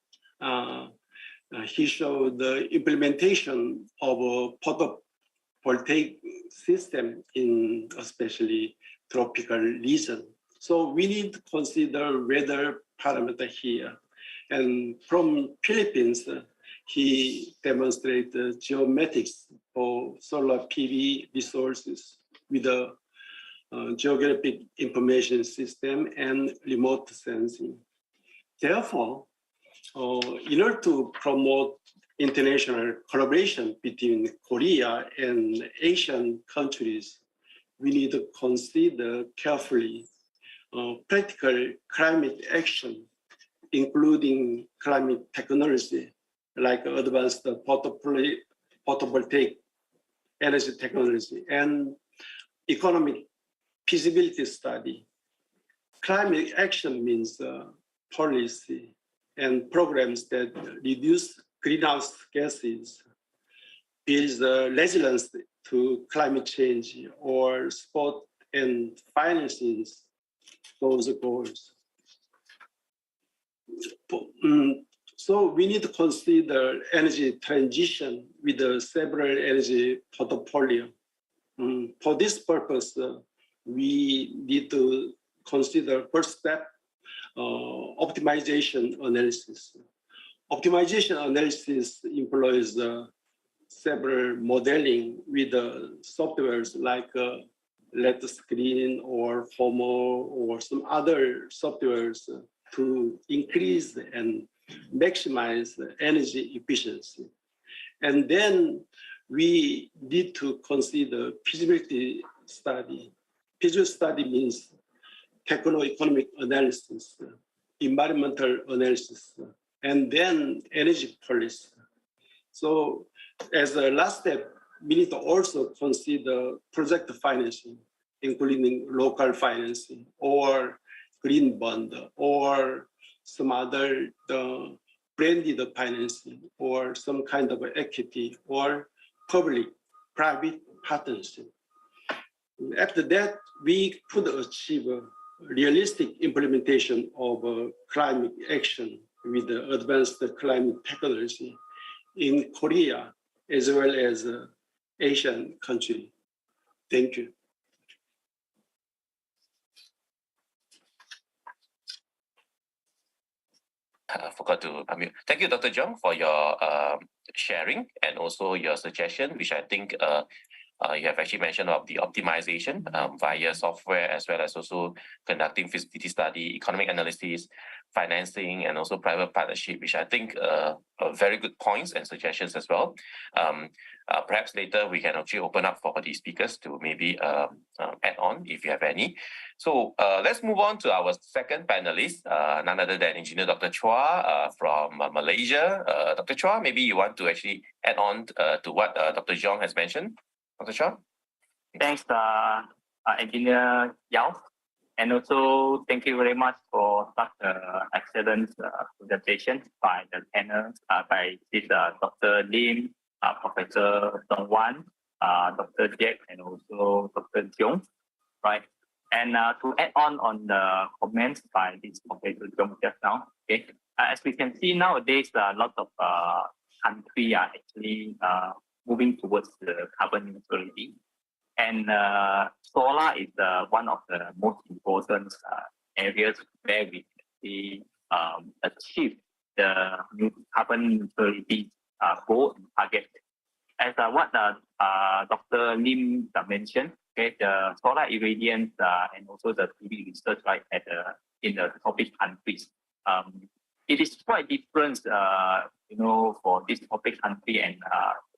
he showed the implementation of a photovoltaic system in especially tropical region. So we need to consider weather parameter here. And from Philippines, he demonstrated geomatics for solar PV resources with a geographic information system and remote sensing. Therefore, in order to promote international collaboration between Korea and Asian countries, we need to consider carefully practical climate action, including climate technology, like advanced photovoltaic energy technology and economic feasibility study. Climate action means policy and programs that reduce greenhouse gases, builds resilience to climate change, or support and finances those goals. So we need to consider energy transition with several energy portfolio. For this purpose, we need to consider first step, optimization analysis. Optimization analysis employs several modeling with softwares like LED screen or FOMO or some other softwares to increase and maximize energy efficiency. And then we need to consider feasibility study. Feasibility study means techno-economic analysis, environmental analysis, and then energy policy. So as a last step, we need to also consider project financing, including local financing or green bond or some other branded financing or some kind of equity or public-private partnership. After that, we could achieve a realistic implementation of climate action with the advanced climate technology in Korea as well as Asian country. Thank you. I forgot to unmute. Thank you, Dr. Jung, for your sharing and also your suggestion, which I think you have actually mentioned of the optimization via software, as well as also conducting feasibility study, economic analysis, financing, and also private partnership, which I think are very good points and suggestions as well. Perhaps later we can actually open up for the speakers to maybe add on if you have any. So let's move on to our second panelist, none other than Engineer Dr. Chua from Malaysia. Dr. Chua, maybe you want to actually add on to what Dr. Zhong has mentioned. Dr. Chua? Thanks, Engineer Yao. And also, thank you very much for such excellent presentation by the panel, by this Dr. Lim, Professor Dong Wan, Dr. Jack, and also Dr. Jung, right? And to add on the comments by this Professor Jung just now, okay? As we can see nowadays, a lot of countries are actually moving towards the carbon neutrality. And solar is one of the most important areas where we actually achieve the new carbon neutrality goal and target. As what Dr. Lim mentioned, okay, the solar irradiance and also the PV research, right, in the tropic countries. It is quite different, for this tropic country and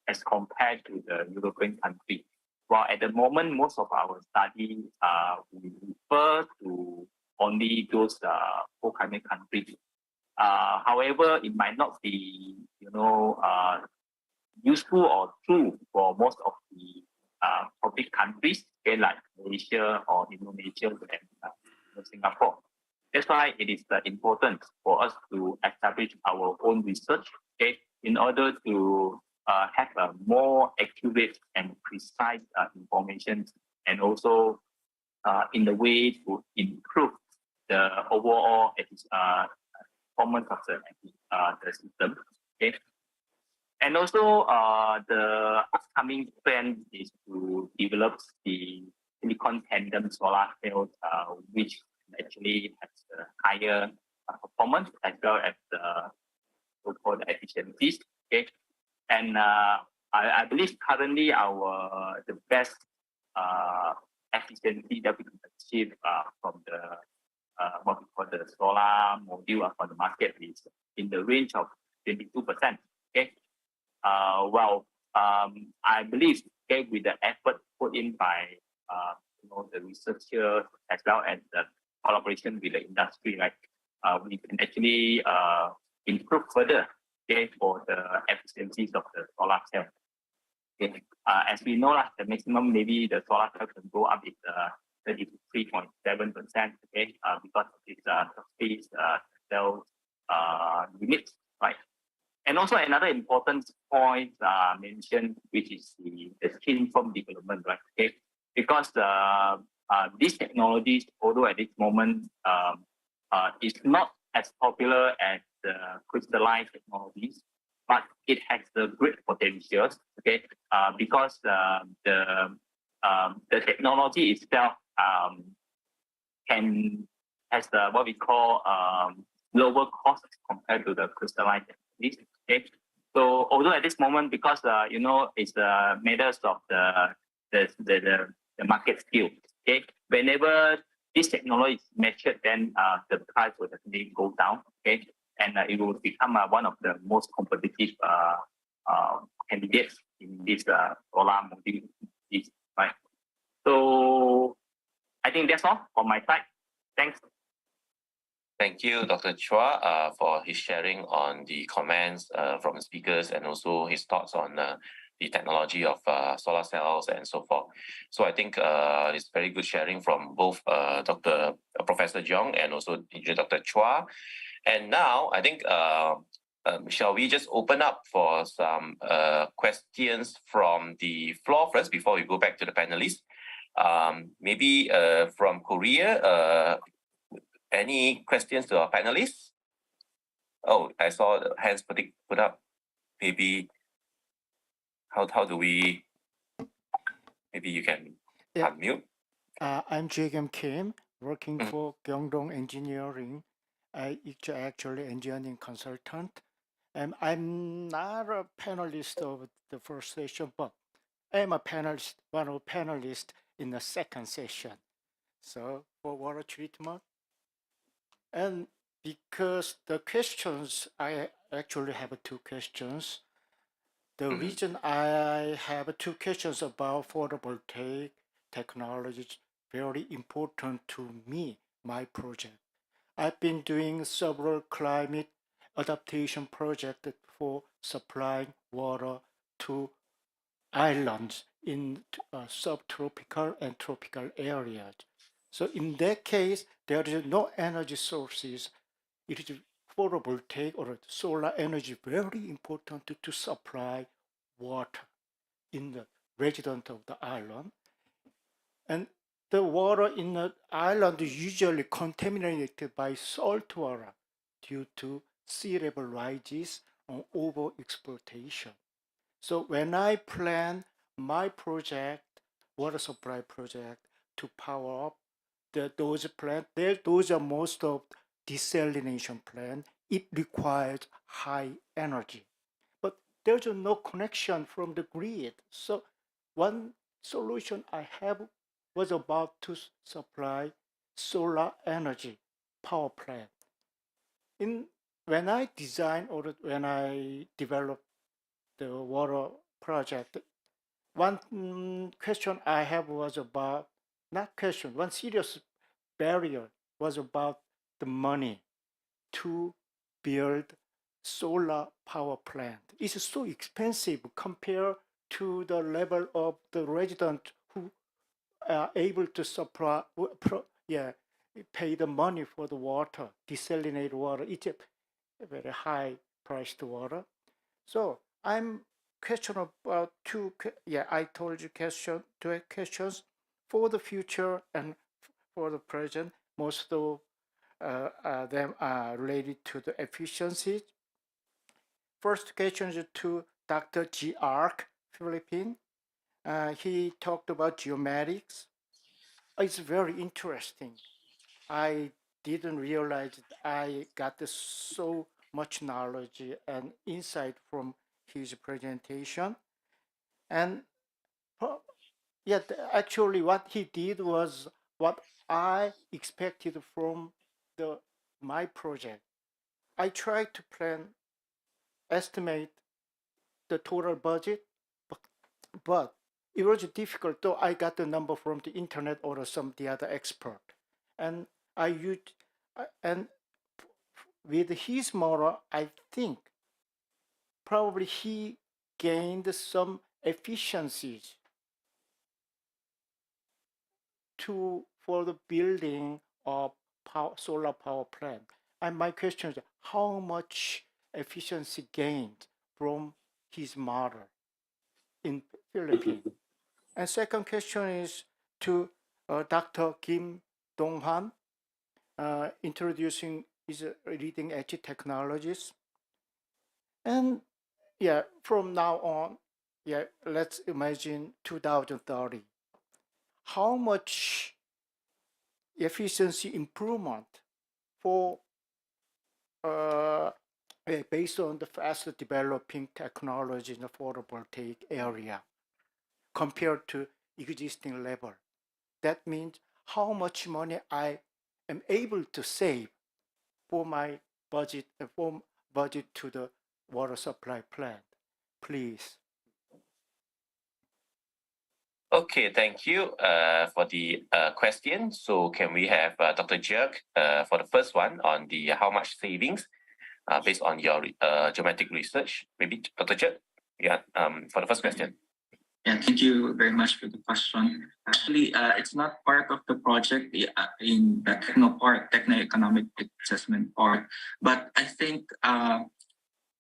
as compared to the European country. Well, at the moment, most of our study we refer to only those poor climate countries. However, it might not be, useful or true for most of the tropic countries, okay, like Malaysia or Indonesia and Singapore. That's why it is important for us to establish our own research, okay, in order to have a more accurate and precise information, and also in the way to improve the overall performance of the system. Okay. And also, the upcoming trend is to develop the silicon tandem solar cells, which actually has a higher performance as well as the so-called efficiencies. Okay, and I believe currently the best efficiency that we can achieve from the what we call the solar module for the market is in the range of 22%. Okay. I believe, okay, with the effort put in by the researchers as well as the collaboration with the industry, like we can actually improve further, okay, for the efficiencies of the solar cell. Okay. As we know, the maximum maybe the solar cell can go up is 33.7%, okay, because of this surface cell limits, right? And also another important point mentioned, which is the thin film development, right? Okay, because these technologies, although at this moment is not as popular as the crystalline technologies, but it has the great potentials. Okay, because the technology itself has the what we call lower costs compared to the crystalline technologies. Okay, so although at this moment, because it's the matters of the market skill. Okay, whenever this technology is matured, then the price will definitely go down. Okay, and it will become one of the most competitive candidates in this solar module. Right. So I think that's all from my side. Thanks. Thank you, Dr. Chua, for his sharing on the comments from the speakers and also his thoughts on the technology of solar cells and so forth. So I think it's very good sharing from both Professor Jeong and also Dr. Chua. And now I think, shall we just open up for some questions from the floor first before we go back to the panelists? Maybe from Korea, any questions to our panelists? Oh, I saw the hands put up. Maybe how do we? Maybe you can unmute. I'm Jae Kim, working for Gyeongdong Engineering. I'm actually engineering consultant, and I'm not a panelist of the first session, but I'm a panelist, one of panelists in the second session. So for water treatment. And because the questions, I actually have two questions. The reason I have two questions about photovoltaic technology is very important to me, my project. I've been doing several climate adaptation projects for supplying water to islands in subtropical and tropical areas. So in that case, there is no energy sources. It is photovoltaic or solar energy very important to supply water in the resident of the island. And the water in the island is usually contaminated by salt water due to sea level rises or overexploitation. So when I plan my project, water supply project, to power up those plants, those are most of desalination plants. It requires high energy, but there's no connection from the grid. So one solution I have was about to supply solar energy power plant. When I design or when I develop the water project, one question I have was about, not question, one serious barrier was about the money to build solar power plant. It's so expensive compared to the level of the resident who are able to supply, pay the money for the water, desalinate water. It's a very high priced water. So I'm question about I told you two questions for the future and for the present. Most of them are related to the efficiency. First question is to Dr. G. Ark, Philippines. He talked about geomatics. It's very interesting. I didn't realize that I got so much knowledge and insight from his presentation. And actually what he did was what I expected from my project. I tried to estimate the total budget, but it was difficult, though I got the number from the internet or some of the other expert. And I used, and with his model, I think probably he gained some efficiencies for the building of solar power plant. And my question is, how much efficiency gained from his model in Philippines? And second question is to Dr. Kim Dong-han, introducing his leading edge technologies. And from now on, let's imagine 2030. How much efficiency improvement for based on the fast developing technology in the photovoltaic area compared to existing level? That means how much money I am able to save for my budget, to the water supply plant, please. Okay, thank you for the question. So can we have Dr. Jerk for the first one on the how much savings based on your geometric research? Maybe Dr. Jerk, for the first question. Yeah, thank you very much for the question. Actually, it's not part of the project in the techno-economic assessment part, but I think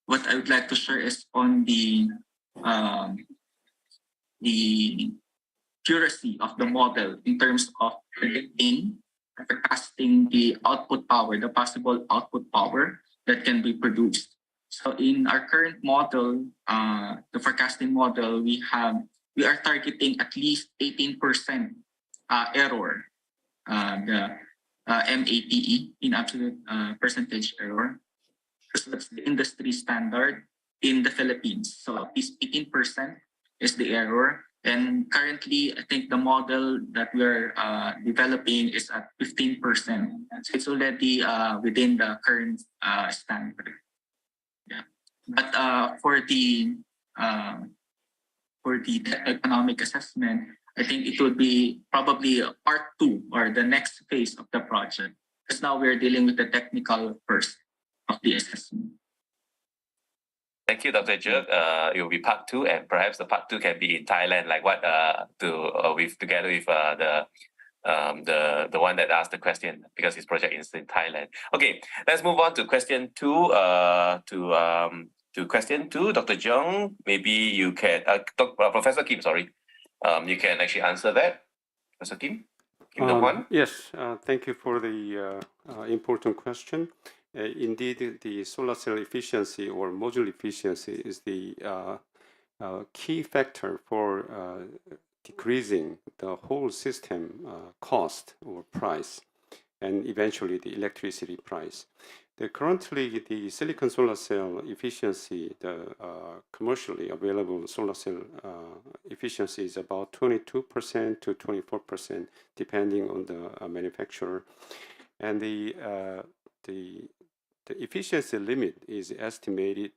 what I would like to share is on the accuracy of the model in terms of predicting, forecasting the output power, the possible output power that can be produced. So in our current model, the forecasting model, we are targeting at least 18% error, the MAPE in absolute percentage error. So that's the industry standard in the Philippines. So at least 18% is the error. And currently, I think the model that we're developing is at 15%. So it's already within the current standard. Yeah. But for the economic assessment, I think it would be probably part 2 or the next phase of the project. Because now we're dealing with the technical first of the assessment. Thank you, Dr. Jerk. It will be part 2, and perhaps the part 2 can be in Thailand, like what together with the one that asked the question, because his project is in Thailand. Okay, let's move on to question 2. To question 2, Dr. Jung, maybe you can, Professor Kim, sorry, you can actually answer that, Professor Kim. Kim Dong-hwan. Yes, thank you for the important question. Indeed, the solar cell efficiency or module efficiency is the key factor for decreasing the whole system cost or price, and eventually the electricity price. Currently, the silicon solar cell efficiency, the commercially available solar cell efficiency is about 22% to 24%, depending on the manufacturer. And the efficiency limit is estimated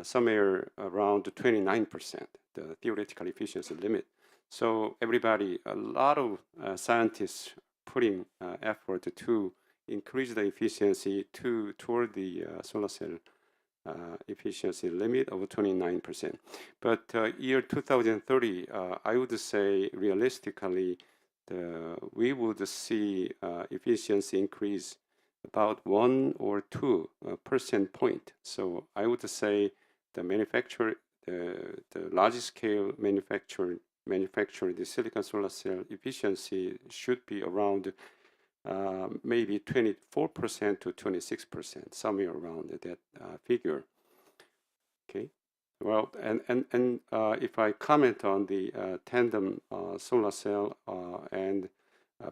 somewhere around 29%, the theoretical efficiency limit. So everybody, a lot of scientists putting effort to increase the efficiency toward the solar cell efficiency limit of 29%. But year 2030, I would say realistically, we would see efficiency increase about 1 or 2 percent point. So I would say the manufacture, the large scale manufacture the silicon solar cell efficiency should be around maybe 24% to 26%, somewhere around that figure. Okay. Well, and if I comment on the tandem solar cell and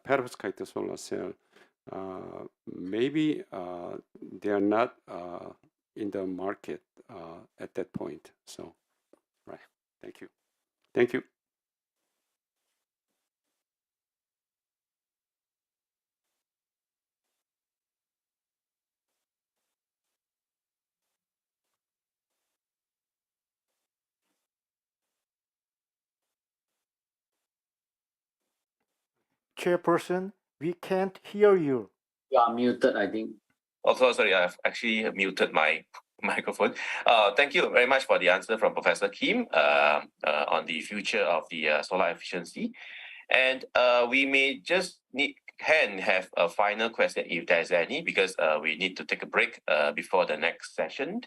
perovskite solar cell, maybe they are not in the market at that point. So, right. Thank you. Thank you. Chairperson, we can't hear you. You are muted, I think. Also, sorry, I've actually muted my microphone. Thank you very much for the answer from Professor Kim on the future of the solar efficiency. And we may just have a final question if there's any, because we need to take a break before the next session.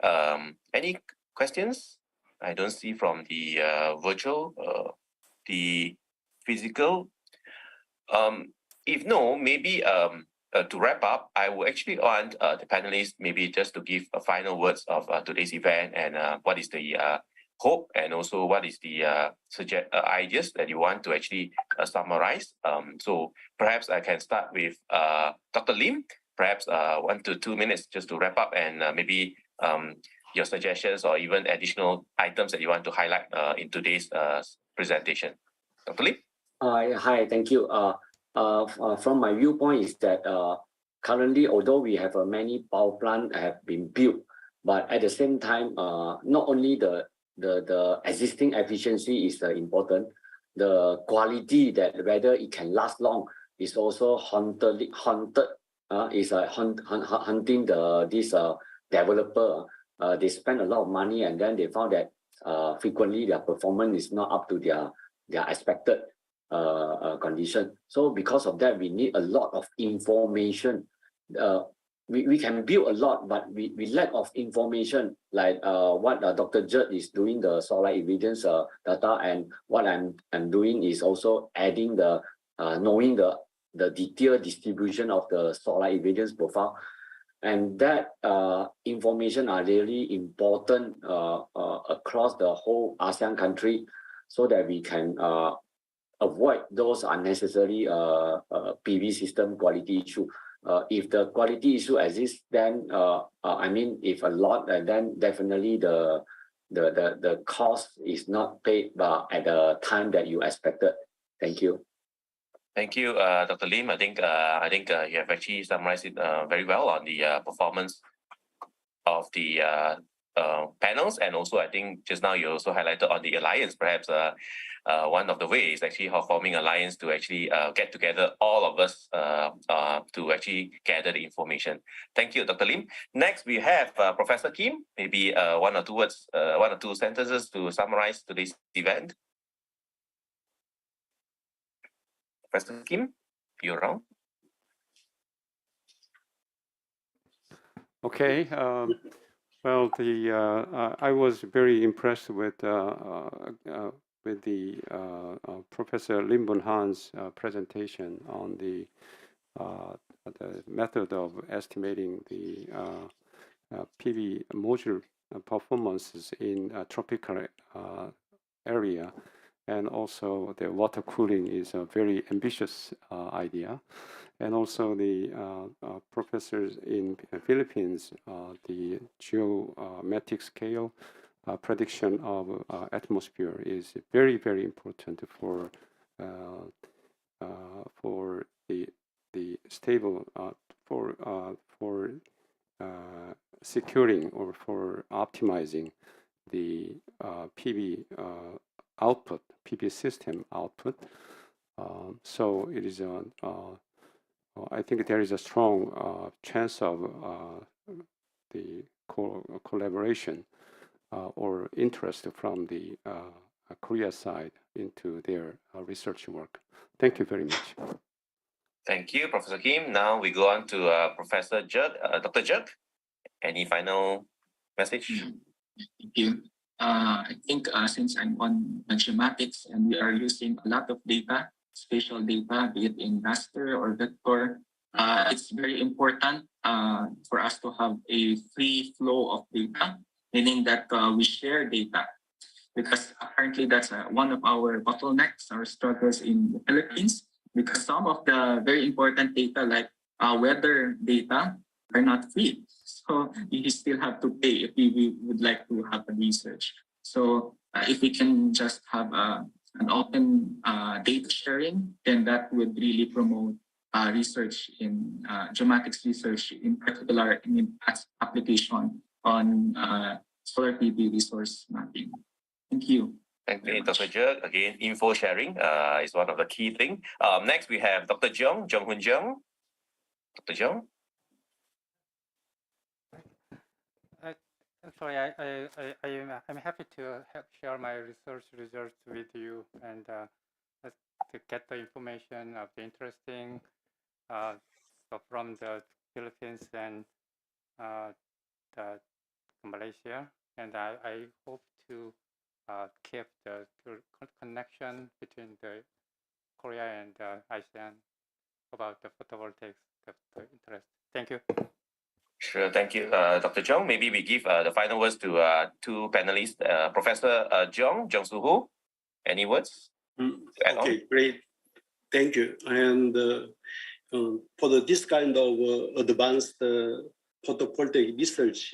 Any questions? I don't see from the virtual, the physical. If no, maybe to wrap up, I would actually want the panelists maybe just to give final words of today's event and what is the hope and also what is the ideas that you want to actually summarize. So perhaps I can start with Dr. Lim, perhaps 1 to 2 minutes just to wrap up and maybe your suggestions or even additional items that you want to highlight in today's presentation. Dr. Lim? Hi, thank you. From my viewpoint is that currently, although we have many power plants have been built, but at the same time, not only the existing efficiency is important, the quality that whether it can last long is also hunting this developer. They spend a lot of money and then they found that frequently their performance is not up to their expected condition. So because of that, we need a lot of information. We can build a lot, but we lack of information, like what Dr. Jud is doing, the solar evidence data, and what I'm doing is also adding the knowing the detailed distribution of the solar evidence profile. And that information are really important across the whole ASEAN country, so that we can avoid those unnecessary PV system quality issue. If the quality issue exists, then I mean, if a lot, then definitely the cost is not paid at the time that you expected. Thank you. Thank you, Dr. Lim. I think you have actually summarized it very well on the performance of the panels, and also I think just now you also highlighted on the alliance. Perhaps one of the ways actually how forming alliance to actually get together all of us to actually gather the information. Thank you, Dr. Lim. Next we have Professor Kim. Maybe 1 or 2 words, 1 or 2 sentences to summarize today's event. Professor Kim, you're around. Okay. Well, I was very impressed with Professor Lim Bun Han's presentation on the method of estimating the PV module performances in a tropical area, and also the water cooling is a very ambitious idea. And also the professors in Philippines, the geometric scale prediction of atmosphere is very, very important for the stable for securing or for optimizing the PV output, PV system output. So it is I think there is a strong chance of the collaboration or interest from the Korea side into their research work. Thank you very much. Thank you, Professor Kim. Now we go on to Professor Jud, Dr. Jud. Any final message. Thank you. I think since I'm on geomatics and we are using a lot of data, spatial data, be it in raster or vector, it's very important for us to have a free flow of data, meaning that we share data. Because apparently that's one of our bottlenecks, our struggles in the Philippines, because some of the very important data like weather data are not free. So you still have to pay if we would like to have a research. So if we can just have an open data sharing, then that would really promote research in geomatics research, in particular in application on solar PV resource mapping. Thank you. Thank you, Dr. Jerk. Again, info sharing is one of the key things. Next, we have Dr. Jung Hoon Jung. Dr. Jung. Actually, I'm happy to share my research results with you and to get the information of the interesting from the Philippines and the Malaysia. And I hope to keep the connection between the Korea and ASEAN about the photovoltaics, the interest. Thank you. Sure, thank you, Dr. Jung. Maybe we give the final words to two panelists. Professor Jung Soo-ho, any words? Okay, great. Thank you. And for this kind of advanced photovoltaic research,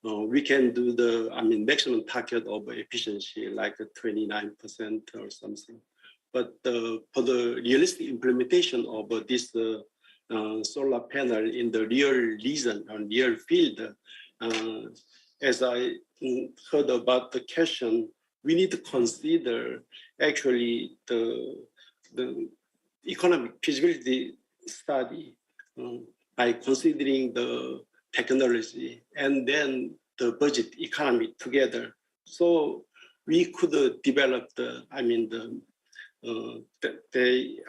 we can do the maximum target of efficiency like 29% or something. But for the realistic implementation of this solar panel in the real region and real field, as I heard about the question, we need to consider actually the economic feasibility study by considering the technology and then the budget economy together. So we could develop the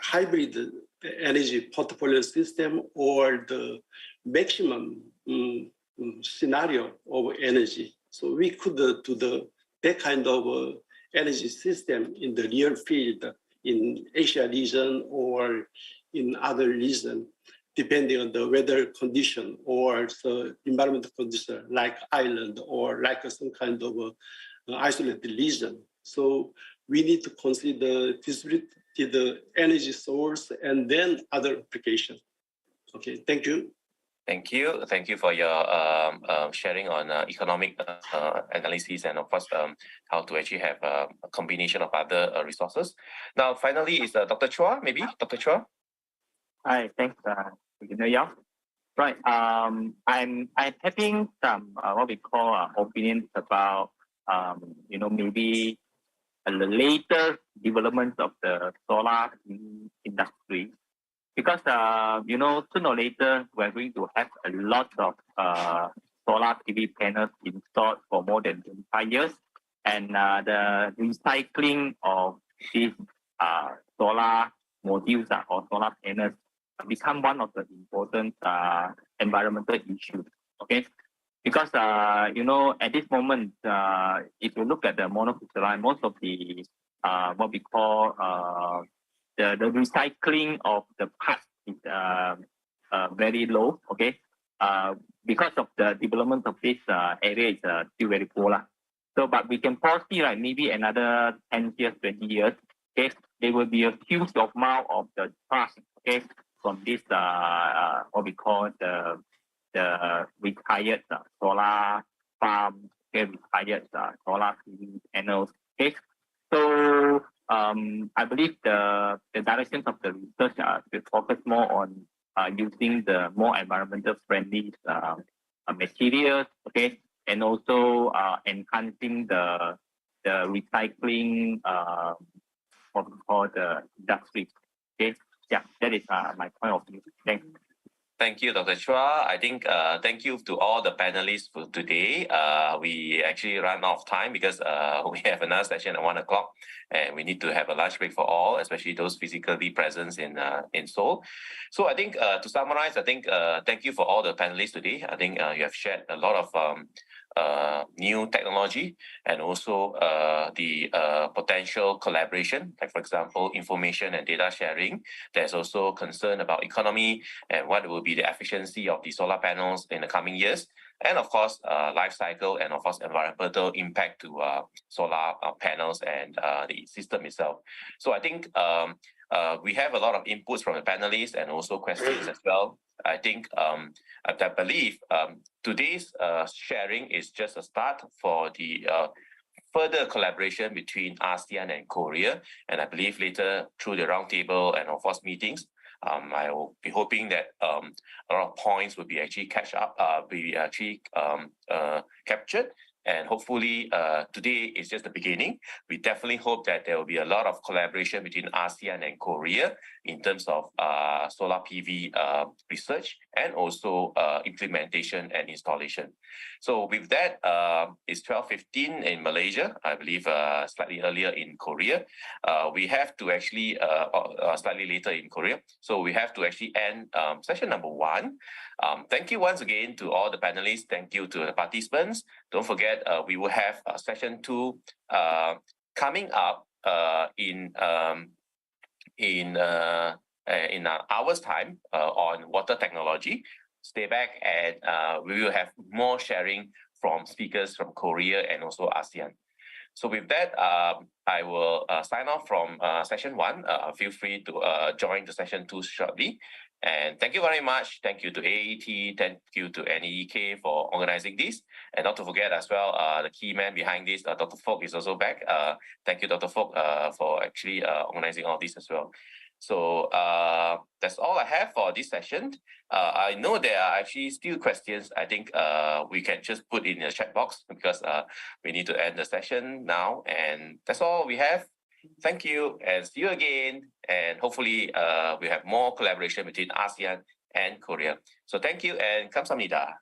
hybrid energy portfolio system or the maximum scenario of energy. So we could do that kind of energy system in the real field in Asia region or in other region, depending on the weather condition or the environmental condition, like island or like some kind of isolated region. So we need to consider feasibility, the energy source, and then other application. Okay, thank you. Thank you. Thank you for your sharing on economic analysis and of course how to actually have a combination of other resources. Now, finally, is Dr. Chua, maybe? Dr. Chua? Hi, thanks, Engineer Yao. Right, I'm having some what we call opinions about maybe the later development of the solar industry, because sooner or later we're going to have a lot of solar PV panels installed for more than 25 years, and the recycling of these solar modules or solar panels become one of the important environmental issues. Okay, because at this moment, if you look at the monocrystalline, most of the what we call the recycling of the parts is very low. Okay, because of the development of this area is still very poor. So, but we can foresee like maybe another 10 years, 20 years. Okay, there will be a huge amount of the trust. Okay, from this what we call the retired solar farm, okay, retired solar PV panels. Okay, so I believe the directions of the research will focus more on using the more environmental friendly materials. Okay, and also enhancing the recycling what we call the industry. Okay. Yeah, that is my point of view. Thanks. Thank you, Dr. Chua. I think thank you to all the panelists for today. We actually ran out of time because we have another session at 1 o'clock, and we need to have a lunch break for all, especially those physically present in Seoul. So I think to summarize, I think thank you for all the panelists today. I think you have shared a lot of new technology and also the potential collaboration, like for example, information and data sharing. There's also concern about economy and what will be the efficiency of the solar panels in the coming years. And of course, life cycle and of course, environmental impact to solar panels and the system itself. So I think we have a lot of inputs from the panelists and also questions as well. I think I believe today's sharing is just a start for the further collaboration between ASEAN and Korea. And I believe later through the roundtable and of course meetings, I will be hoping that a lot of points will be actually captured. And hopefully today is just the beginning. We definitely hope that there will be a lot of collaboration between ASEAN and Korea in terms of solar PV research and also implementation and installation. So with that, it's 12:15 in Malaysia, I believe slightly earlier in Korea. We have to actually, slightly later in Korea. So we have to actually end session number 1. Thank you once again to all the panelists. Thank you to the participants. Don't forget, we will have session 2 coming up in an hour's time on water technology. Stay back and we will have more sharing from speakers from Korea and also ASEAN. So with that, I will sign off from session 1. Feel free to join the session 2 shortly. And thank you very much. Thank you to AET. Thank you to NEEK for organizing this. And not to forget as well, the key man behind this, Dr. Fook is also back. Thank you, Dr. Fook, for actually organizing all this as well. So that's all I have for this session. I know there are actually still questions. I think we can just put in the chat box because we need to end the session now. And that's all we have. Thank you and see you again. And hopefully we have more collaboration between ASEAN and Korea. So thank you and 감사합니다.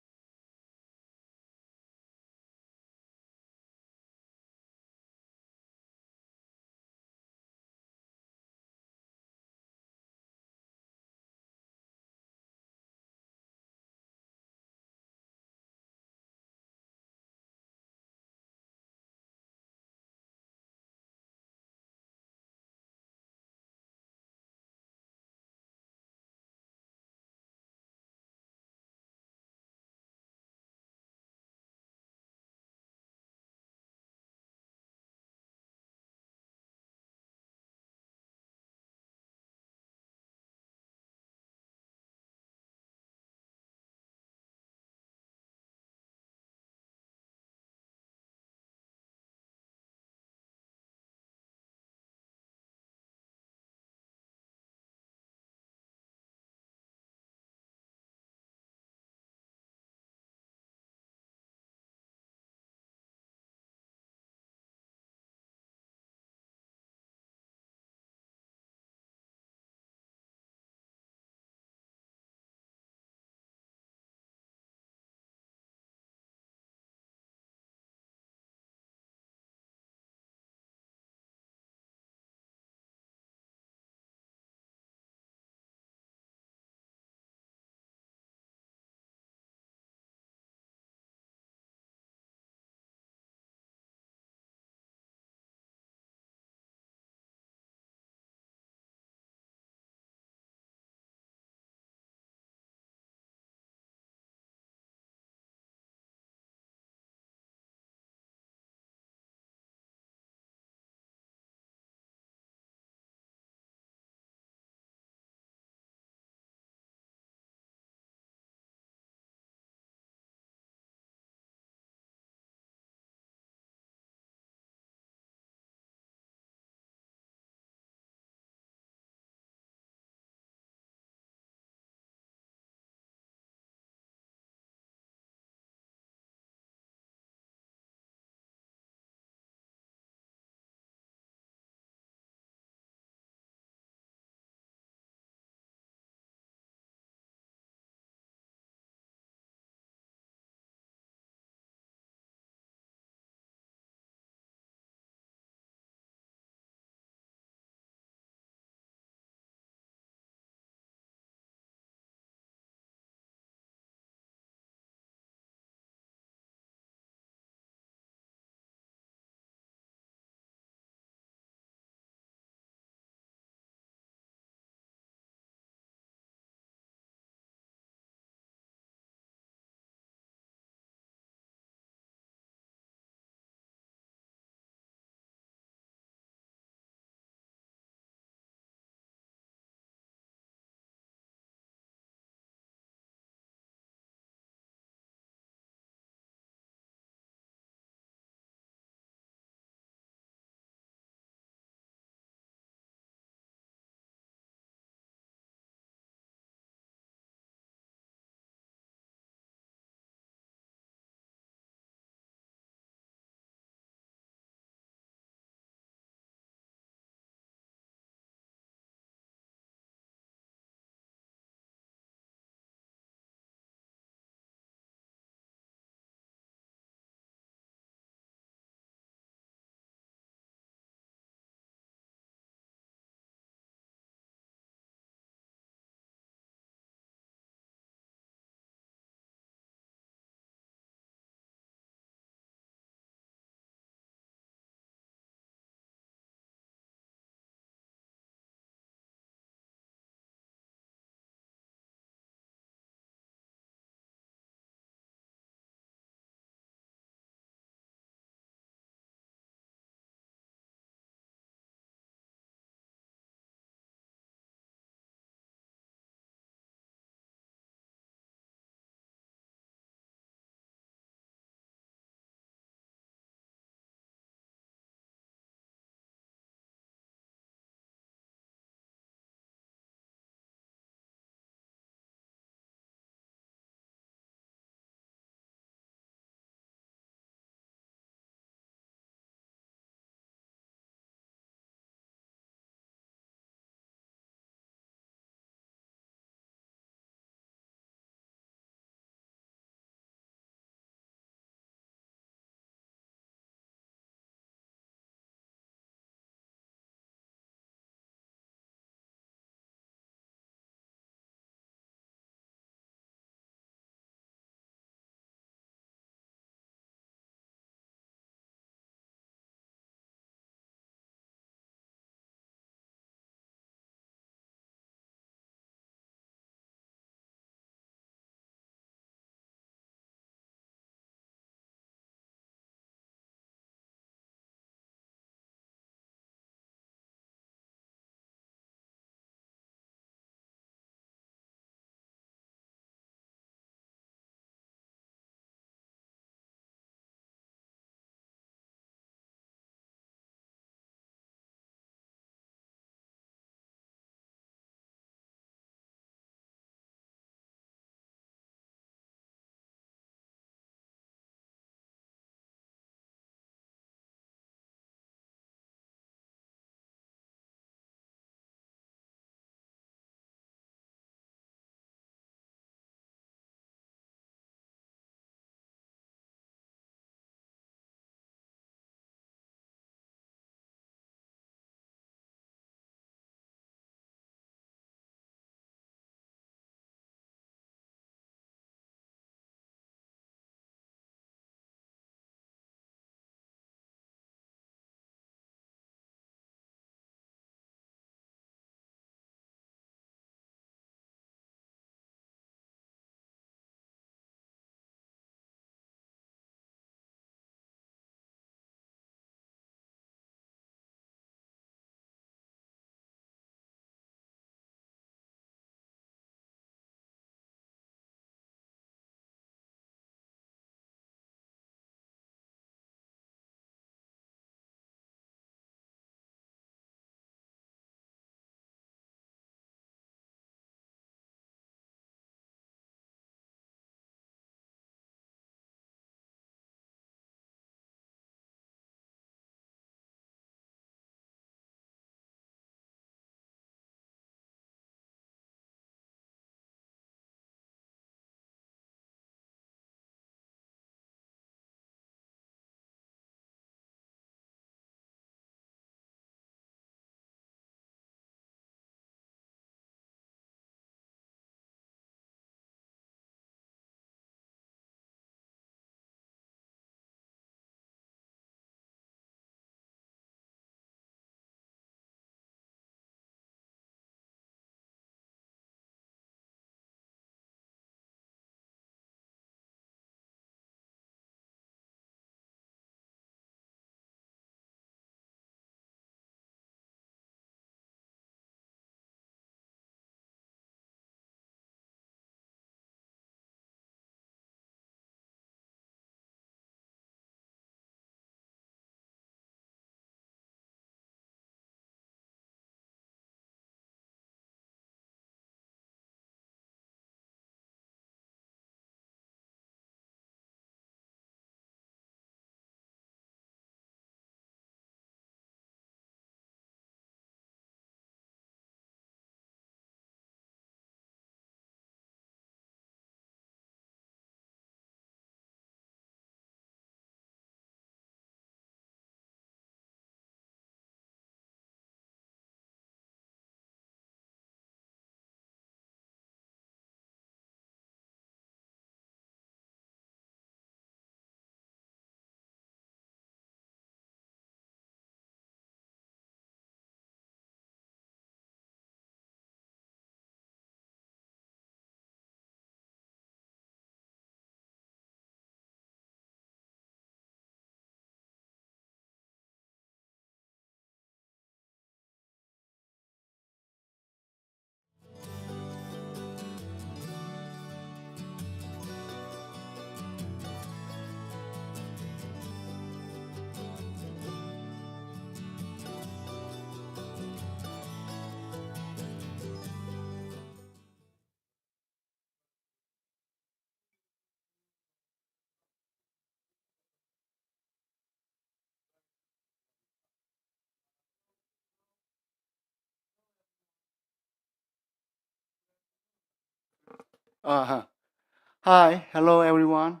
Hi, hello everyone.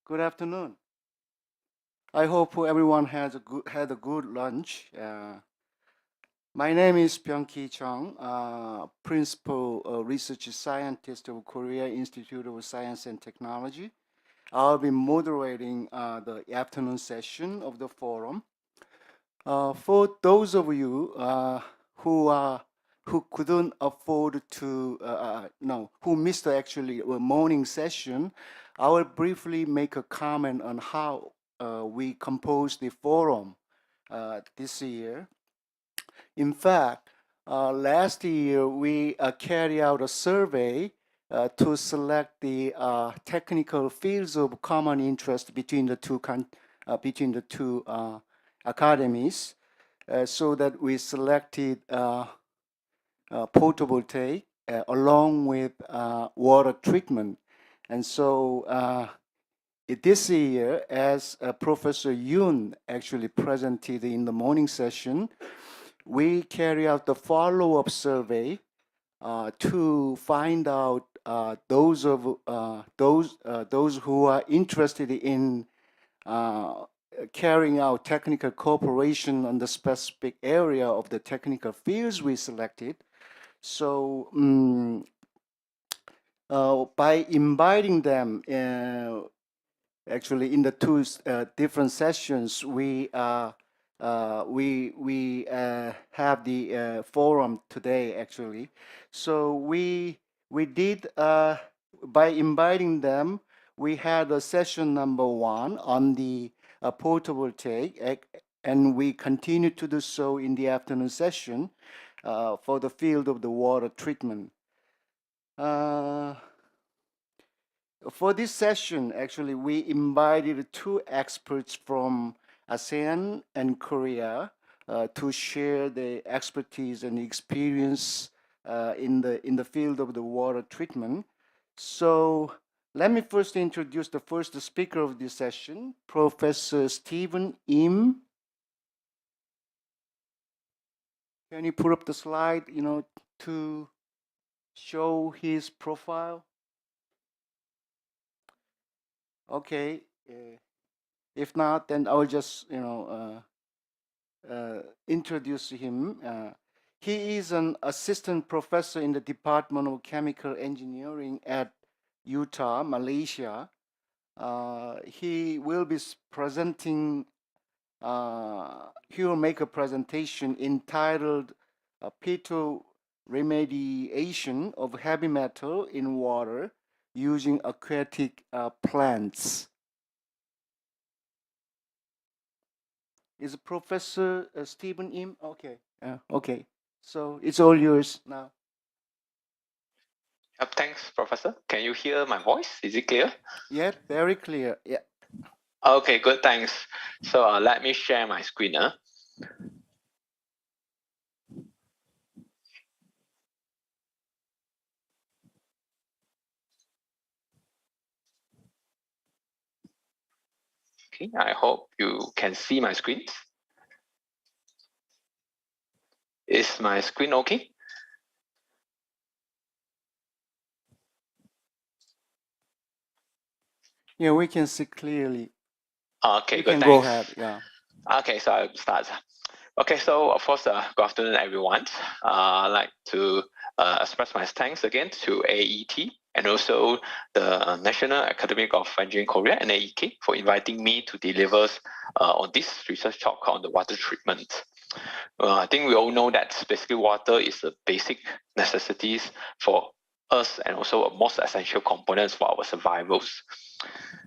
Good afternoon. I hope everyone had a good lunch. My name is Byung-ki Chung, Principal Research Scientist of Korea Institute of Science and Technology. I'll be moderating the afternoon session of the forum. For those of you who couldn't afford to, who missed actually a morning session, I will briefly make a comment on how we composed the forum this year. In fact, last year we carried out a survey to select the technical fields of common interest between the two academies, so that we selected photovoltaic along with water treatment. And so this year, as Professor Yoon actually presented in the morning session, we carry out the follow-up survey to find out those who are interested in carrying out technical cooperation on the specific area of the technical fields we selected. So by inviting them, actually in the two different sessions, we have the forum today actually. So we did by inviting them, we had a session number 1 on the photovoltaic, and we continue to do so in the afternoon session for the field of the water treatment. For this session, actually, we invited 2 experts from ASEAN and Korea to share their expertise and experience in the field of the water treatment. So let me first introduce the first speaker of this session, Professor Stephen Im. Can you put up the slide, to show his profile? Okay. If not, then I will just, introduce him. He is an assistant professor in the Department of Chemical Engineering at Utah, Malaysia. He will be presenting, he will make a presentation entitled Remediation of Heavy Metal in Water using Aquatic Plants. Is Professor Stephen Im? Okay. Okay. So it's all yours now. Thanks, Professor. Can you hear my voice? Is it clear? Yeah, very clear. Yeah. Okay, good. Thanks. So let me share my screen. Okay, I hope you can see my screen. Is my screen okay? Yeah, we can see clearly. Okay, you good. Can Thanks. go ahead. Yeah. Okay, so I'll start. Okay, so of course, good afternoon, everyone. I'd like to express my thanks again to AET and also the National Academy of Engineering Korea and NAEK for inviting me to deliver on this research talk on the water treatment. I think we all know that basically water is the basic necessities for us and also a most essential components for our survivals.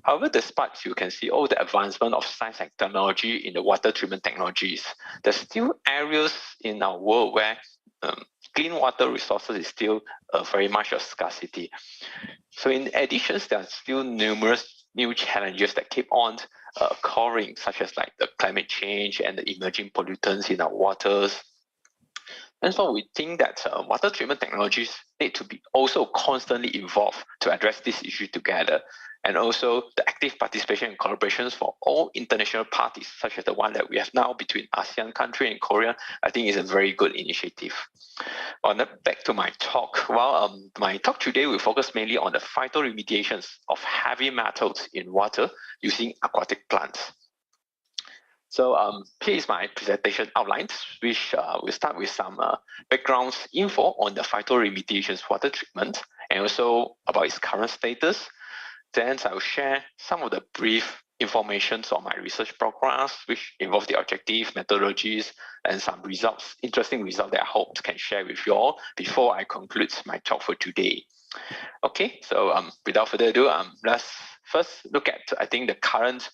However, despite you can see all the advancement of science and technology in the water treatment technologies, there's still areas in our world where clean water resources is still very much a scarcity. So in addition, there are still numerous new challenges that keep on occurring, such as like the climate change and the emerging pollutants in our waters. And so we think that water treatment technologies need to be also constantly evolved to address this issue together. And also the active participation and collaborations for all international parties, such as the one that we have now between ASEAN country and Korea, I think is a very good initiative. Back to my talk. Well, my talk today will focus mainly on the phytoremediations of heavy metals in water using aquatic plants. So here is my presentation outlines, which will start with some background info on the phytoremediations water treatment and also about its current status. Then I will share some of the brief information on my research progress, which involve the objective, methodologies, and some results, interesting results that I hope can share with you all before I conclude my talk for today. Okay, so without further ado, let's first look at, I think, the current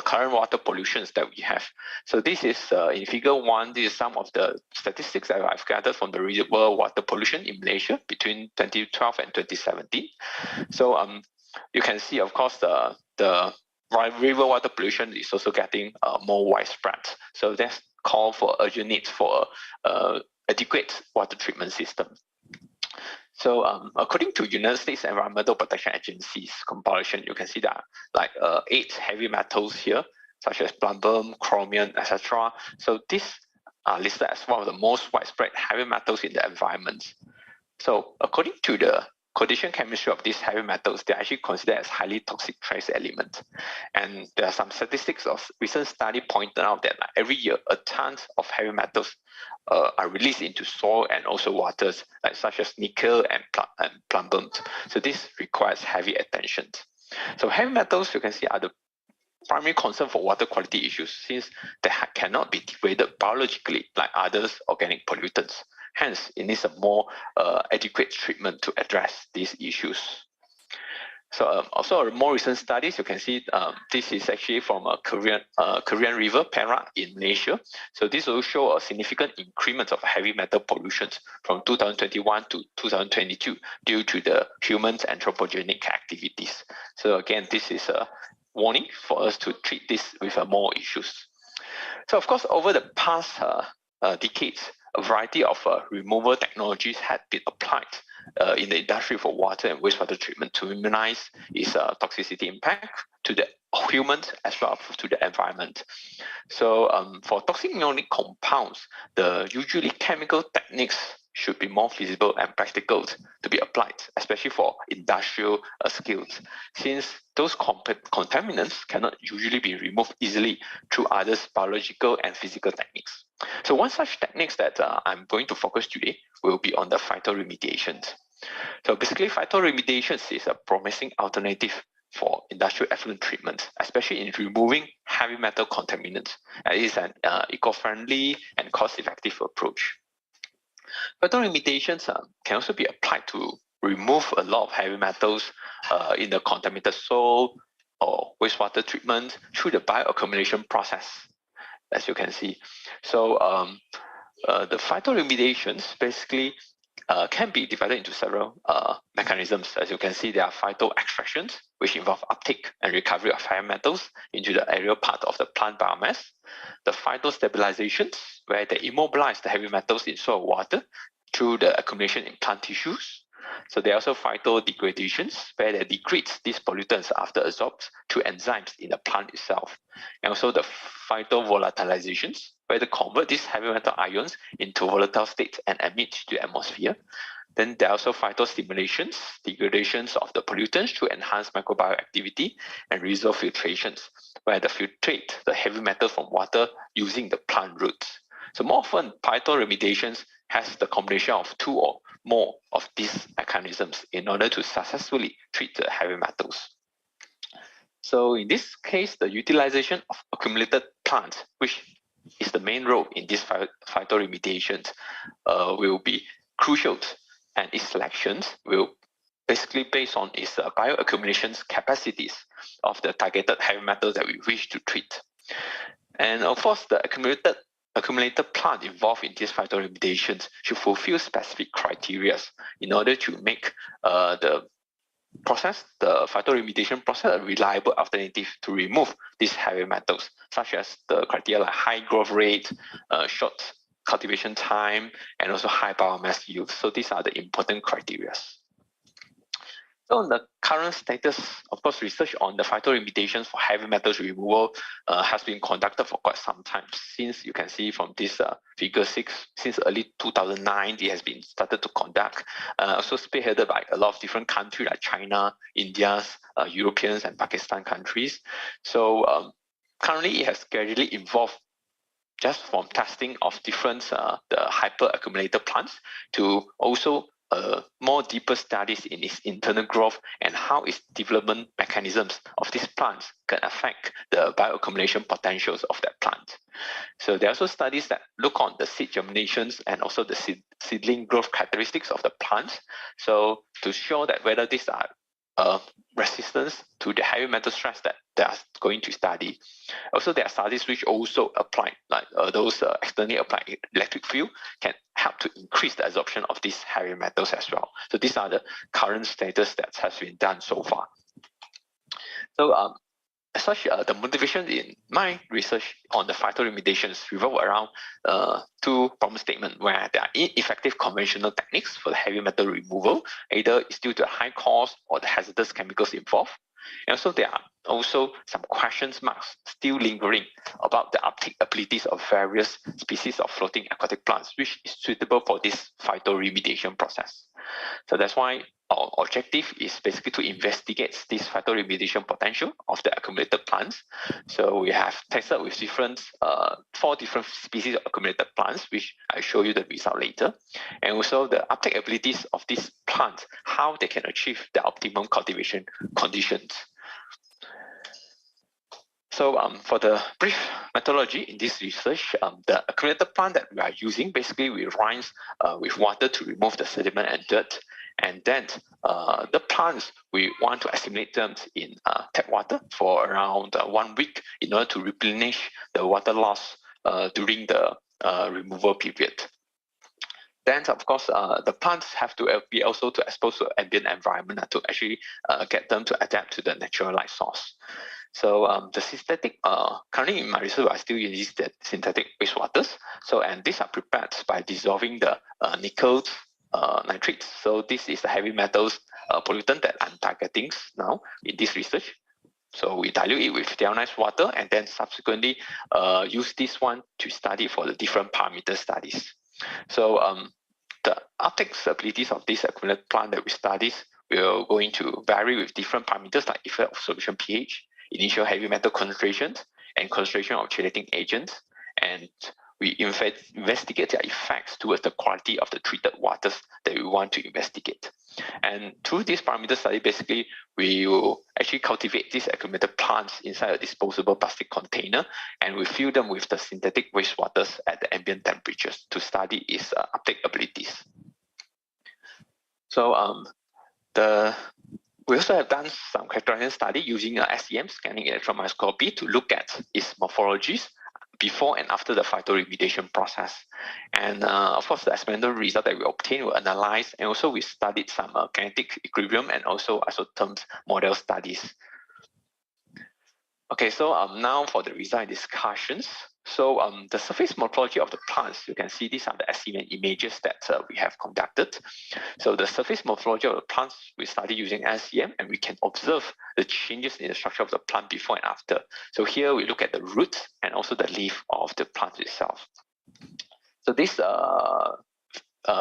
current water pollutions that we have. So this is in figure 1, this is some of the statistics that I've gathered from the world water pollution in Malaysia between 2012 and 2017. So you can see, of course, the river water pollution is also getting more widespread. So that's call for urgent need for adequate water treatment system. So according to United States Environmental Protection Agency's compilation, you can see that like 8 heavy metals here, such as platinum, chromium, etc. So these are listed as one of the most widespread heavy metals in the environment. So according to the condition chemistry of these heavy metals, they're actually considered as highly toxic trace elements. And there are some statistics of recent study pointed out that every year a ton of heavy metals are released into soil and also waters, such as nickel and platinum. So this requires heavy attention. So heavy metals, you can see, are the primary concern for water quality issues since they cannot be degraded biologically like others organic pollutants. Hence, it needs a more adequate treatment to address these issues. So also more recent studies, you can see this is actually from a Korean river, Perak in Malaysia. So this will show a significant increment of heavy metal pollutions from 2021 to 2022 due to the human anthropogenic activities. So again, this is a warning for us to treat this with more issues. So of course, over the past decades, a variety of removal technologies had been applied in the industry for water and wastewater treatment to minimize its toxicity impact to the humans as well as to the environment. So for toxic inorganic compounds, the usually chemical techniques should be more feasible and practical to be applied, especially for industrial skills, since those contaminants cannot usually be removed easily through other biological and physical techniques. So one such techniques that I'm going to focus today will be on the phytoremediations. So basically, phytoremediations is a promising alternative for industrial effluent treatment, especially in removing heavy metal contaminants. It is an eco-friendly and cost-effective approach. Phytoremediations can also be applied to remove a lot of heavy metals in the contaminated soil or wastewater treatment through the bioaccumulation process, as you can see. So the phytoremediations basically can be divided into several mechanisms. As you can see, there are phytoextractions, which involve uptake and recovery of heavy metals into the aerial part of the plant biomass. The phytostabilizations, where they immobilize the heavy metals in soil water through the accumulation in plant tissues. So there are also phytodegradations, where they degrade these pollutants after absorbed through enzymes in the plant itself. And also the phytovolatilizations, where they convert these heavy metal ions into volatile states and emit to the atmosphere. Then there are also phytostimulations, degradations of the pollutants to enhance microbial activity and reserve filtrations, where they filtrate the heavy metal from water using the plant roots. So more often, phytoremediations has the combination of 2 or more of these mechanisms in order to successfully treat the heavy metals. So in this case, the utilization of accumulated plants, which is the main role in these phytoremediations, will be crucial, and its selections will basically based on its bioaccumulation capacities of the targeted heavy metals that we wish to treat. And of course, the accumulated plant involved in these phytoremediations should fulfill specific criteria in order to make the phytoremediation process a reliable alternative to remove these heavy metals, such as the criteria like high growth rate, short cultivation time, and also high biomass use. So these are the important criteria. So the current status, of course, research on the phytoremediations for heavy metals removal has been conducted for quite some time. Since you can see from this figure 6, since early 2009, it has been started to conduct, also spearheaded by a lot of different countries like China, India, Europeans, and Pakistan countries. So currently, it has gradually evolved just from testing of different the hyper-accumulator plants to also more deeper studies in its internal growth and how its development mechanisms of these plants can affect the bioaccumulation potentials of that plant. So there are also studies that look on the seed germinations and also the seedling growth characteristics of the plants. So to show that whether these are resistance to the heavy metal stress that they are going to study. Also, there are studies which also apply, like those externally applied electric field can help to increase the absorption of these heavy metals as well. So these are the current status that has been done so far. So as such, the motivation in my research on the phytoremediations revolve around two problem statements where there are ineffective conventional techniques for the heavy metal removal. Either it's due to high cost or the hazardous chemicals involved. And also there are also some question marks still lingering about the uptake abilities of various species of floating aquatic plants, which is suitable for this phytoremediation process. So that's why our objective is basically to investigate this phytoremediation potential of the accumulated plants. So we have tested with different 4 different species of accumulated plants, which I show you the result later, and also the uptake abilities of these plants, how they can achieve the optimum cultivation conditions. So for the brief methodology in this research, the accumulated plant that we are using, basically we rinse with water to remove the sediment and dirt. And then the plants, we want to assimilate them in tap water for around 1 week in order to replenish the water loss during the removal period. Then, of course, the plants have to be also to expose to ambient environment to actually get them to adapt to the natural light source. So the synthetic, currently in my research, I still use the synthetic wastewaters. So, and these are prepared by dissolving the nickel nitrates. So this is the heavy metals pollutant that I'm targeting now in this research. So we dilute it with deionized water and then subsequently use this one to study for the different parameter studies. So the uptake abilities of this accumulated plant that we study will going to vary with different parameters like effect of solution pH, initial heavy metal concentrations, and concentration of chelating agents. And we investigate their effects towards the quality of the treated waters that we want to investigate. And through this parameter study, basically, we will actually cultivate these accumulated plants inside a disposable plastic container, and we fill them with the synthetic wastewaters at the ambient temperatures to study its uptake abilities. So we also have done some characterization study using SEM, scanning electron microscopy, to look at its morphologies before and after the phytoremediation process. And of course, the experimental result that we obtained were analyzed, and also we studied some kinetic equilibrium and also isotherms model studies. Okay, so now for the result discussions. So the surface morphology of the plants, you can see these are the SEM images that we have conducted. So the surface morphology of the plants we study using SEM, and we can observe the changes in the structure of the plant before and after. So here we look at the roots and also the leaf of the plant itself. So this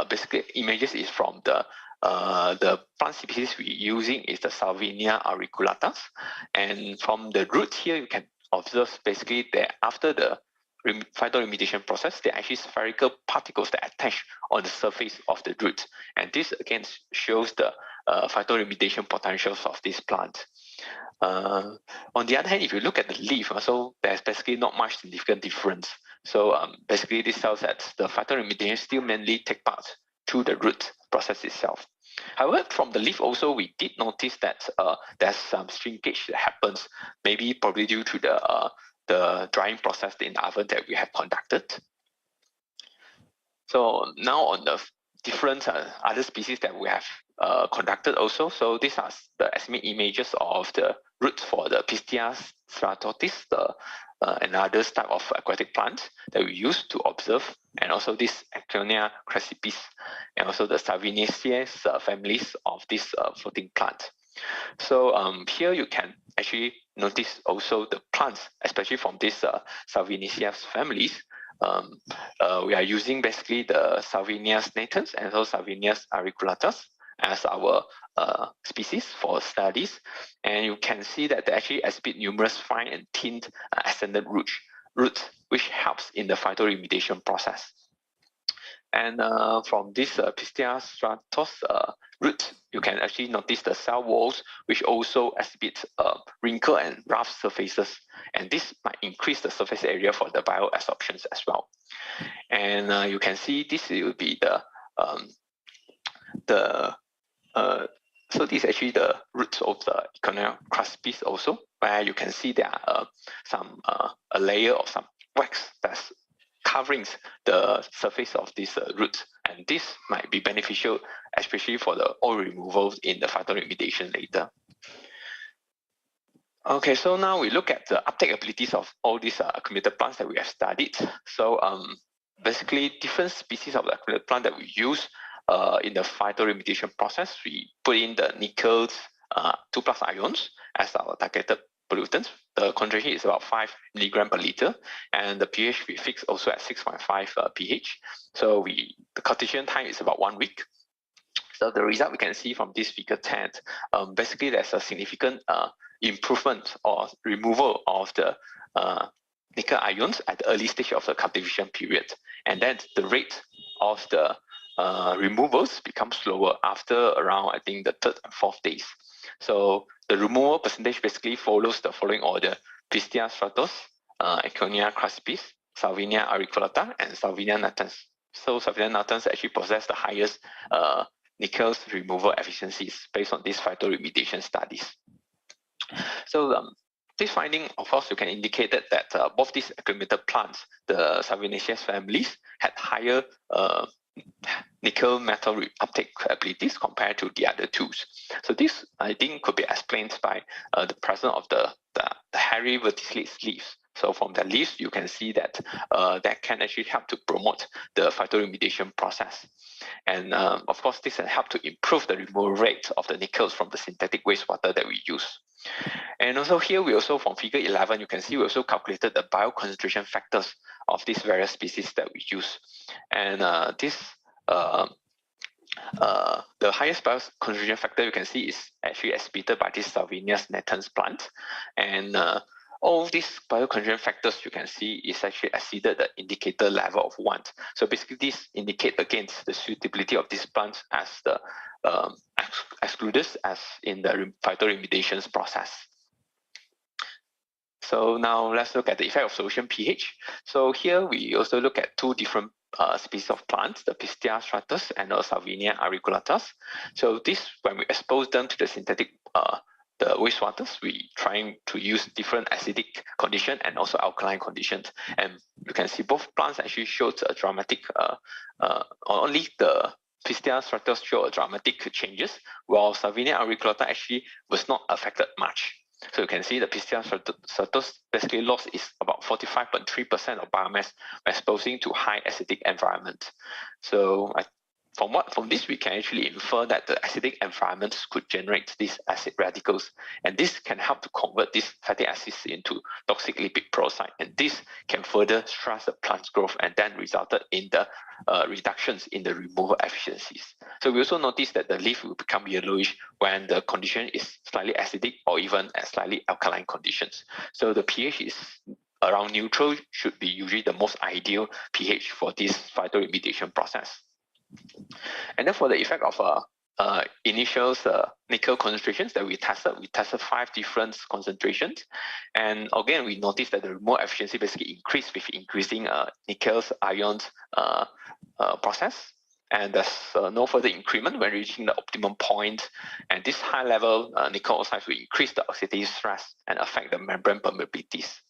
basically images is from the plant species we're using is the Salvinia auriculatus, and from the root here you can observe basically that after the phytoremediation process, there are actually spherical particles that attach on the surface of the root, and this again shows the phytoremediation potentials of this plant. On the other hand, if you look at the leaf, so there's basically not much significant difference. So basically this tells that the phytoremediation still mainly take part through the root process itself. However, from the leaf also, we did notice that there's some shrinkage that happens, maybe probably due to the drying process in the oven that we have conducted. So now on the different other species that we have conducted also. So these are the estimate images of the root for the Pistia stratotis, another type of aquatic plant that we use to observe, and also this Echonia crassipis, and also the Salviniaceae families of this floating plant. So here you can actually notice also the plants, especially from these Salviniaceae families. We are using basically the Salvinias natans and also Salvinias auriculatus as our species for studies, and you can see that they actually exhibit numerous fine and thin ascendant roots, which helps in the phytoremediation process. And from this Pistia stratos root, you can actually notice the cell walls, which also exhibit wrinkle and rough surfaces, and this might increase the surface area for the bioabsorptions as well. And you can see this will be so this is actually the roots of the Echonia crassipis also, where you can see there are a layer of some wax that's covering the surface of these roots, and this might be beneficial, especially for the oil removal in the phytoremediation later. Okay, so now we look at the uptake abilities of all these accumulated plants that we have studied. So basically, different species of the accumulated plant that we use in the phytoremediation process, we put in the nickels 2+ ions as our targeted pollutants. The concentration is about 5 milligram per liter, and the pH we fix also at 6.5 pH. So the cultivation time is about 1 week. So the result we can see from this figure 10, basically there's a significant improvement or removal of the nickel ions at the early stage of the cultivation period, and then the rate of the removals becomes slower after around, I think, the 3rd and 4th days. So the removal percentage basically follows the following order: Pistia stratos, Echonia crassipis, Salvinia auriculata, and Salvinia natans. So Salvinia natans actually possess the highest nickels removal efficiencies based on these phytoremediation studies. So this finding, of course, you can indicate that both these accumulated plants, the Salviniaceae families, had higher nickel metal uptake abilities compared to the other two. So this, I think, could be explained by the presence of the hairy verticillate leaves. So from the leaves, you can see that that can actually help to promote the phytoremediation process. And of course, this can help to improve the removal rate of the nickels from the synthetic wastewater that we use. And also here, we also, from figure 11, you can see we also calculated the bioconcentration factors of these various species that we use. And the highest bioconcentration factor you can see is actually exhibited by this Salvinius natans plant. And all these bioconcentration factors you can see is actually exceeded the indicator level of 1. So basically, this indicates against the suitability of these plants as the excluders as in the phytoremediation process. So now let's look at the effect of solution pH. So here we also look at 2 different species of plants, the Pistia stratus and the Salvinia auriculatus. So this, when we expose them to the synthetic the wastewaters, we trying to use different acidic condition and also alkaline conditions. And you can see both plants actually showed a dramatic, only the Pistia stratus show a dramatic changes, while Salvinia auriculata actually was not affected much. So you can see the Pistia stratus basically loss is about 45.3% of biomass exposing to high acidic environment. So from this, we can actually infer that the acidic environments could generate these acid radicals, and this can help to convert these fatty acids into toxic lipid peroxide, and this can further stress the plant's growth and then resulted in the reductions in the removal efficiencies. So we also notice that the leaf will become yellowish when the condition is slightly acidic or even at slightly alkaline conditions. So the pH is around neutral, should be usually the most ideal pH for this phytoremediation process. And then for the effect of initial nickel concentrations that we tested 5 different concentrations. And again, we noticed that the removal efficiency basically increased with increasing nickels ions process. And there's no further increment when reaching the optimum point. And this high level nickel oxides will increase the oxidative stress and affect the membrane permeabilities.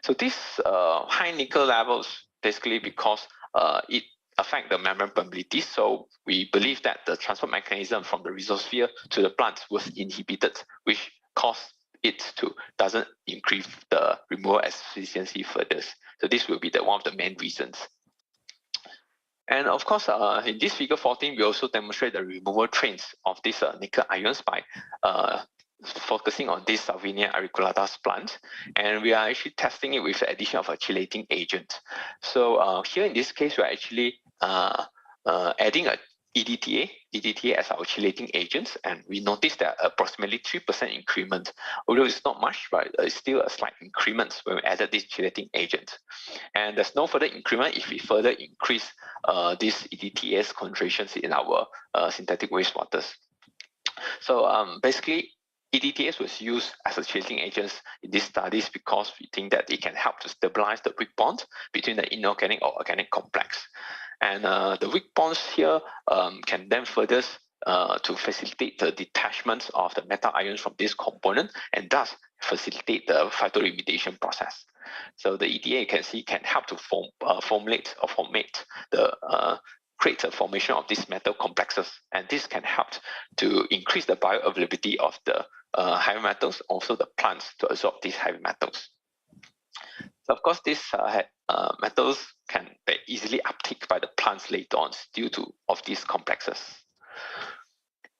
So these high nickel levels basically because it affect the membrane permeability. So we believe that the transport mechanism from the rhizosphere to the plant was inhibited, which caused it doesn't increase the removal efficiency further. So this will be one of the main reasons. And of course, in this figure 14, we also demonstrate the removal trends of these nickel ions by focusing on this Salvinia auriculatus plant. And we are actually testing it with the addition of a chelating agent. So here in this case, we're actually adding a EDTA as our chelating agents, and we noticed that approximately 3% increment, although it's not much, but it's still a slight increment when we added this chelating agent. And there's no further increment if we further increase these EDTA's concentrations in our synthetic wastewaters. So basically, EDTAs was used as a chelating agents in these studies because we think that it can help to stabilize the weak bond between the inorganic or organic complex. And the weak bonds here can then further to facilitate the detachment of the metal ions from this component and thus facilitate the phytoremediation process. So the EDTA, you can see, can help to create a formation of these metal complexes, and this can help to increase the bioavailability of the heavy metals, also the plants to absorb these heavy metals. So of course, these metals can be easily uptaken by the plants later on due to these complexes.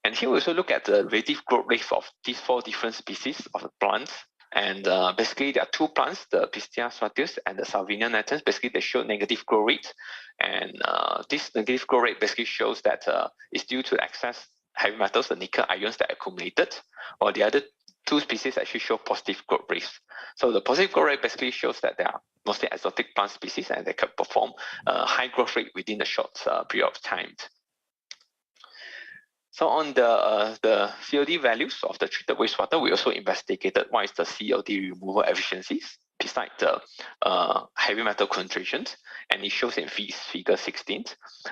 And here we also look at the relative growth rate of these 4 different species of the plants. And basically, there are 2 plants, the Pistia suatus and the Salvinia natans. Basically, they show negative growth rate. And this negative growth rate basically shows that it's due to excess heavy metals, the nickel ions that accumulated, while the other 2 species actually show positive growth rates. So the positive growth rate basically shows that they are mostly exotic plant species and they can perform a high growth rate within a short period of time. So on the COD values of the treated wastewater, we also investigated what is the COD removal efficiencies beside the heavy metal concentrations, and it shows in figure 16.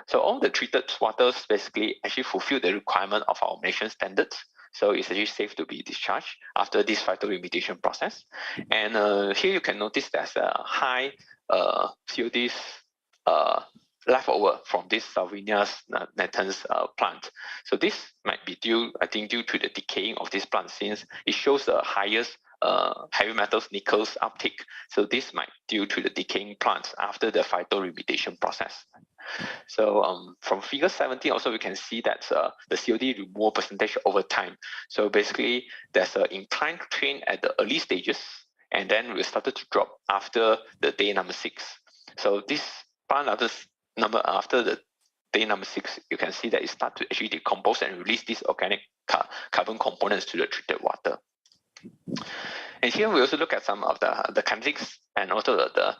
So all the treated waters basically actually fulfill the requirement of our nation standards. So it's actually safe to be discharged after this phytoremediation process. And here you can notice there's a high CODs leftover from this Salvinia natans plant. So this might be due, I think, due to the decaying of this plant, since it shows the highest heavy metals, nickels uptake. So this might due to the decaying plants after the phytoremediation process. So from figure 17, also we can see that the COD removal percentage over time. So basically, there's an inclined trend at the early stages, and then we started to drop after the day number 6. So this plant after the day number 6, you can see that it starts to actually decompose and release these organic carbon components to the treated water. And here we also look at some of the kinetics and also the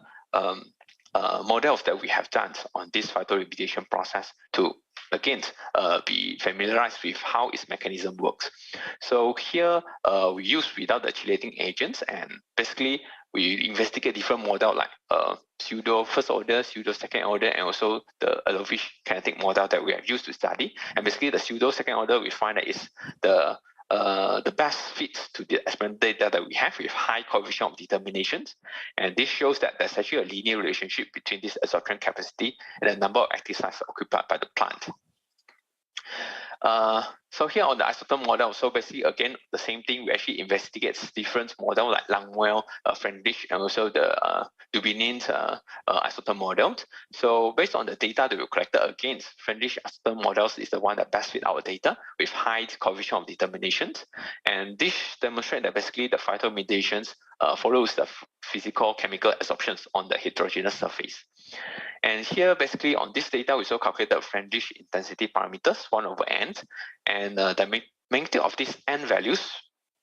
models that we have done on this phytoremediation process to, again, be familiarized with how its mechanism works. So here we use without the chelating agents, and basically we investigate different models like pseudo first order, pseudo second order, and also the Elofish kinetic model that we have used to study. And basically the pseudo second order, we find that is the best fit to the experimental data that we have with high coefficient of determinations. And this shows that there's actually a linear relationship between this absorption capacity and the number of active sites occupied by the plant. So here on the isotope model, so basically again the same thing. We actually investigate different models like Langwell, Friendlich, and also the Dubinin isotope model. So based on the data that we collected against, Friendlich isotope models is the one that best fit our data with high coefficient of determinations. And this demonstrates that basically the phytoremediations follows the physical chemical absorptions on the heterogeneous surface. And here, basically, on this data, we also calculated Friendlich intensity parameters, 1/n, and the magnitude of these n values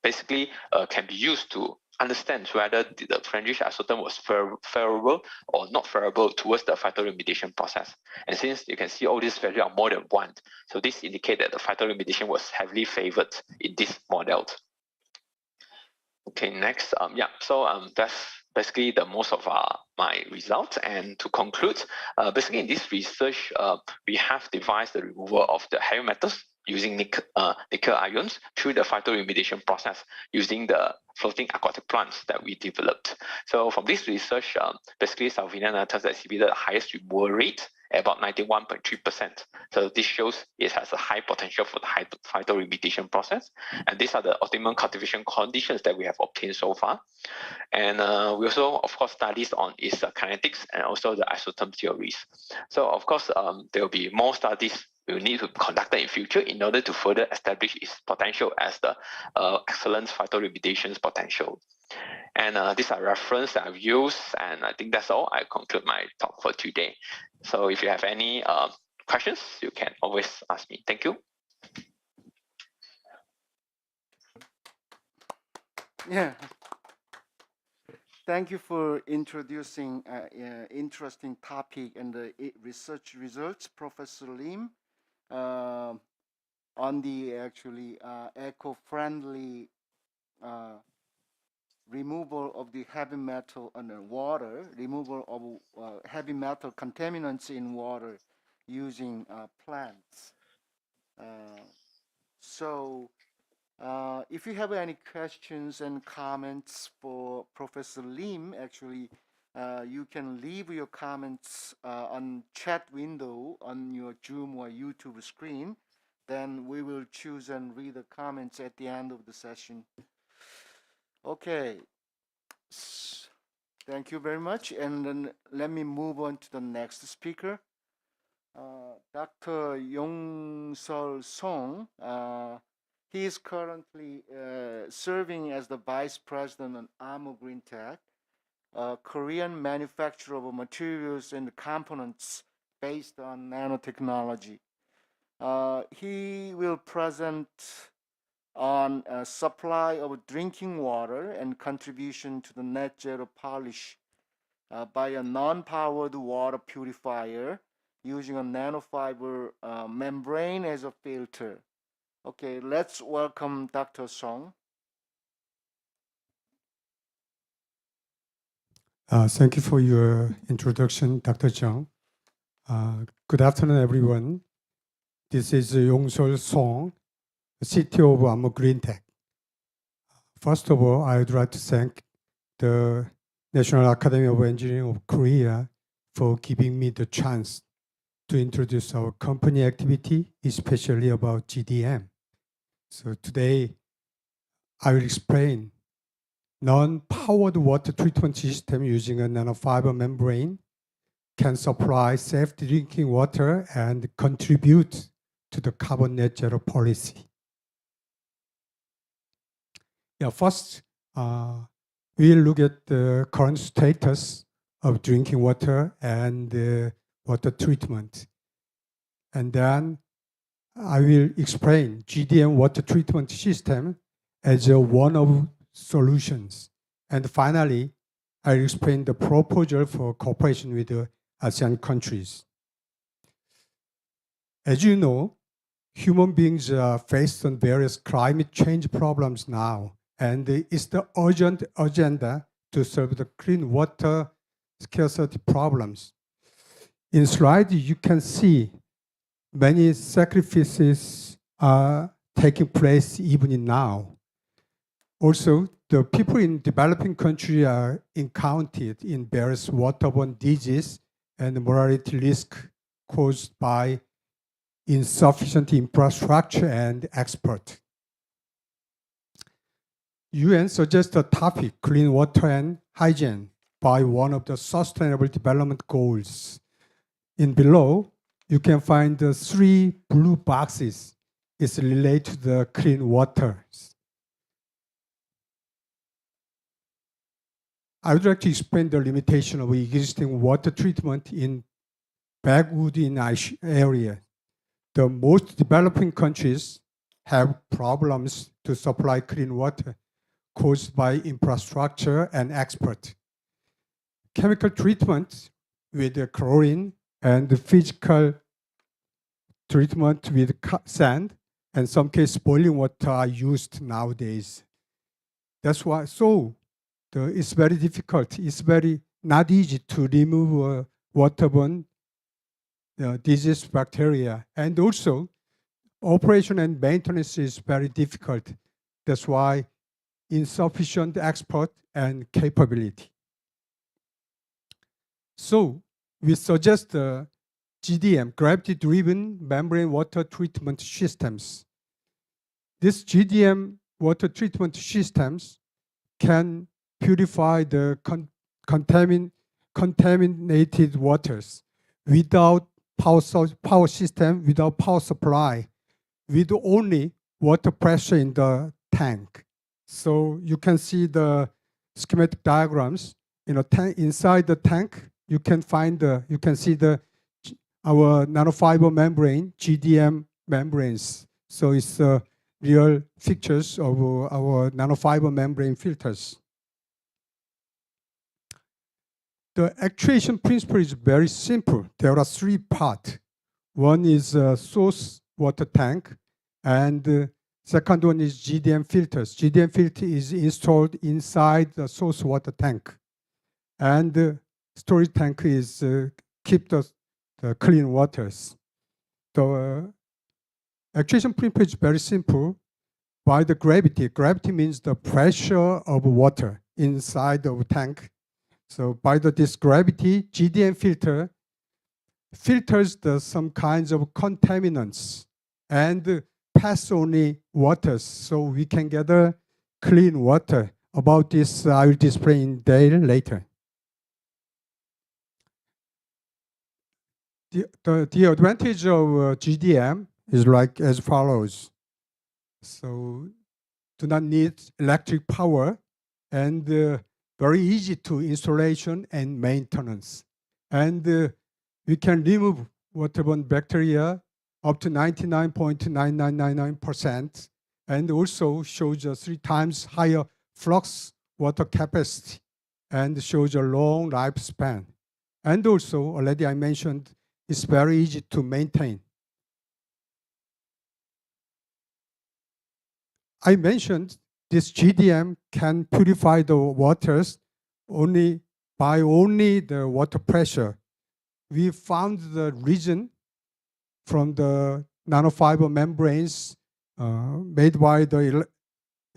basically can be used to understand whether the Friendlich isotope was favorable or not favorable towards the phytoremediation process. And since you can see all these values are more than 1, so this indicates that the phytoremediation was heavily favored in this model. Okay, next, so that's basically the most of my results. And to conclude, basically in this research, we have devised the removal of the heavy metals using nickel ions through the phytoremediation process using the floating aquatic plants that we developed. So from this research, basically Salvinia natans exhibited the highest reward rate at about 91.3%. So this shows it has a high potential for the phytoremediation process. And these are the optimum cultivation conditions that we have obtained so far. And we also, of course, studies on its kinetics and also the isotherm theories. So of course, there will be more studies we will need to conduct in future in order to further establish its potential as the excellent phytoremediation potential. And these are references that I've used, and I think that's all. I conclude my talk for today. So if you have any questions, you can always ask me. Thank you. Yeah. Thank you for introducing interesting topic and the research results, Professor Lim, on the actually eco-friendly removal of the heavy metal and water, removal of heavy metal contaminants in water using plants. So if you have any questions and comments for Professor Lim, actually, you can leave your comments on chat window on your Zoom or YouTube screen. Then we will choose and read the comments at the end of the session. Okay. Thank you very much. And then let me move on to the next speaker. Dr. Yong-Sol Song. He is currently serving as the Vice President of Amo Green Tech, a Korean manufacturer of materials and components based on nanotechnology. He will present on supply of drinking water and contribution to the net zero policy by a non-powered water purifier using a nanofiber membrane as a filter. Okay, let's welcome Dr. Song. Thank you for your introduction, Dr. Zhang. Good afternoon, everyone. This is Yong-Sol Song, CTO of Amo Green Tech. First of all, I would like to thank the National Academy of Engineering of Korea for giving me the chance to introduce our company activity, especially about GDM. So today, I will explain non-powered water treatment system using a nanofiber membrane can supply safe drinking water and contribute to the carbon net zero policy. Yeah, first, we'll look at the current status of drinking water and water treatment. And then I will explain GDM water treatment system as one of solutions. And finally, I'll explain the proposal for cooperation with the ASEAN countries. As you know, human beings are faced on various climate change problems now, and it's the urgent agenda to solve the clean water scarcity problems. In slide, you can see many sacrifices are taking place even now. Also, the people in developing countries are encountered in various waterborne diseases and mortality risk caused by insufficient infrastructure and export. UN suggests a topic, clean water and hygiene, by one of the Sustainable Development Goals. In below, you can find the 3 blue boxes. It's related to the clean water. I would like to explain the limitation of existing water treatment in backwood in ice area. The most developing countries have problems to supply clean water caused by infrastructure and export. Chemical treatment with chlorine and the physical treatment with sand, and some cases boiling water are used nowadays. That's why, it's very difficult. It's very not easy to remove waterborne disease bacteria. And also, operation and maintenance is very difficult. That's why insufficient expert and capability. So we suggest GDM, gravity-driven membrane water treatment systems. This GDM water treatment systems can purify the contaminated waters without power system, without power supply, with only water pressure in the tank. So you can see the schematic diagrams. Inside the tank, you can see our nanofiber membrane, GDM membranes. So it's real pictures of our nanofiber membrane filters. The actuation principle is very simple. There are three parts. One is a source water tank, and the second one is GDM filters. GDM filter is installed inside the source water tank, and the storage tank is keep the clean waters. The actuation principle is very simple. By the gravity, gravity means the pressure of water inside the tank. So by this gravity, GDM filter filters some kinds of contaminants and pass only waters, so we can get a clean water. About this, I will display in detail later. The advantage of GDM is like as follows. So do not need electric power, and very easy to installation and maintenance. And we can remove waterborne bacteria up to 99.9999%, and also shows a 3 times higher flux water capacity and shows a long lifespan. And also, already I mentioned, it's very easy to maintain. I mentioned this GDM can purify the waters by the water pressure. We found the reason from the nanofiber membranes made by the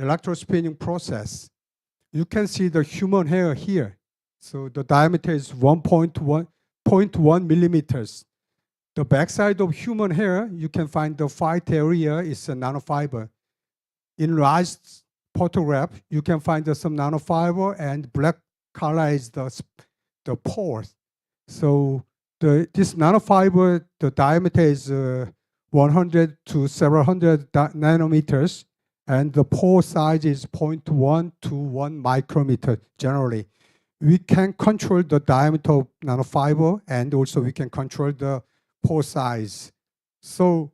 electrospinning process. You can see the human hair here. So the diameter is 1.1 millimeters. The backside of human hair, you can find the white area is a nanofiber. In large photograph, you can find some nanofiber, and black color is the pores. So this nanofiber, the diameter is 100 to several hundred nanometers, and the pore size is 0.1 to 1 micrometer generally. We can control the diameter of nanofiber, and also we can control the pore size. So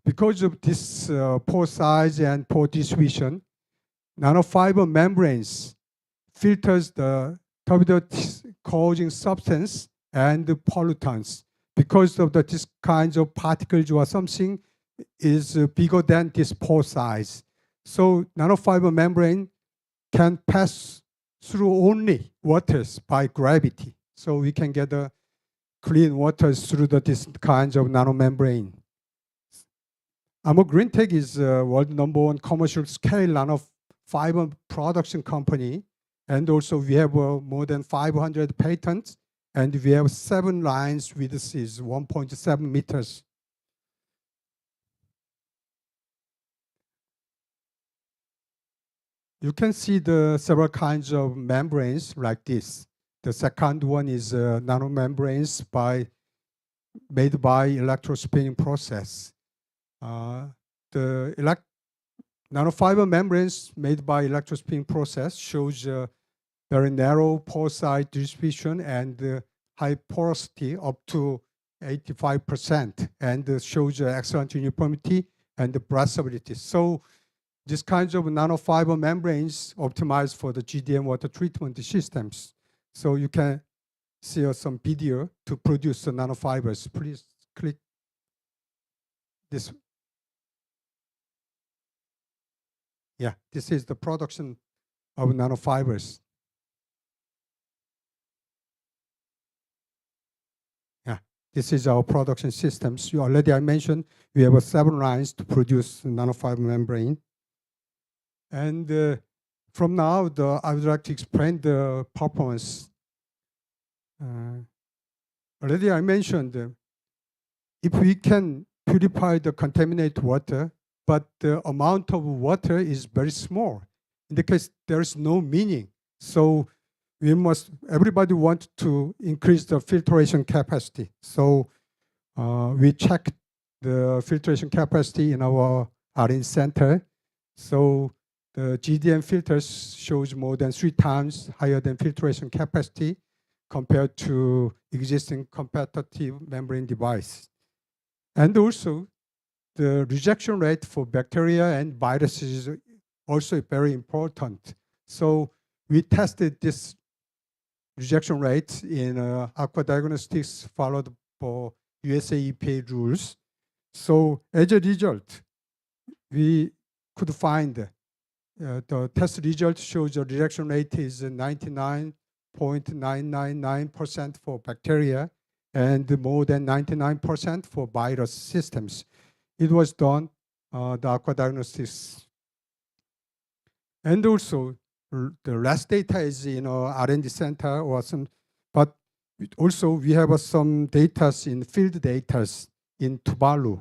because of this pore size and pore distribution, nanofiber membranes filters the turbidity-causing substance and the pollutants. Because of this kinds of particles or something is bigger than this pore size. So nanofiber membrane can pass through only waters by gravity. So we can get clean waters through this kinds of nanomembrane. Greentech is world #1 commercial scale nanofiber production company, and also we have more than 500 patents, and we have 7 lines with this is 1.7 meters. You can see the several kinds of membranes like this. The second one is nanomembranes made by electrospinning process. The nanofiber membranes made by electrospinning process shows very narrow pore size distribution and high porosity up to 85%, and shows excellent uniformity and breathability. So these kinds of nanofiber membranes optimized for the GDM water treatment systems. So you can see some video to produce the nanofibers. Please click this. Yeah, this is the production of nanofibers. Yeah, this is our production systems. I mentioned we have 7 lines to produce nanofiber membrane. And from now, I would like to explain the performance. Already I mentioned, if we can purify the contaminated water, but the amount of water is very small. In the case, there is no meaning. So everybody wants to increase the filtration capacity. So we checked the filtration capacity in our R&D center. So the GDM filters shows more than 3 times higher than filtration capacity compared to existing competitive membrane device. And also, the rejection rate for bacteria and viruses is also very important. So we tested this rejection rate in aqua diagnostics followed for USA EPA rules. So as a result, we could find the test result shows the rejection rate is 99.999% for bacteria and more than 99% for virus systems. It was done, the aqua diagnostics. And also, the rest data is in our R&D center or some, but also we have some data in field data in Tuvalu.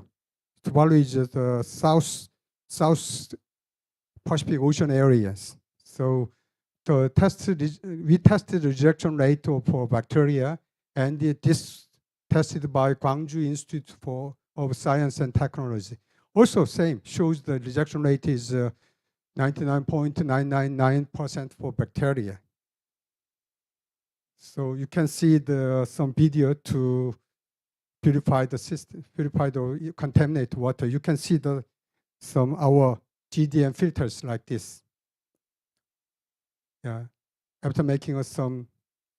Tuvalu is the South Pacific Ocean areas. So we tested rejection rate for bacteria, and this tested by Gwangju Institute of Science and Technology. Also same, shows the rejection rate is 99.999% for bacteria. So you can see some video to purify the system, purify the contaminated water. You can see some our GDM filters like this. Yeah, after making some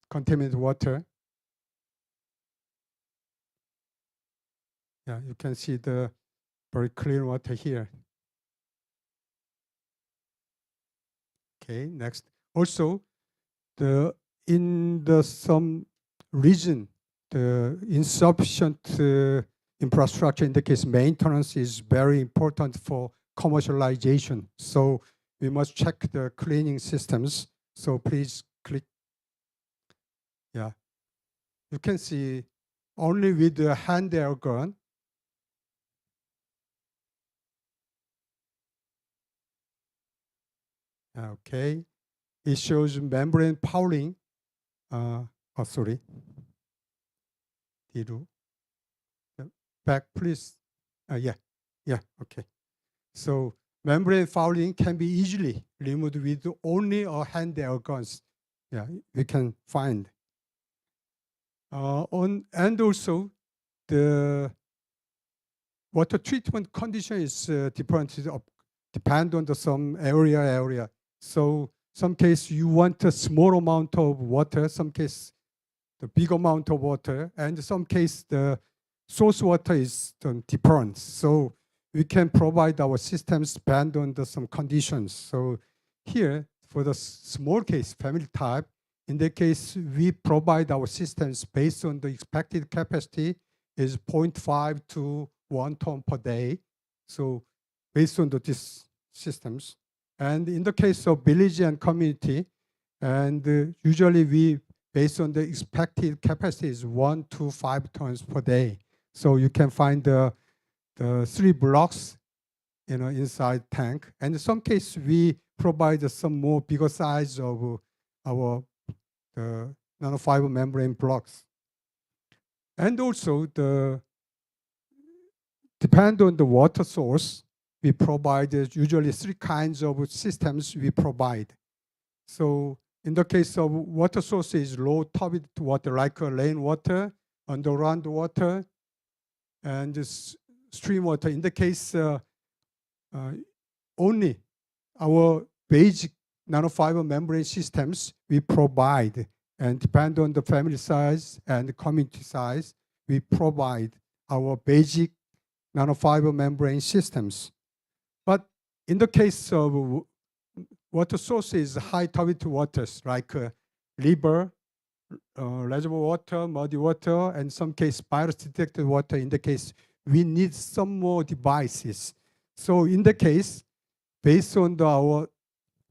contaminated water. Yeah, you can see the very clear water here. Okay, next. Also, in some region, the insufficient infrastructure, in the case maintenance, is very important for commercialization. So we must check the cleaning systems. So please click. Yeah, you can see only with the hand air gun. Okay, it shows membrane fouling. Sorry. Back, please. Yeah, okay. So membrane fouling can be easily removed with only a hand air guns. Yeah, we can find. And also, the water treatment condition is depend on some area. So some case you want a small amount of water, some case the big amount of water, and some case the source water is different. So we can provide our systems depend on some conditions. So here for the small case family type, in the case we provide our systems based on the expected capacity is 0.5 to 1 ton per day. So based on these systems. And in the case of village and community, and usually we, based on the expected capacity, is 1 to 5 tons per day. So you can find the 3 blocks, inside tank. And in some case, we provide some more bigger size of our nanofiber membrane blocks. And also depend on the water source, we provide usually 3 kinds of systems we provide. So in the case of water sources, low turbid water like rainwater, underground water, and stream water. In the case, only our basic nanofiber membrane systems we provide, and depend on the family size and the community size, we provide our basic nanofiber membrane systems. But in the case of water sources, high turbidity waters like river, reservoir water, muddy water, and some case virus detected water, in the case we need some more devices. So in the case, based on our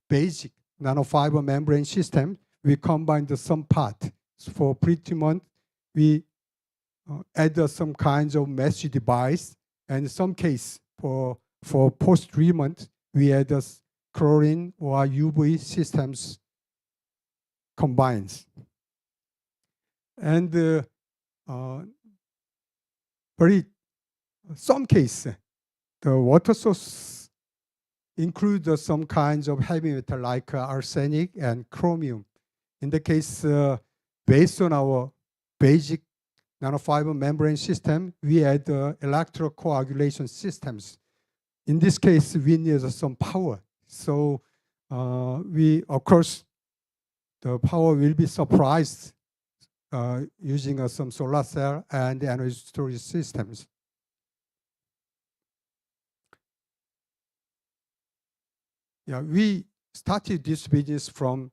basic nanofiber membrane system, we combined some part. For pre-treatment, we add some kinds of mesh device, and in some case, for post-treatment, we add chlorine or UV systems combines. And some case, the water source includes some kinds of heavy metal like arsenic and chromium. In the case, based on our basic nanofiber membrane system, we add electrocoagulation systems. In this case, we need some power. So of course, the power will be supplied using some solar cell and energy storage systems. Yeah, we started this business from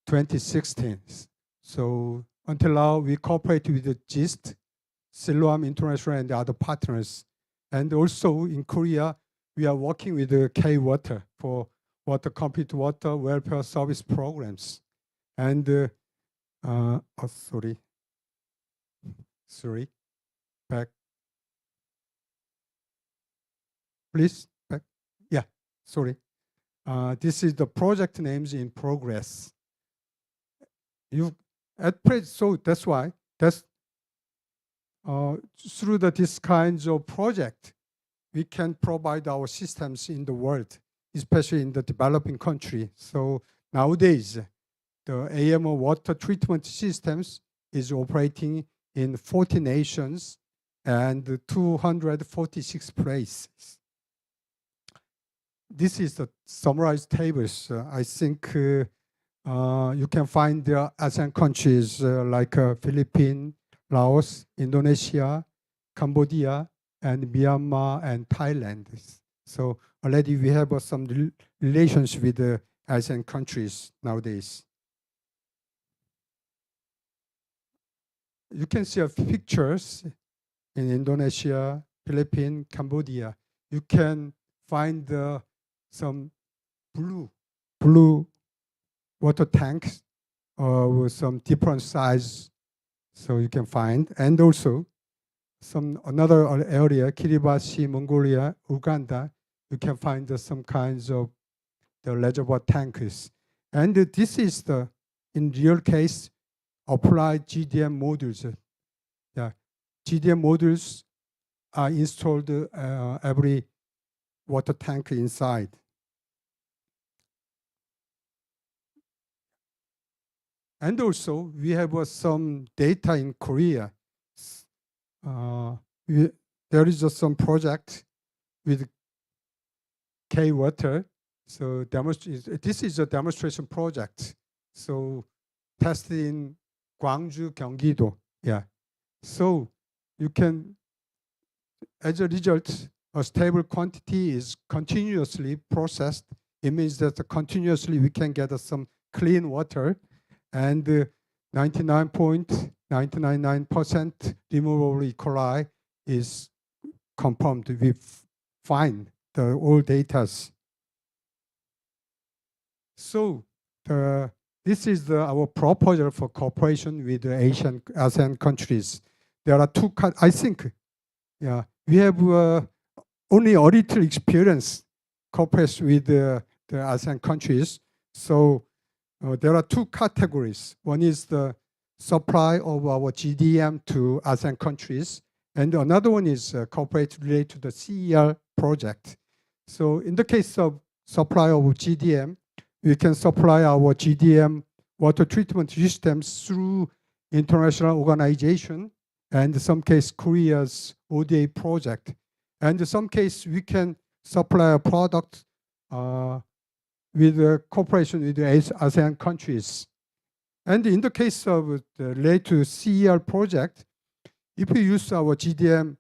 2016. So until now, we cooperate with the GIST, Siloam International, and other partners. And also in Korea, we are working with the K-Water for water complete water welfare service programs. And sorry, back. Please, back. Yeah, sorry. This is the project names in progress. So that's why through this kinds of project, we can provide our systems in the world, especially in the developing country. So nowadays, the AMO water treatment systems is operating in 40 nations and 246 places. This is the summarized tables. I think you can find the ASEAN countries like Philippines, Laos, Indonesia, Cambodia, and Myanmar and Thailand. So already we have some relations with the ASEAN countries nowadays. You can see pictures in Indonesia, Philippines, Cambodia. You can find some blue water tanks with some different size, so you can find. And also another area, Kiribati, Mongolia, Uganda, you can find some kinds of the reservoir tanks. And this is in real case, applied GDM modules. Yeah, GDM modules are installed every water tank inside. And also, we have some data in Korea. There is some project with K-Water. So this is a demonstration project. So tested in Gwangju, Gyeonggi-do. Yeah. So you can, as a result, a stable quantity is continuously processed. It means that continuously we can get some clean water, and 99.999% removable E. coli is confirmed. We find the all data. So this is our proposal for cooperation with the ASEAN countries. There are two, I think, yeah, we have only a little experience cooperation with the ASEAN countries. So there are two categories. One is the supply of our GDM to ASEAN countries, and another one is cooperation related to the CER project. So in the case of supply of GDM, we can supply our GDM water treatment systems through international organization, and in some case Korea's ODA project. And in some case we can supply a product with cooperation with the ASEAN countries. And in the case of the related to CER project, if we use our GDM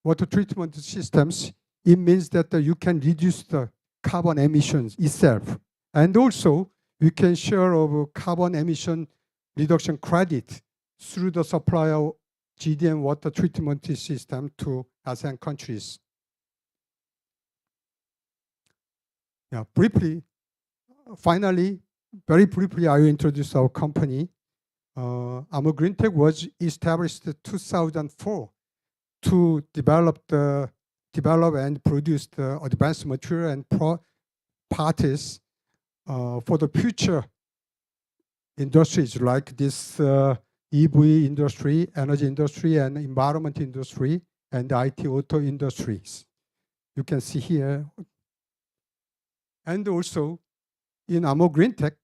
water treatment systems, it means that you can reduce the carbon emissions itself. And also, you can share of carbon emission reduction credit through the supply of GDM water treatment system to ASEAN countries. Yeah, briefly, finally, very briefly, I will introduce our company. Our Green Tech was established in 2004 to develop and produce the advanced material and parts for the future industries like this EV industry, energy industry, and environment industry, and IT auto industries. You can see here. And also, in Ammo Green Tech,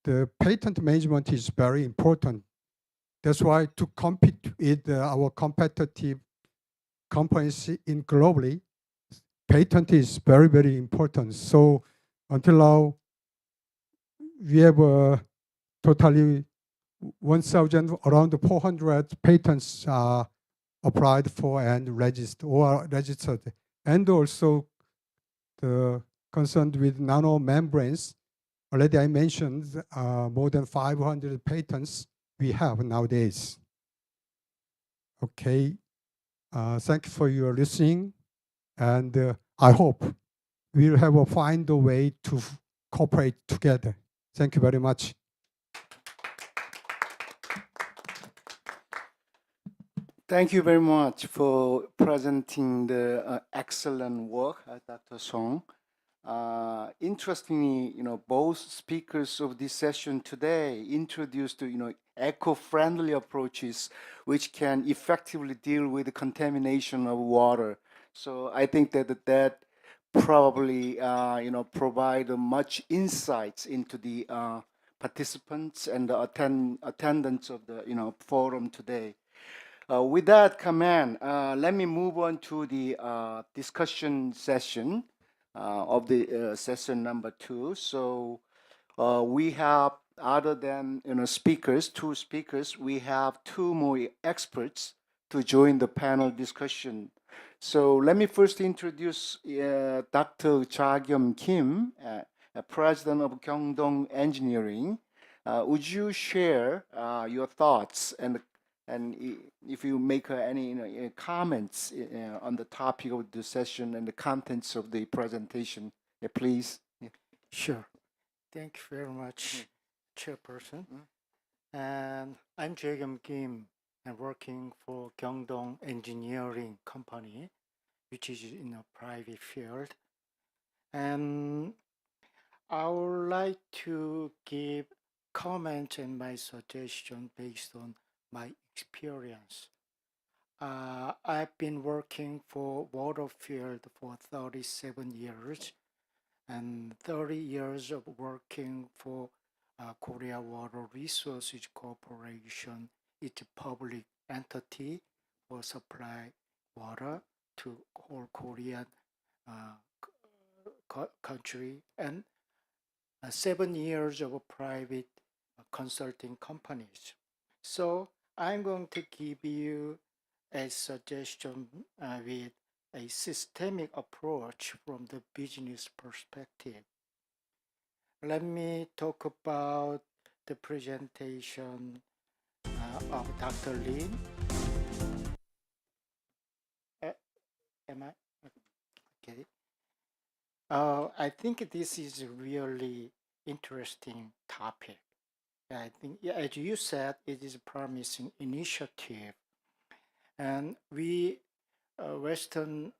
the patent management is very important. That's why to compete with our competitive companies in globally, patent is very, very important. So until now, we have totally 1,000, around 400 patents are applied for and registered. And also the concerned with nano membranes, already I mentioned more than 500 patents we have nowadays. Okay, thank you for your listening, and I hope we'll have a find a way to cooperate together. Thank you very much. Thank you very much for presenting the excellent work, Dr. Song. Interestingly, both speakers of this session today introduced, eco-friendly approaches which can effectively deal with the contamination of water. So I think that probably, provide much insights into the participants and the attendants of the, forum today. With that comment, let me move on to the discussion session of the session number 2. So we have, other than speakers, 2 speakers, we have 2 more experts to join the panel discussion. So let me first introduce Dr. Jagyum Kim, President of Gyeongdong Engineering. Would you share your thoughts and if you make any comments on the topic of the session and the contents of the presentation, please. Sure. Thank you very much, Chairperson. And I'm Jagyum Kim. I'm working for Gyeongdong Engineering Company, which is in a private field. And I would like to give comments and my suggestion based on my experience. I've been working for water field for 37 years and 30 years of working for Korea Water Resources Corporation. It's a public entity for supply water to whole Korean country, and 7 years of private consulting companies. So I'm going to give you a suggestion with a systemic approach from the business perspective. Let me talk about the presentation of Dr. Lin. Am I? Okay. I think this is a really interesting topic. I think, as you said, it is a promising initiative. And we, Western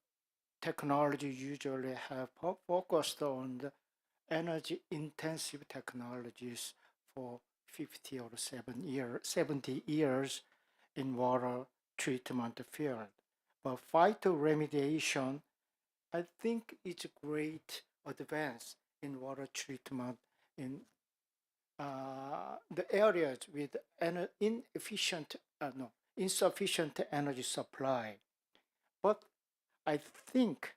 technology usually have focused on the energy-intensive technologies for 50 or 70 years in water treatment field. But phytoremediation, I think it's a great advance in water treatment in the areas with insufficient energy supply. But I think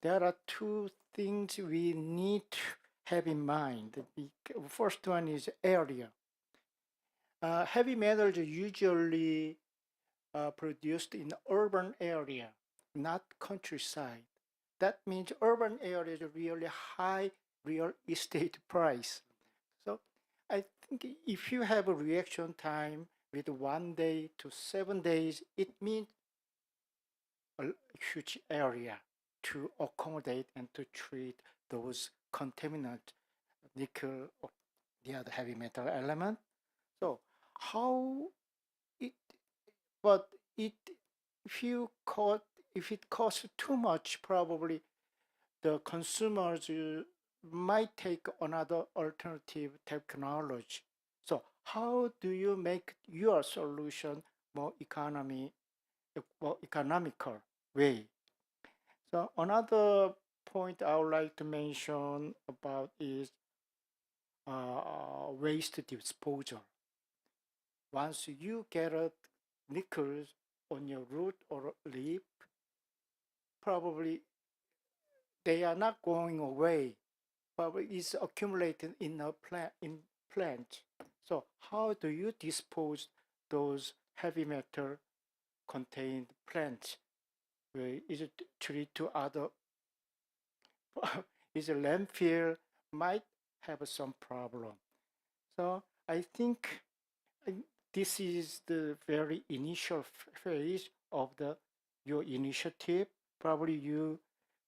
there are 2 things we need to have in mind. The first one is area. Heavy metals are usually produced in urban area, not countryside. That means urban areas are really high real estate price. So I think if you have a reaction time with 1 day to 7 days, it means a huge area to accommodate and to treat those contaminants nickel, or the other heavy metal element. So how it, but it, if it costs too much, probably the consumers might take another alternative technology. So how do you make your solution more economical way? So another point I would like to mention about is waste disposal. Once you get a nickel on your root or leaf, probably they are not going away, but it's accumulated in a plant. So how do you dispose those heavy metal contained plants? Is it treated to other? Is a landfill might have some problem. So I think this is the very initial phase of your initiative. Probably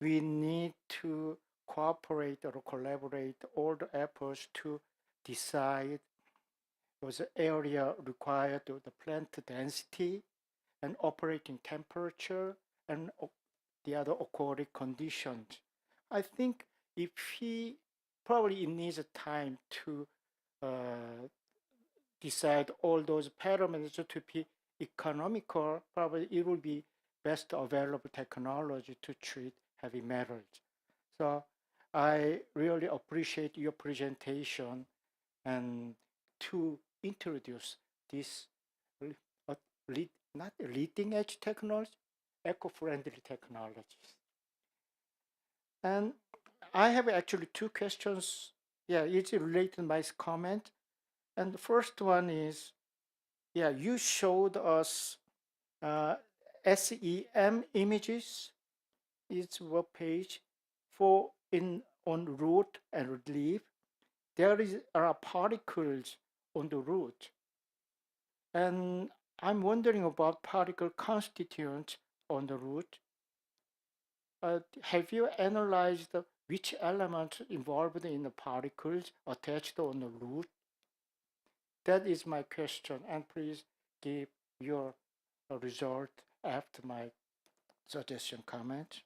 we need to cooperate or collaborate all the efforts to decide was the area required, the plant density and operating temperature and the other aquatic conditions. I think if he probably needs time to decide all those parameters to be economical, probably it will be best available technology to treat heavy metals. So I really appreciate your presentation and to introduce this not leading edge technology, eco-friendly technologies. And I have actually two questions. Yeah, it's related to my comment. And the first one is, yeah, you showed us SEM images. It's web page on root and leaf. There are particles on the root. And I'm wondering about particle constituents on the root. Have you analyzed which elements involved in the particles attached on the root? That is my question, and please give your result after my suggestion comment.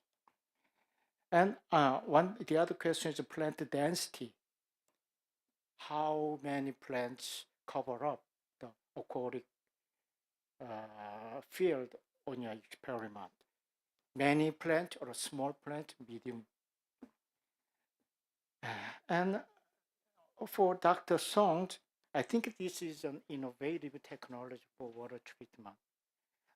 And the other question is plant density. How many plants cover up the aquatic field on your experiment? Many plant or a small plant, medium. And for Dr. Song, I think this is an innovative technology for water treatment.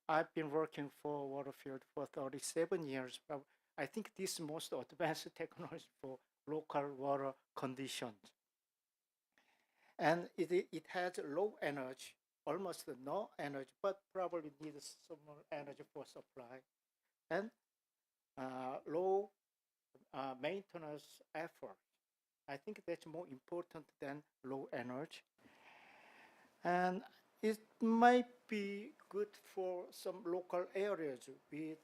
I've been working for water field for 37 years, but I think this is most advanced technology for local water conditions. And it has low energy, almost no energy, but probably needs some more energy for supply, and low maintenance effort. I think that's more important than low energy. And it might be good for some local areas with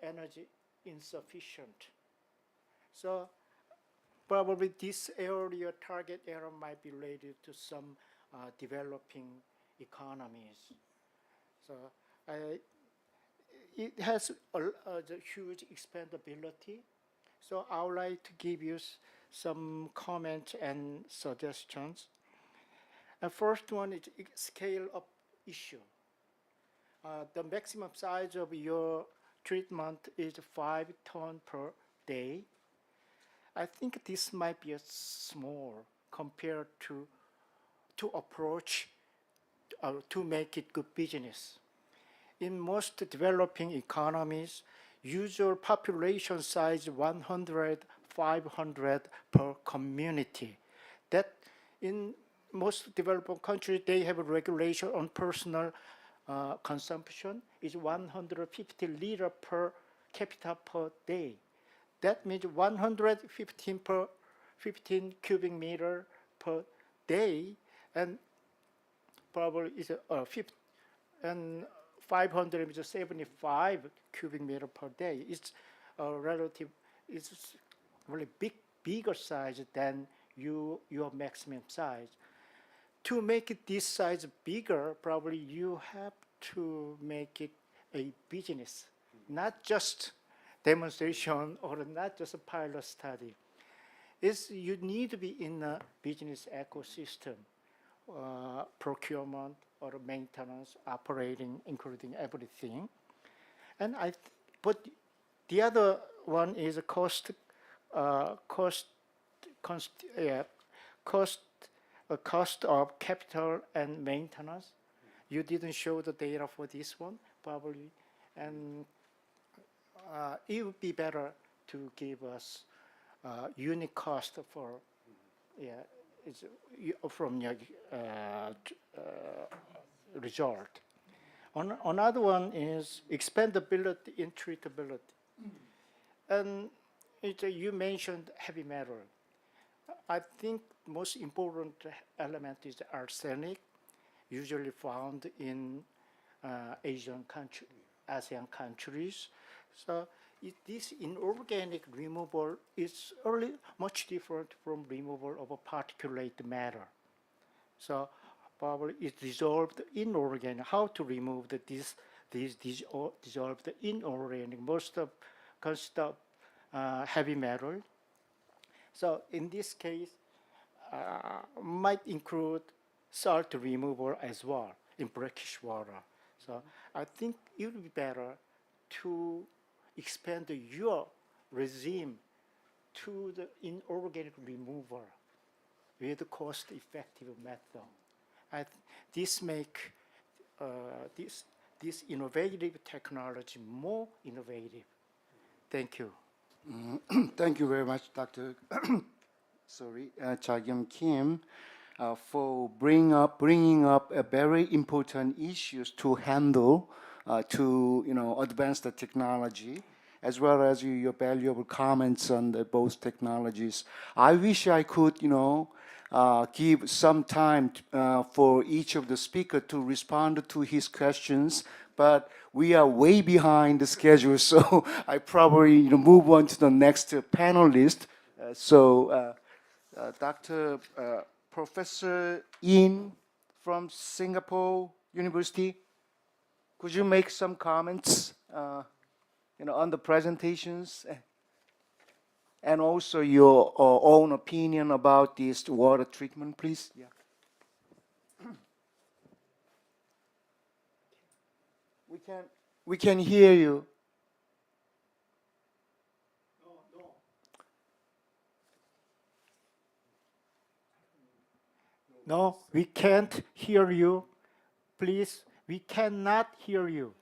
energy insufficient. So probably this area, target area, might be related to some developing economies. So it has the huge expandability. So I would like to give you some comments and suggestions. The first one is scale up issue. The maximum size of your treatment is 5 tons per day. I think this might be a small compared to approach to make it good business. In most developing economies, usual population size 100, 500 per community. That in most developing countries, they have a regulation on personal consumption is 150 liter per capita per day. That means 15 cubic meter per day, and probably is and 500 is 75 cubic meter per day. It's a relative, it's really bigger size than your maximum size. To make it this size bigger, probably you have to make it a business, not just demonstration or not just a pilot study. You need to be in a business ecosystem, procurement or maintenance, operating, including everything. And but the other one is a cost of capital and maintenance. You didn't show the data for this one, probably, and it would be better to give us unit cost for, from your result. Another one is expandability and treatability. And you mentioned heavy metal. I think most important element is arsenic, usually found in ASEAN countries. So this inorganic removal is much different from removal of a particulate matter. So probably it's dissolved inorganic. How to remove this dissolved inorganic? Most of consist of heavy metal. So in this case, might include salt removal as well in brackish water. So I think it would be better to expand your regime to the inorganic removal with a cost-effective method. This make this innovative technology more innovative. Thank you. Thank you very much, Dr. Cha-Kyum Kim, for bringing up a very important issues to handle to advance the technology, as well as your valuable comments on both technologies. I wish I could give some time for each of the speakers to respond to his questions, but we are way behind the schedule, so I probably move on to the next panelist. Dr. Professor Yin from Singapore University, could you make some comments on the presentations and also your own opinion about this water treatment, please? Yeah. We can hear you. No, we can't hear you. Please, we cannot hear you.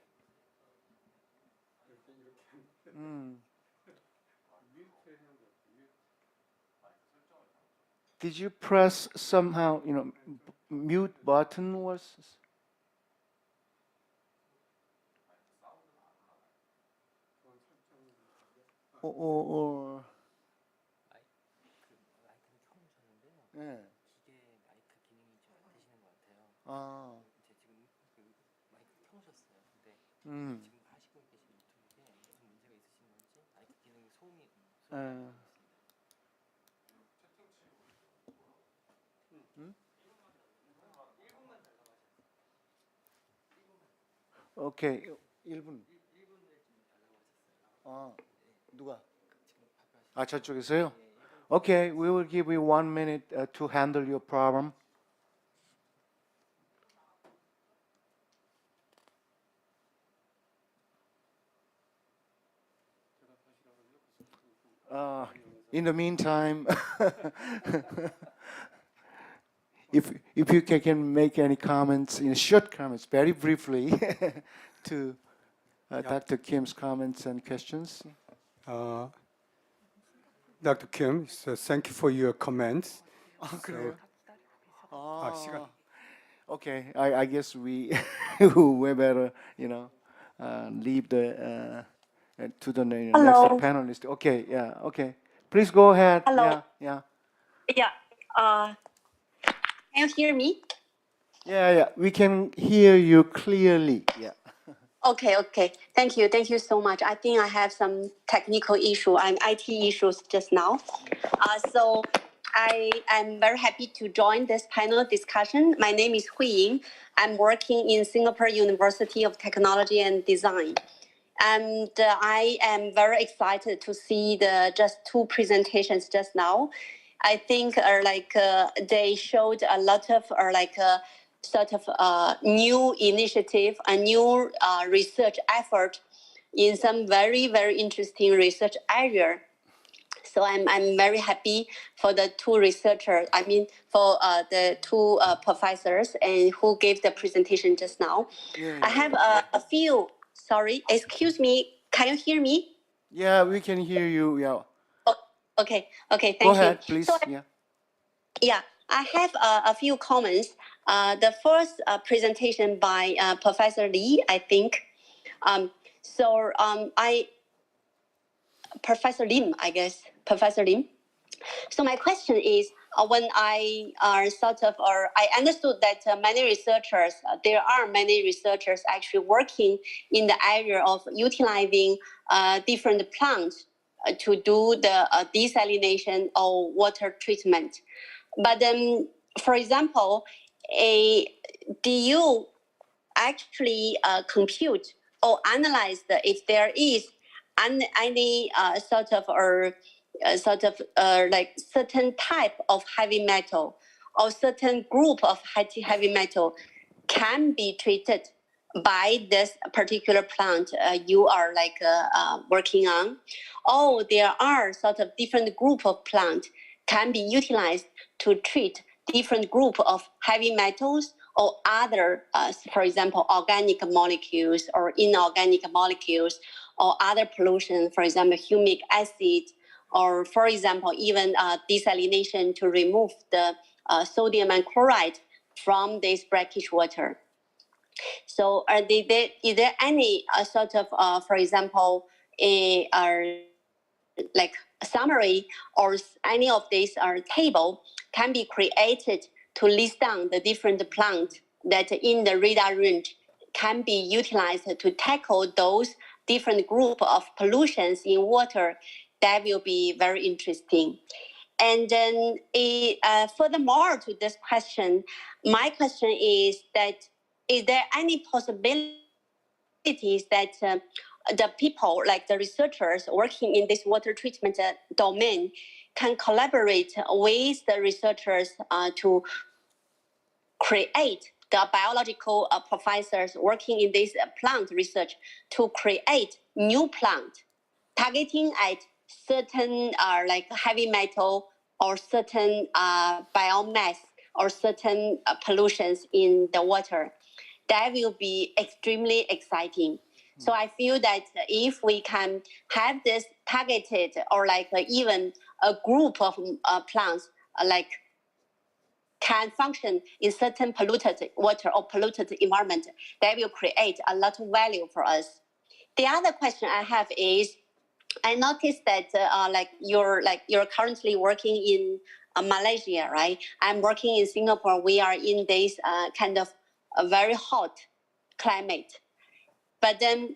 Did you press somehow, mute button was? Or 네. 아. 오케이. 1분. 아, 누가? 아, 저쪽에서요? Okay, we will give you 1 minute to handle your problem. In the meantime, if you can make any comments, short comments, very briefly, to Dr. Kim's comments and questions. Dr. Kim, so thank you for your comments. 그래요? 시간. Okay, I guess we better, leave the to the next panelist. Okay, yeah, okay. Please go ahead. Hello. Yeah. Can you hear me? Yeah, we can hear you clearly. Yeah. Okay. Thank you so much. I think I have some technical issue and IT issues just now. So I am very happy to join this panel discussion. My name is Hui Ying. I'm working in Singapore University of Technology and Design. And I am very excited to see the just two presentations just now. I think they showed a lot of new initiative, a new research effort in some very, very interesting research area. So I'm very happy for the two researchers, for the two professors and who gave the presentation just now. Yeah. I have a few, sorry, excuse me, can you hear me? Yeah, we can hear you, yeah. Oh, okay, thank you. Go ahead, please, So, yeah. I have a few comments. The first presentation by Professor Lee, I think. Professor Lim, I guess, Professor Lim. So my question is, when I understood that many researchers, there are many researchers actually working in the area of utilizing different plants to do the desalination or water treatment. But for example, do you actually compute or analyze if there is any certain type of heavy metal or certain group of heavy metal can be treated by this particular plant you are working on, or there are different group of plant can be utilized to treat different group of heavy metals or other, for example, organic molecules or inorganic molecules or other pollution, for example, humic acid, or for example, even desalination to remove the sodium and chloride from this brackish water. So is there any for example, like a summary or any of these table can be created to list down the different plants that in the radar range can be utilized to tackle those different group of pollutions in water? That will be very interesting. And then furthermore to this question, my question is that is there any possibilities that the people, like the researchers working in this water treatment domain, can collaborate with the researchers to create the biological professors working in this plant research to create new plant targeting at certain heavy metal or certain biomass or certain pollutions in the water. That will be extremely exciting. So I feel that if we can have this targeted or even a group of plants can function in certain polluted water or polluted environment, that will create a lot of value for us. The other question I have is, I noticed that you're currently working in Malaysia, right? I'm working in Singapore. We are in this kind of a very hot climate. But then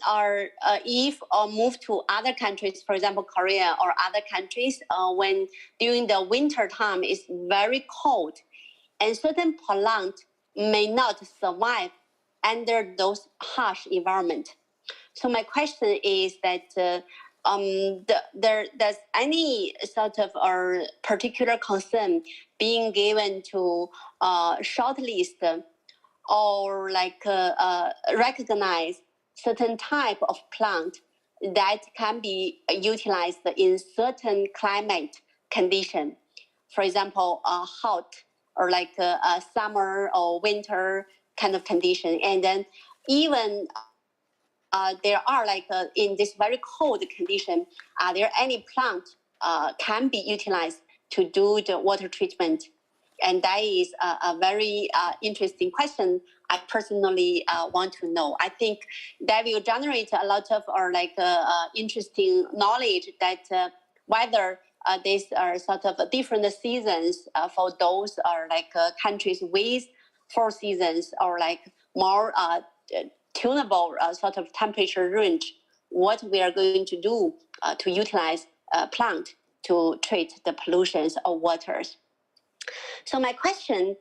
if move to other countries, for example, Korea or other countries, when during the winter time it's very cold, and certain plants may not survive under those harsh environment. So my question is that does any sort of particular concern being given to shortlist or recognize certain type of plant that can be utilized in certain climate condition, for example, hot or a summer or winter kind of condition, and then even there are in this very cold condition, are there any plant can be utilized to do the water treatment? And that is a very interesting question. I personally want to know. I think that will generate a lot of interesting knowledge that whether these are sort of different seasons for those are countries with 4 seasons or more tunable sort of temperature range, what we are going to do to utilize plant to treat the pollutions of waters. So my question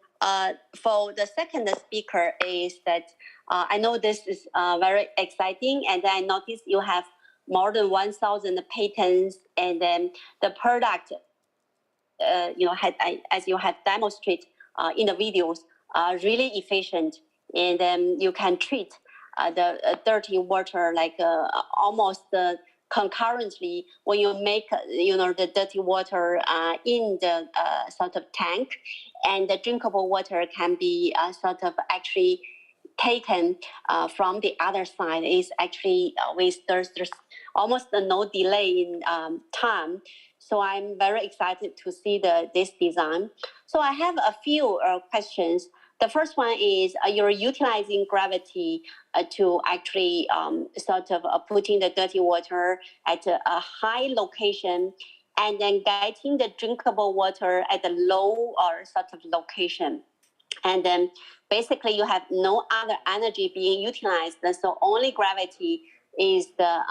for the second speaker is that I know this is very exciting, and I noticed you have more than 1,000 patents, and then the product, as you have demonstrated in the videos, really efficient, and then you can treat the dirty water like almost concurrently when you make the dirty water in the sort of tank, and the drinkable water can be sort of actually taken from the other side. Is actually there's almost no delay in time. So I'm very excited to see this design. So I have a few questions. The first one is you're utilizing gravity to actually sort of putting the dirty water at a high location, and then getting the drinkable water at a low or sort of location. And then basically you have no other energy being utilized. So only gravity is the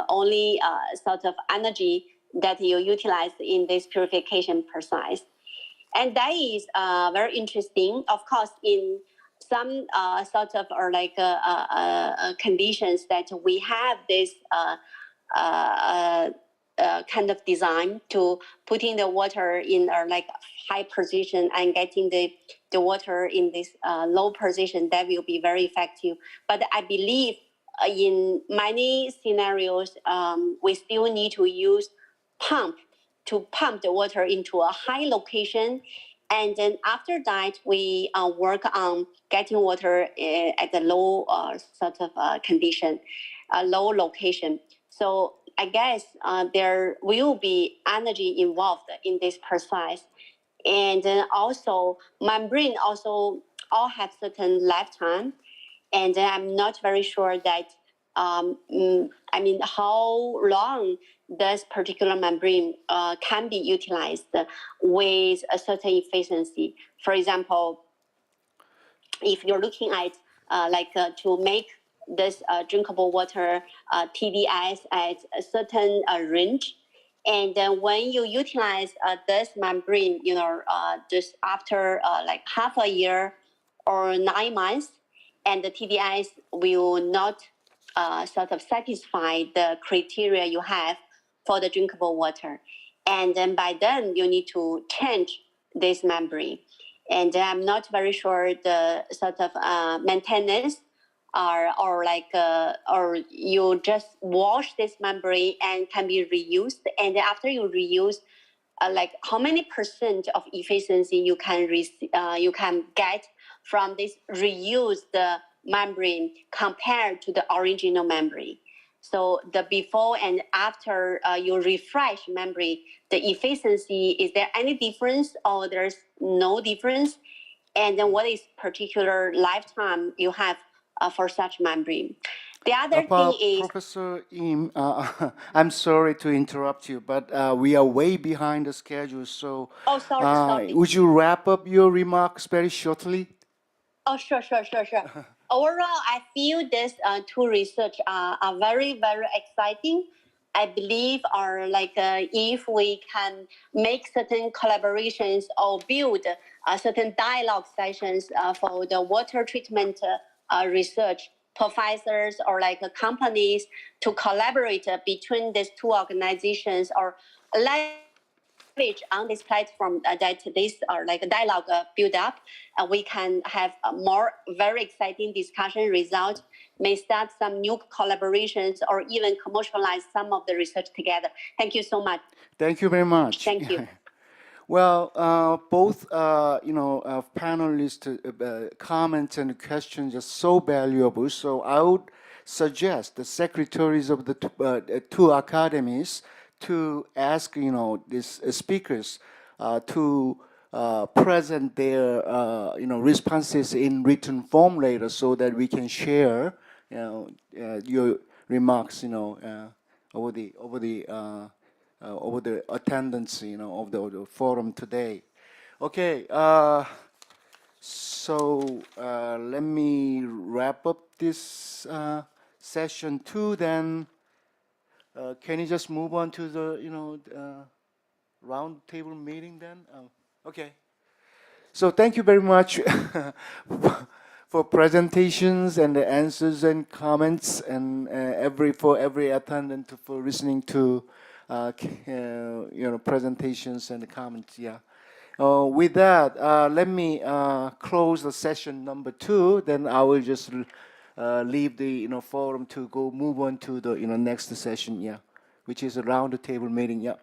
only sort of energy that you utilize in this purification process. And that is very interesting. Of course, in some sort of conditions that we have this kind of design to putting the water in a high position and getting the water in this low position, that will be very effective. But I believe in many scenarios, we still need to use pump to pump the water into a high location. And then after that, we work on getting water at a low sort of condition, a low location. So I guess there will be energy involved in this process. And then also membrane also all have certain lifetime. And I'm not very sure that, how long this particular membrane can be utilized with a certain efficiency. For example, if you're looking at to make this drinkable water TDS at a certain range, and then when you utilize this membrane, just after half a year or 9 months, and the TDS will not sort of satisfy the criteria you have for the drinkable water. And then by then you need to change this membrane. And I'm not very sure the sort of maintenance or you just wash this membrane and can be reused. And after you reuse, how many % of efficiency you can get from this reused membrane compared to the original membrane. So the before and after you refresh membrane, the efficiency, is there any difference or there's no difference? And then what is particular lifetime you have for such membrane? The other thing is... Professor Im, I'm sorry to interrupt you, but we are way behind the schedule. So sorry. Would you wrap up your remarks very shortly? Oh, sure. Overall, I feel these two research are very, very exciting. I believe if we can make certain collaborations or build certain dialogue sessions for the water treatment research, professors or companies to collaborate between these two organizations or on this platform that this dialogue build up, we can have a more very exciting discussion result, may start some new collaborations or even commercialize some of the research together. Thank you so much. Thank you very much. Thank you. Well, both panelists' comments and questions are so valuable. So I would suggest the secretaries of the two academies to ask these speakers to present their responses in written form later, so that we can share your remarks over the attendance of the forum today. Okay, so let me wrap up this session 2 then. Can you just move on to the round table meeting then? Okay. So thank you very much for presentations and the answers and comments, and for every attendant for listening to presentations and comments. Yeah. With that, let me close the session number 2. Then I will just leave the forum to move on to the next session. Yeah, which is a round table meeting. Yeah.